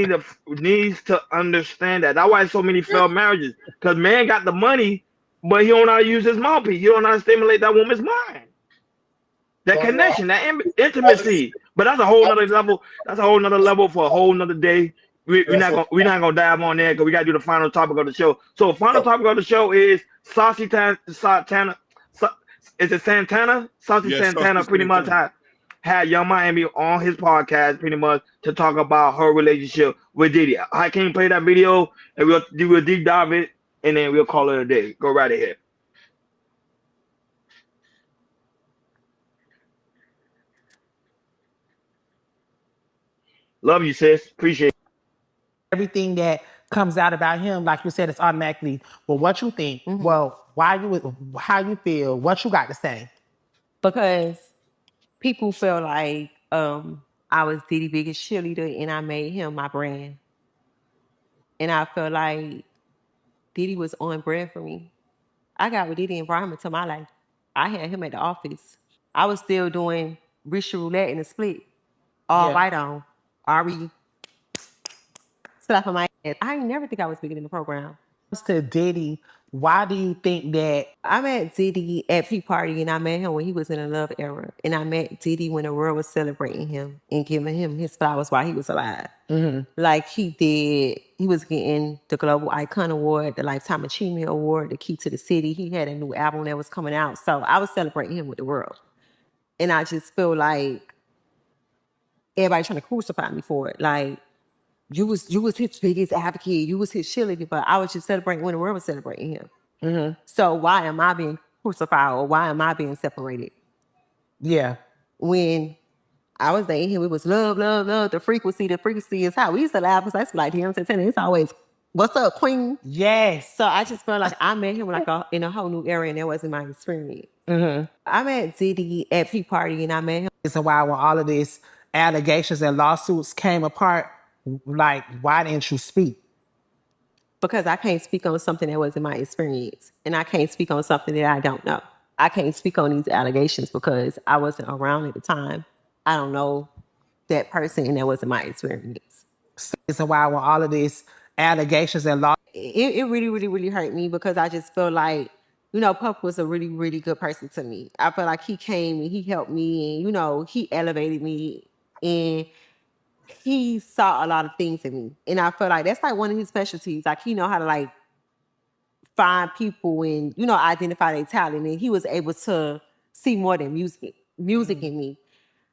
A: needs to understand that. That's why so many failed marriages. Because man got the money, but he don't know how to use his mouthpiece. He don't know how to stimulate that woman's mind. That connection, that intimacy. But that's a whole nother level. That's a whole nother level for a whole nother day. we're not gonna dive on there because we gotta do the final topic of the show. So final topic of the show is Santana. Is it Santana? Saucy
B: Yeah,
A: Santana
B: Saucy
A: pretty much
B: Santana.
A: had Young Miami on his podcast pretty much to talk about her relationship with Diddy. I can play that video and we'll do a deep dive it and then we'll call it a day. Go right ahead. Love you, sis. Appreciate it.
C: Everything that comes out about him, like you said, it's automatically, well, what you think? Well, how you feel? What you got to say?
V: Because people feel like I was Diddy biggest cheerleader and I made him my brand. And I feel like Diddy was on brand for me. I got with Diddy and brought him into my life. I had him at the office. I was still doing Richard Roulette in the split. All right on. Ari slap on my ass. I ain't never think I was bigger than the program.
C: To Diddy, why do you think that?
V: I met Diddy at Peak Party and I met him when he was in a love era. And I met Diddy when the world was celebrating him and giving him his flowers while he was alive. Like he was getting the Global Icon Award, the Lifetime Achievement Award, the Key to the City. He had a new album that was coming out. So I was celebrating him with the world. And I just feel like everybody trying to crucify me for it. Like, you was his biggest advocate. You was his cheerleader, but I was just celebrating when the world was celebrating him. So why am I being crucified or why am I being separated?
C: Yeah.
V: When I was dating him, it was love, love, love. The frequency is high. We used to laugh because I like him saying it's always, what's up, queen?
C: Yes.
V: So I just felt like I met him like in a whole new era and that wasn't my experience. I met Diddy at Peak Party and I met him.
C: It's a while when all of these allegations and lawsuits came apart. Like, why didn't you speak?
V: Because I can't speak on something that wasn't my experience. And I can't speak on something that I don't know. I can't speak on these allegations because I wasn't around at the time. I don't know that person and that wasn't my experience.
C: It's a while when all of these allegations and lawsuits.
V: It really, really, really hurt me because I just feel like, Puff was a really, really good person to me. I feel like he came and he helped me and, he elevated me and he saw a lot of things in me. And I feel like that's like one of his specialties. Like he know how to like find people and, identify their talent. And he was able to see more than music in me.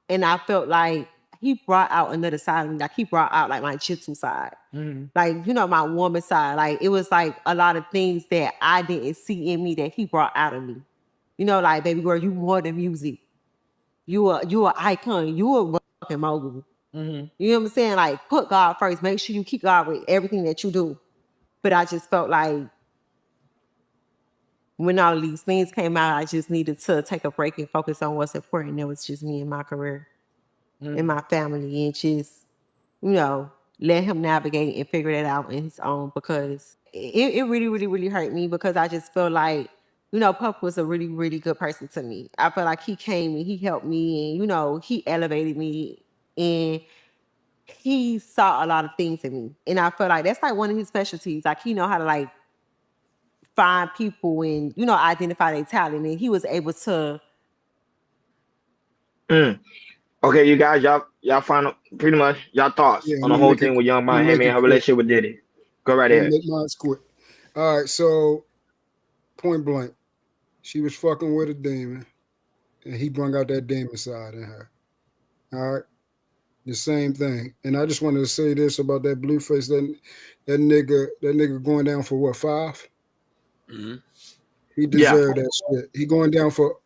V: And I felt like he brought out another side of me. Like he brought out like my jitsu side. Like, my woman side. Like it was like a lot of things that I didn't see in me that he brought out of me. Like, baby girl, you more than music. You an icon. You a fucking mogul. You know what I'm saying? Like, put God first. Make sure you keep God with everything that you do. But I just felt like when all of these things came out, I just needed to take a break and focus on what's important. It was just me and my career and my family and just, let him navigate and figure that out on his own because it really, really, really hurt me because I just feel like, Puff was a really, really good person to me. I feel like he came and he helped me and, he elevated me and he saw a lot of things in me. And I feel like that's like one of his specialties. Like he know how to like find people and, identify their talent. And he was able to.
A: Okay, you guys, y'all final pretty much y'all thoughts
P: Yeah,
A: on
P: I'm
A: the
P: gonna
A: whole
P: make it.
A: thing with Young
P: I'm gonna make
A: Miami and
P: it
A: her
P: quick.
A: relationship with Diddy. Go right
P: I'm gonna
A: ahead.
P: make mine quick. All right, so point blank, she was fucking with a demon, and he brought out that demon side in her. All right, the same thing. And I just wanted to say this about that Blueface, that nigga going down for what, 5? He deserved that shit. He going down for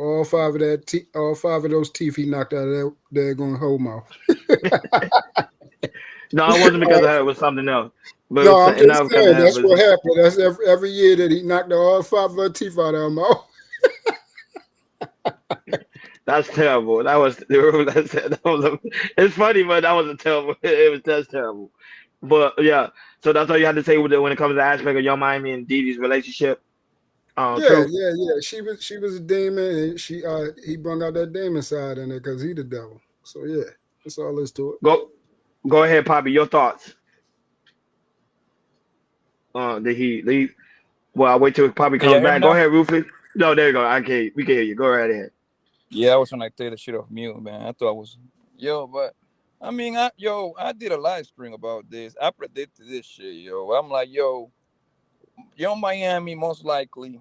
P: all 5 of all 5 of those teeth he knocked out of that daggone whole mouth.
A: No, it wasn't because of her. It was something else. But it
P: No,
A: was
P: I'm
A: something
P: just
A: else because
P: saying
A: of her.
P: that's what happened. That's every year that he knocked all 5 of her teeth out of her mouth.
A: That's terrible. It's funny, but that was a terrible. That's terrible. But yeah, so that's all you had to say with it when it comes to the aspect of Young Miami and Didi's relationship.
P: Yeah.
A: True.
P: She was a demon, and he brought out that demon side in her because he the devil. So yeah, that's all there is to it.
A: Go ahead, Poppy. Your thoughts. Did he leave? Well, I'll wait till Poppy
U: Can you
A: comes
U: hear me
A: back. Go
U: now?
A: ahead, Rufus. No, there you go. We can hear you. Go right ahead.
U: Yeah, I was trying to take the shit off mute, man. I thought I was, but I mean, I did a live stream about this. I predicted this shit, yo. I'm like, yo, Miami most likely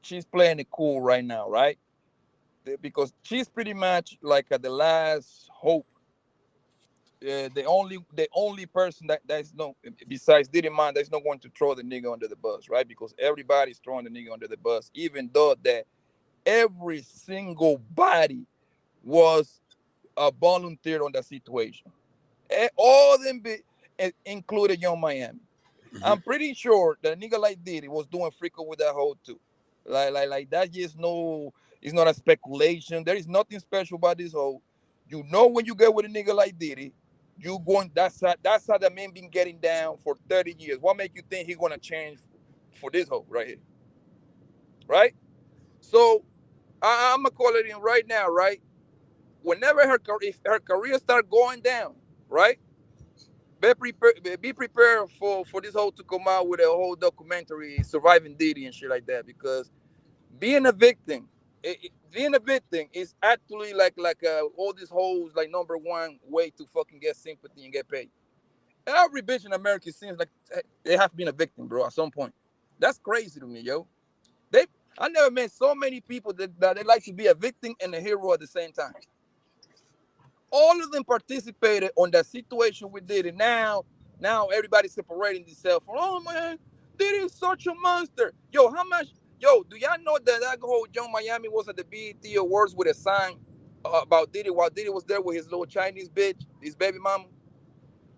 U: she's playing it cool right now, right? Because she's pretty much like the last hope. The only person that's no besides Diddy Man that's not going to throw the nigga under the bus, right? Because everybody's throwing the nigga under the bus, even though that every single body was volunteered on that situation. All them included Young Miami. I'm pretty sure that a nigga like Diddy was doing freaking with that hoe too. Like that just no, it's not a speculation. There is nothing special about this hoe. You know when you get with a nigga like Diddy, you going that's how the man been getting down for 30 years. What make you think he gonna change for this hoe right here? Right? So I'm gonna call it in right now, right? Whenever if her career start going down, right? Be prepared for this whole to come out with a whole documentary surviving Diddy and shit like that, because being a victim being a victim is actually like all these hoes like number one way to fucking get sympathy and get paid. Every bitch in America seems like they have been a victim, bro, at some point. That's crazy to me, yo. they I never met so many people that they like to be a victim and a hero at the same time. All of them participated on that situation we did, and now everybody's separating themselves from, oh man, Diddy is such a monster. Yo, how much? Yo, do y'all know that whole Young Miami was at the BET Awards with a sign about Diddy while Diddy was there with his little Chinese bitch, his baby mama,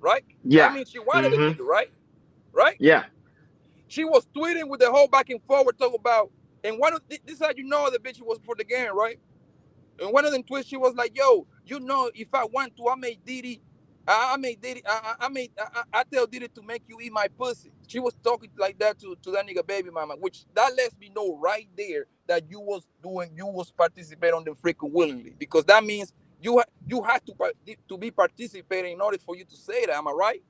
U: right? That
A: Yeah.
U: means she wanted the
A: Mm-hmm.
U: nigga, right? Right?
A: Yeah.
U: She was tweeting with the whole back and forward talk about, and this is how you know the bitch was for the game, right? And one of them tweets, she was like, "Yo, you know, if I want to, I make Diddy, I make Diddy, I tell Diddy to make you eat my pussy." She was talking like that to that nigga baby mama, which that lets me know right there that you was participating on the freaking willingly, because that means you had to be participating in order for you to say that. Am I right?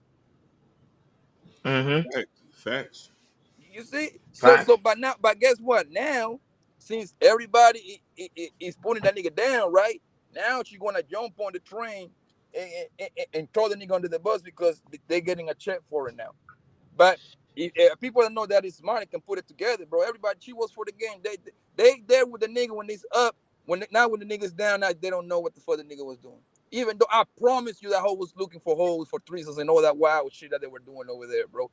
A: Mm-hmm.
B: Facts.
U: You see,
A: Facts.
U: but guess what? Now, since everybody is putting that nigga down, right? Now she gonna jump on the train and throw the nigga under the bus because they're getting a check for it now. But people that know that is smart can put it together, bro. Everybody, she was for the game. They there with the nigga when he's up. Now when the nigga's down, now they don't know what the fuck the nigga was doing. Even though I promise you that hoe was looking for hoes for threesomes and all that wild shit that they were doing over there, bro.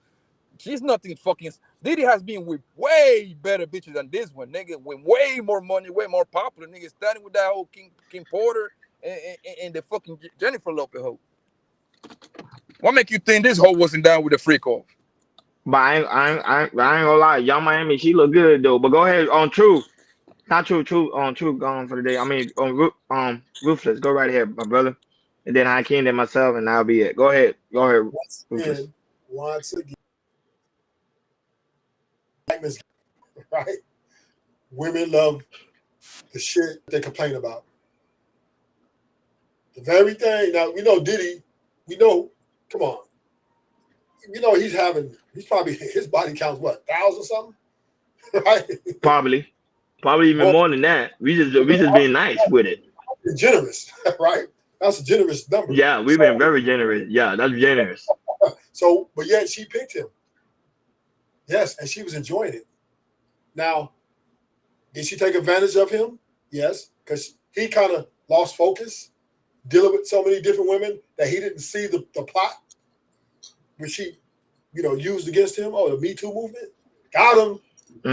U: She's nothing fucking. Diddy has been with way better bitches than this one, nigga. With way more money, way more popular, nigga. Starting with that whole King Porter and the fucking Jennifer Lopez hoe. What make you think this hoe wasn't down with the freak off?
A: But I ain't gonna lie, Young Miami, she look good though. But go ahead on True, not True, True on True gone for the day. I mean on Ruthless. Go right ahead, my brother. And then I can then myself, and that'll be it. Go ahead,
O: Once
A: Ruthless.
O: again, once again, right? Women love the shit they complain about. The very thing. Now we know Diddy. We know. Come on. You know he's probably his body counts what 1,000 something, right?
A: Probably even
O: More
A: more than that. We just being nice with it.
O: generous, right? That's a generous number.
A: Yeah, we've been very generous. Yeah, that's generous.
O: So, but yet she picked him. Yes, and she was enjoying it. Now, did she take advantage of him? Yes, because he kind of lost focus, dealing with so many different women that he didn't see the plot, which she, used against him. Oh, the Me Too movement. Got him.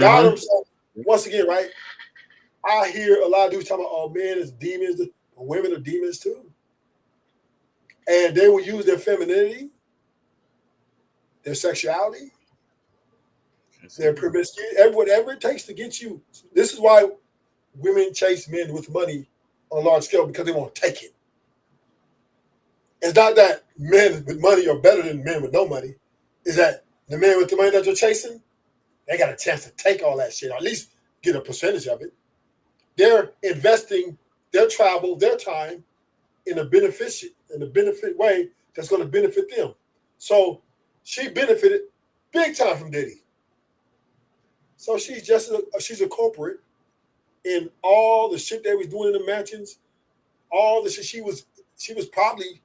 O: Got him.
A: Mm-hmm.
O: So, once again, right, I hear a lot of dudes talking about, oh, men is demons. Women are demons too. And they will use their femininity, their sexuality, their promiscuity, whatever it takes to get you. This is why women chase men with money on a large scale, because they want to take it. It's not that men with money are better than men with no money. It's that the men with the money that you're chasing, they got a chance to take all that shit, or at least get a percentage of it. They're investing their travel, their time in a benefit way that's going to benefit them. So she benefited big time from Diddy. So she's a culprit in all the shit they was doing in the mansions, all the shit she was probably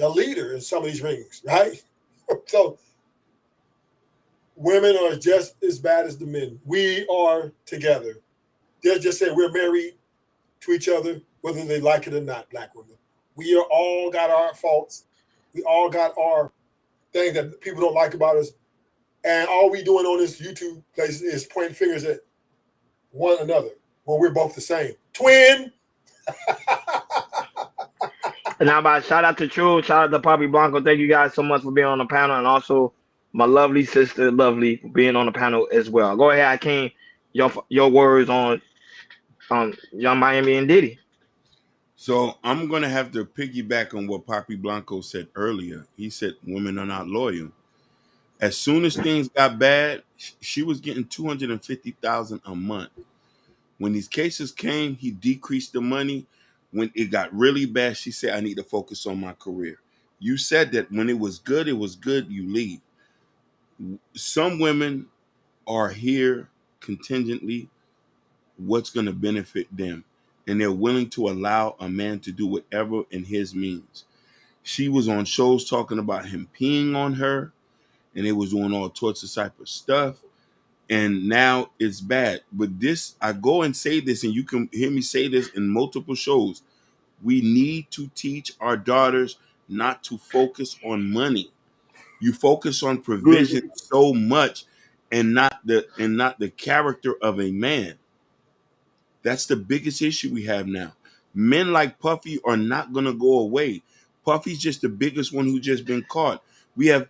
O: the leader in some of these rings, right? So women are just as bad as the men. We are together. They're just saying we're married to each other, whether they like it or not, black women. We are all got our faults. We all got our things that people don't like about us. And all we doing on this YouTube place is pointing fingers at one another when we're both the same. Twin!
A: And now, about shout out to True, shout out to Poppy Blanco. Thank you guys so much for being on the panel, and also my lovely sister, Lovely, for being on the panel as well. Go ahead, Akeem. Your words on Young Miami and Diddy.
B: So I'm gonna have to piggyback on what Papi Blanco said earlier. He said women are not loyal. As soon as things got bad, she was getting 250,000 a month. When these cases came, he decreased the money. When it got really bad, she said, "I need to focus on my career." You said that when it was good, you leave. Some women are here contingently what's going to benefit them, and they're willing to allow a man to do whatever in his means. She was on shows talking about him peeing on her, and they was doing all sorts of type of stuff, and now it's bad. But this, I go and say this, and you can hear me say this in multiple shows. We need to teach our daughters not to focus on money. You focus on provision
A: Good.
B: so much, and not the character of a man. That's the biggest issue we have now. Men like Puffy are not going to go away. Puffy's just the biggest one who just been caught. We have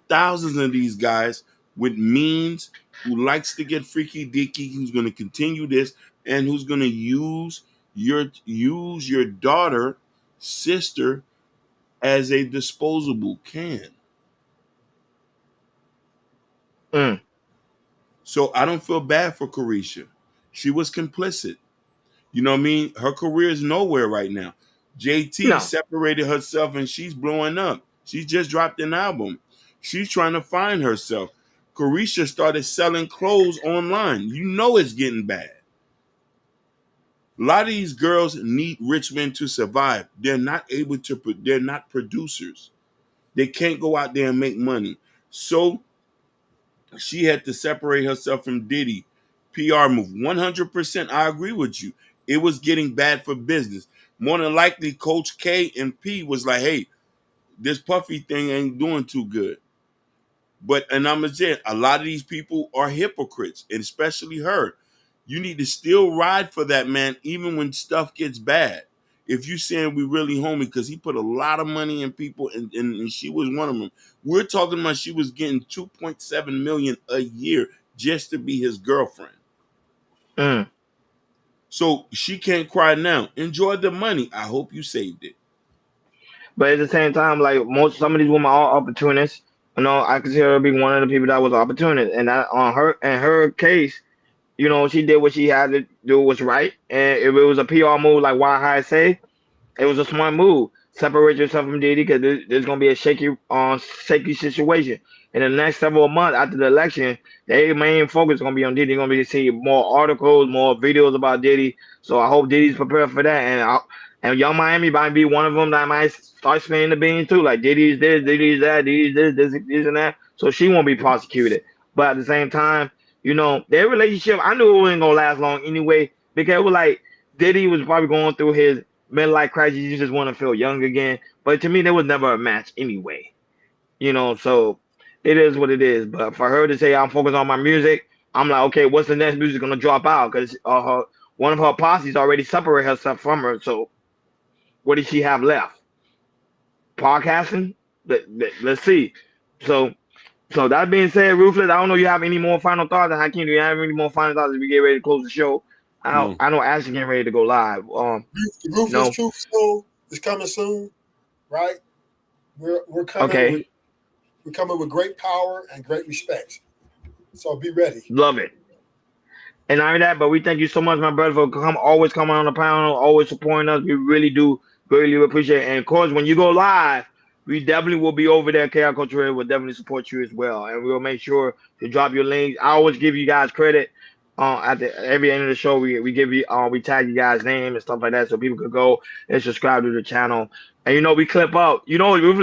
B: thousands of these guys with means who likes to get freaky deaky, who's going to continue this, and who's going to use your daughter, sister, as a disposable can.
A: Mm.
B: So I don't feel bad for Carisha. She was complicit. You know what I mean? Her career is nowhere right now. JT
A: No.
B: separated herself and she's blowing up. She just dropped an album. She's trying to find herself. Carisha started selling clothes online. You know it's getting bad. A lot of these girls need rich men to survive. They're not able to, they're not producers. They can't go out there and make money. So she had to separate herself from Diddy. PR move. 100%. I agree with you. It was getting bad for business. More than likely, Coach K and P was like, hey, this Puffy thing ain't doing too good. But, and I'm going to say, a lot of these people are hypocrites, and especially her. You need to still ride for that man, even when stuff gets bad. If you saying we really homie, because he put a lot of money in people, and she was one of them. We're talking about she was getting 2.7 million a year just to be his girlfriend.
A: Mm.
B: So she can't cry now. Enjoy the money. I hope you saved it.
A: But at the same time, like some of these women are opportunists. I consider her being one of the people that was opportunist, and that on her in her case, she did what she had to do was right, and if it was a PR move, like why I say, it was a smart move. Separate yourself from Diddy because there's gonna be a shaky situation. In the next several months after the election, their main focus is gonna be on Diddy. They're gonna be to see more articles, more videos about Diddy. So I hope Diddy's prepared for that. And Young Miami might be one of them that might start spinning the beans too. Like Diddy's this, Diddy's that, Diddy's this and that. So she won't be prosecuted. But at the same time, their relationship, I knew it wasn't gonna last long anyway because it was like Diddy was probably going through his midlife crisis. You just want to feel young again. But to me, there was never a match anyway. So it is what it is. But for her to say I'm focused on my music, I'm like, okay, what's the next music gonna drop out? Because one of her posses already separated herself from her. So what does she have left? Podcasting? Let's see. So that being said, Ruthless, I don't know if you have any more final thoughts. And Hakeem, do you have any more final thoughts as we get ready to close the show?
B: No.
A: I know Ashley getting ready to go live.
O: Ruthless Truth Show is coming soon, right? We're coming
A: Okay.
O: we're coming with great power and great respect. So be ready.
A: Love it. And not only that, but we thank you so much, my brother, for always coming on the panel, always supporting us. We really do greatly appreciate it. And of course, when you go live, we definitely will be over there. KR Culture will definitely support you as well. And we'll make sure to drop your links. I always give you guys credit. At the every end of the show, we give you we tag you guys' name and stuff like that, so people could go and subscribe to the channel. And we clip up. We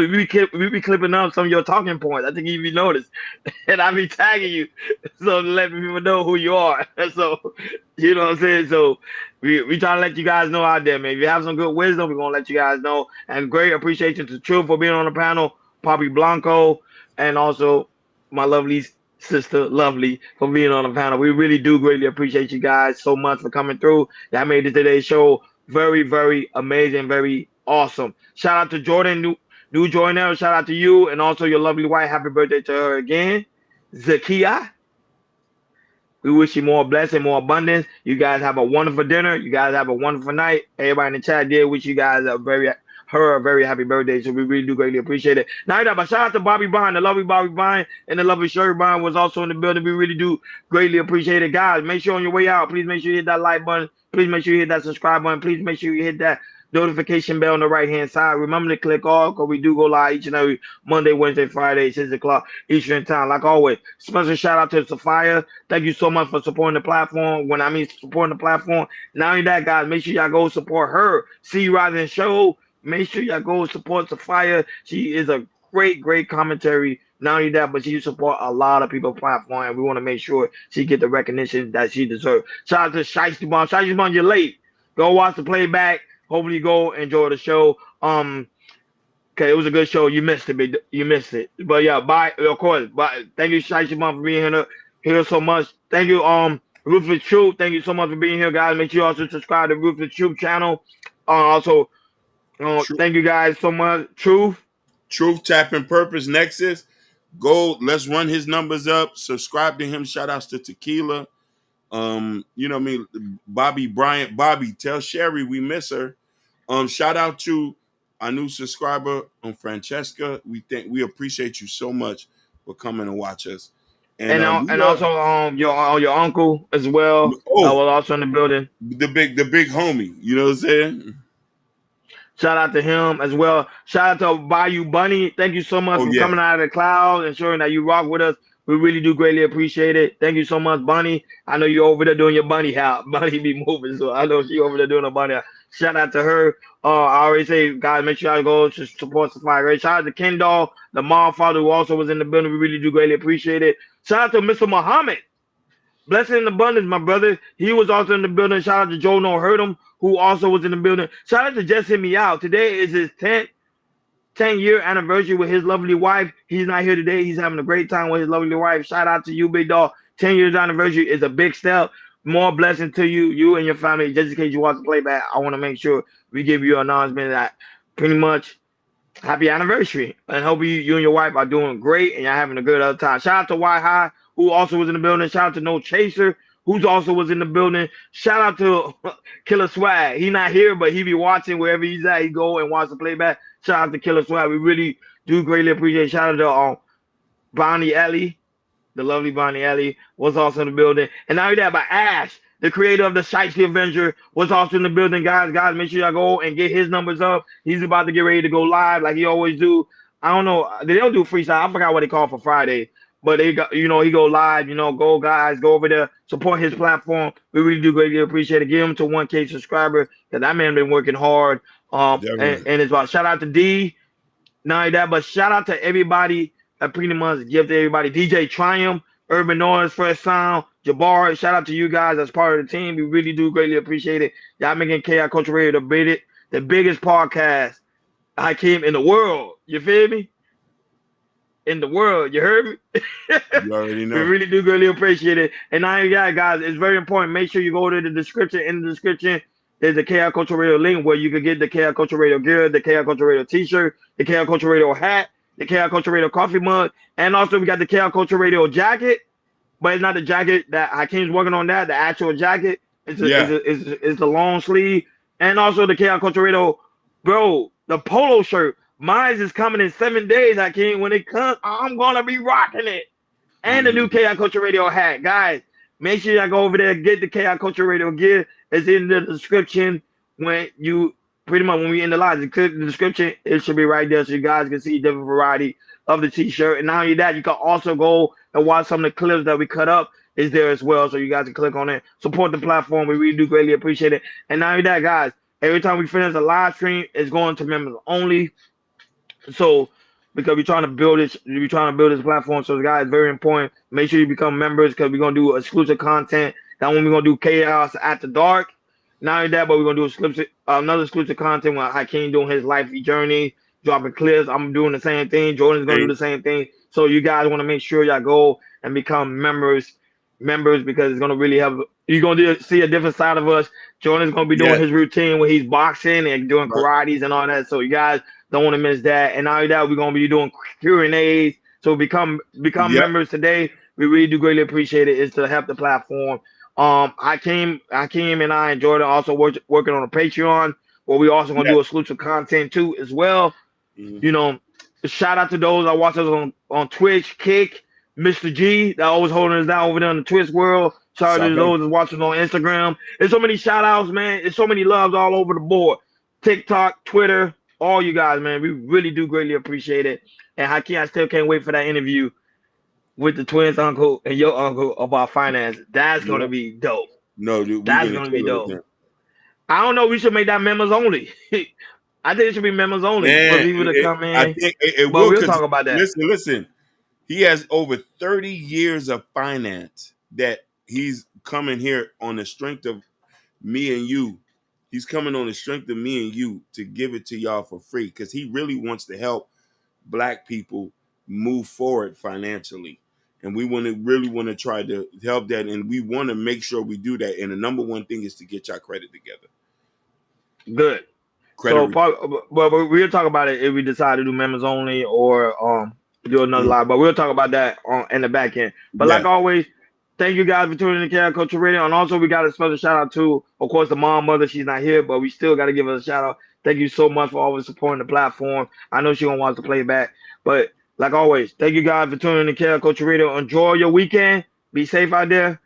A: be clipping up some of your talking points. I think you noticed, and I be tagging you, so to let people know who you are. So you know what I'm saying. So we trying to let you guys know out there, man. If you have some good wisdom, we're gonna let you guys know. And great appreciation to True for being on the panel, Poppy Blanco, and also my lovely sister Lovely for being on the panel. We really do greatly appreciate you guys so much for coming through. That made today's show very, very amazing, very awesome. Shout out to Jordan, new joiner. Shout out to you and also your lovely wife. Happy birthday to her again, Zakia. We wish you more blessing, more abundance. You guys have a wonderful dinner. You guys have a wonderful night. Everybody in the chat did wish you guys a very happy birthday. So we really do greatly appreciate it. Now, but shout out to Bobby Bond, the lovely Bobby Bond, and the lovely Sherry Bond was also in the building. We really do greatly appreciate it. Guys, make sure on your way out, please make sure you hit that like button. Please make sure you hit that subscribe button. Please make sure you hit that notification bell on the right hand side. Remember to click all because we do go live each and every Monday, Wednesday, Friday, 6 o'clock Eastern time. Like always, special shout out to Sophia. Thank you so much for supporting the platform. When I mean supporting the platform, not only that, guys, make sure y'all go support her. See you Rising Show. Make sure y'all go support Sophia. She is a great commentary. Not only that, but she support a lot of people platform, and we want to make sure she get the recognition that she deserves. Shout out to Shiesty Bomb. Shiesty Bomb, you're late. Go watch the playback. Hopefully, go enjoy the show. Okay, it was a good show. You missed it. You missed it. But yeah, bye. Of course. Bye. Thank you, Shiesty Bomb, for being here so much. Thank you, Ruthless Truth. Thank you so much for being here, guys. Make sure you also subscribe to Ruthless Truth channel. Also, thank you guys so much.
B: Truth Tapping Purpose Nexus. Go, let's run his numbers up. Subscribe to him. Shout outs to Tequila. You know what I mean? Bobby Bryant. Bobby, tell Sherry we miss her. Shout out to our new subscriber, Francesca. We appreciate you so much for coming and watch us.
A: And also your uncle as well. I was also in the building.
B: The big homie. You know what I'm saying?
A: Shout out to him as well. Shout out to Bayou Bunny. Thank you so much for coming out of the cloud and showing that you rock with us. We really do greatly appreciate it. Thank you so much, Bunny. I know you're over there doing your bunny house. Bunny be moving, so I know she over there doing a bunny house. Shout out to her. I always say, guys, make sure y'all go to support Sapphire. Right? Shout out to Ken Doll, the mom father who also was in the building. We really do greatly appreciate it. Shout out to Mr. Muhammad. Blessing and abundance, my brother. He was also in the building. Shout out to Joe No Hurt Him, who also was in the building. Shout out to Just Hit Me Out. Today is his 10-year anniversary with his lovely wife. He's not here today. He's having a great time with his lovely wife. Shout out to you, big dog. 10 years anniversary is a big step. More blessing to you and your family. Just in case you watch the playback, I want to make sure we give you an announcement that pretty much happy anniversary. And hope you and your wife are doing great and you're having a good other time. Shout out to Y High, who also was in the building. Shout out to No Chaser, who's also was in the building. Shout out to Killer Swag. He not here, but he be watching wherever he's at. He go and watch the playback. Shout out to Killer Swag. We really do greatly appreciate it. Shout out to Bonnie Ellie, the lovely Bonnie Ellie, was also in the building. And not only that, but Ash, the creator of the Shiesty Avenger, was also in the building. Guys, make sure y'all go and get his numbers up. He's about to get ready to go live like he always do. I don't know. They don't do freestyle. I forgot what they call for Friday. But they got, he go live, go guys, go over there, support his platform. We really do greatly appreciate it. Give him to 1K subscriber because that man been working hard. And it's about shout out to D. Not only that, but shout out to everybody that pretty much give to everybody. DJ Triumph, Urban Noise, Fresh Sound, Jabbar. Shout out to you guys as part of the team. We really do greatly appreciate it. Y'all making KI Culture Radio the biggest podcast I came in the world. You feel me? In the world, you heard me?
B: You already know.
A: We really do greatly appreciate it. And now, guys, it's very important. Make sure you go to the description. In the description, there's the KI Culture Radio link where you can get the KI Culture Radio gear, the KI Culture Radio t-shirt, the KI Culture Radio hat, the KI Culture Radio coffee mug, and also we got the KI Culture Radio jacket. But it's not the jacket that Hakeem's working on. That the actual jacket is the long sleeve, and also the KI Culture Radio, bro, the polo shirt. Mine is coming in 7 days, Hakeem. When it comes, I'm gonna be rocking it. And the new KI Culture Radio hat. Guys, make sure y'all go over there, get the KI Culture Radio gear. It's in the description. When we end the live, click the description, it should be right there so you guys can see different variety of the t-shirt. And not only that, you can also go and watch some of the clips that we cut up is there as well. So you guys can click on it, support the platform. We really do greatly appreciate it. And not only that, guys, every time we finish a live stream, it's going to members only. So because we're trying to build this platform. So guys, very important. Make sure you become members because we're gonna do exclusive content. That one we're gonna do chaos at the dark. Not only that, but we're gonna do another exclusive content with Hakeem doing his life journey, dropping clips. I'm doing the same thing. Jordan's gonna do the same thing. So you guys want to make sure y'all go and become members because it's gonna really help. You're gonna see a different side of us. Jordan's gonna be doing
B: Yes.
A: his routine where he's boxing and doing
B: Right.
A: karates and all that. So you guys don't want to miss that. And not only that, we're gonna be doing Q&As. So become
B: Yep.
A: members today. We really do greatly appreciate it. It's to help the platform. Hakeem and I and Jordan also working on a Patreon where we also gonna do exclusive content too as well. You know, shout out to those that watch us on Twitch, Kick, Mr. G, that always holding us down over there in the Twitch world. Shout out to those that watching on Instagram. There's so many shout outs, man. There's so many loves all over the board. TikTok, Twitter, all you guys, man. We really do greatly appreciate it. And Hakeem, I still can't wait for that interview with the twins uncle and your uncle about finance. That's gonna be dope.
B: No, dude,
A: That's gonna be dope. I don't know. We should make that members only. I think it should be members only for people to come in.
B: I think it
A: but
B: will.
A: We'll talk about that.
B: Listen. He has over 30 years of finance that he's coming here on the strength of me and you. He's coming on the strength of me and you to give it to y'all for free because he really wants to help Black people move forward financially. And we really want to try to help that. And we want to make sure we do that. And the number one thing is to get y'all credit together.
A: Good. But we'll talk about it if we decide to do members only or do another live. But we'll talk about that in the back end. But like always, thank you guys for tuning in to Chaos Culture Radio. And also we got a special shout out to, of course, the mother. She's not here, but we still got to give her a shout out. Thank you so much for always supporting the platform. I know she gonna watch the playback. But like always, thank you guys for tuning in to Chaos Culture Radio. Enjoy your weekend. Be safe out there.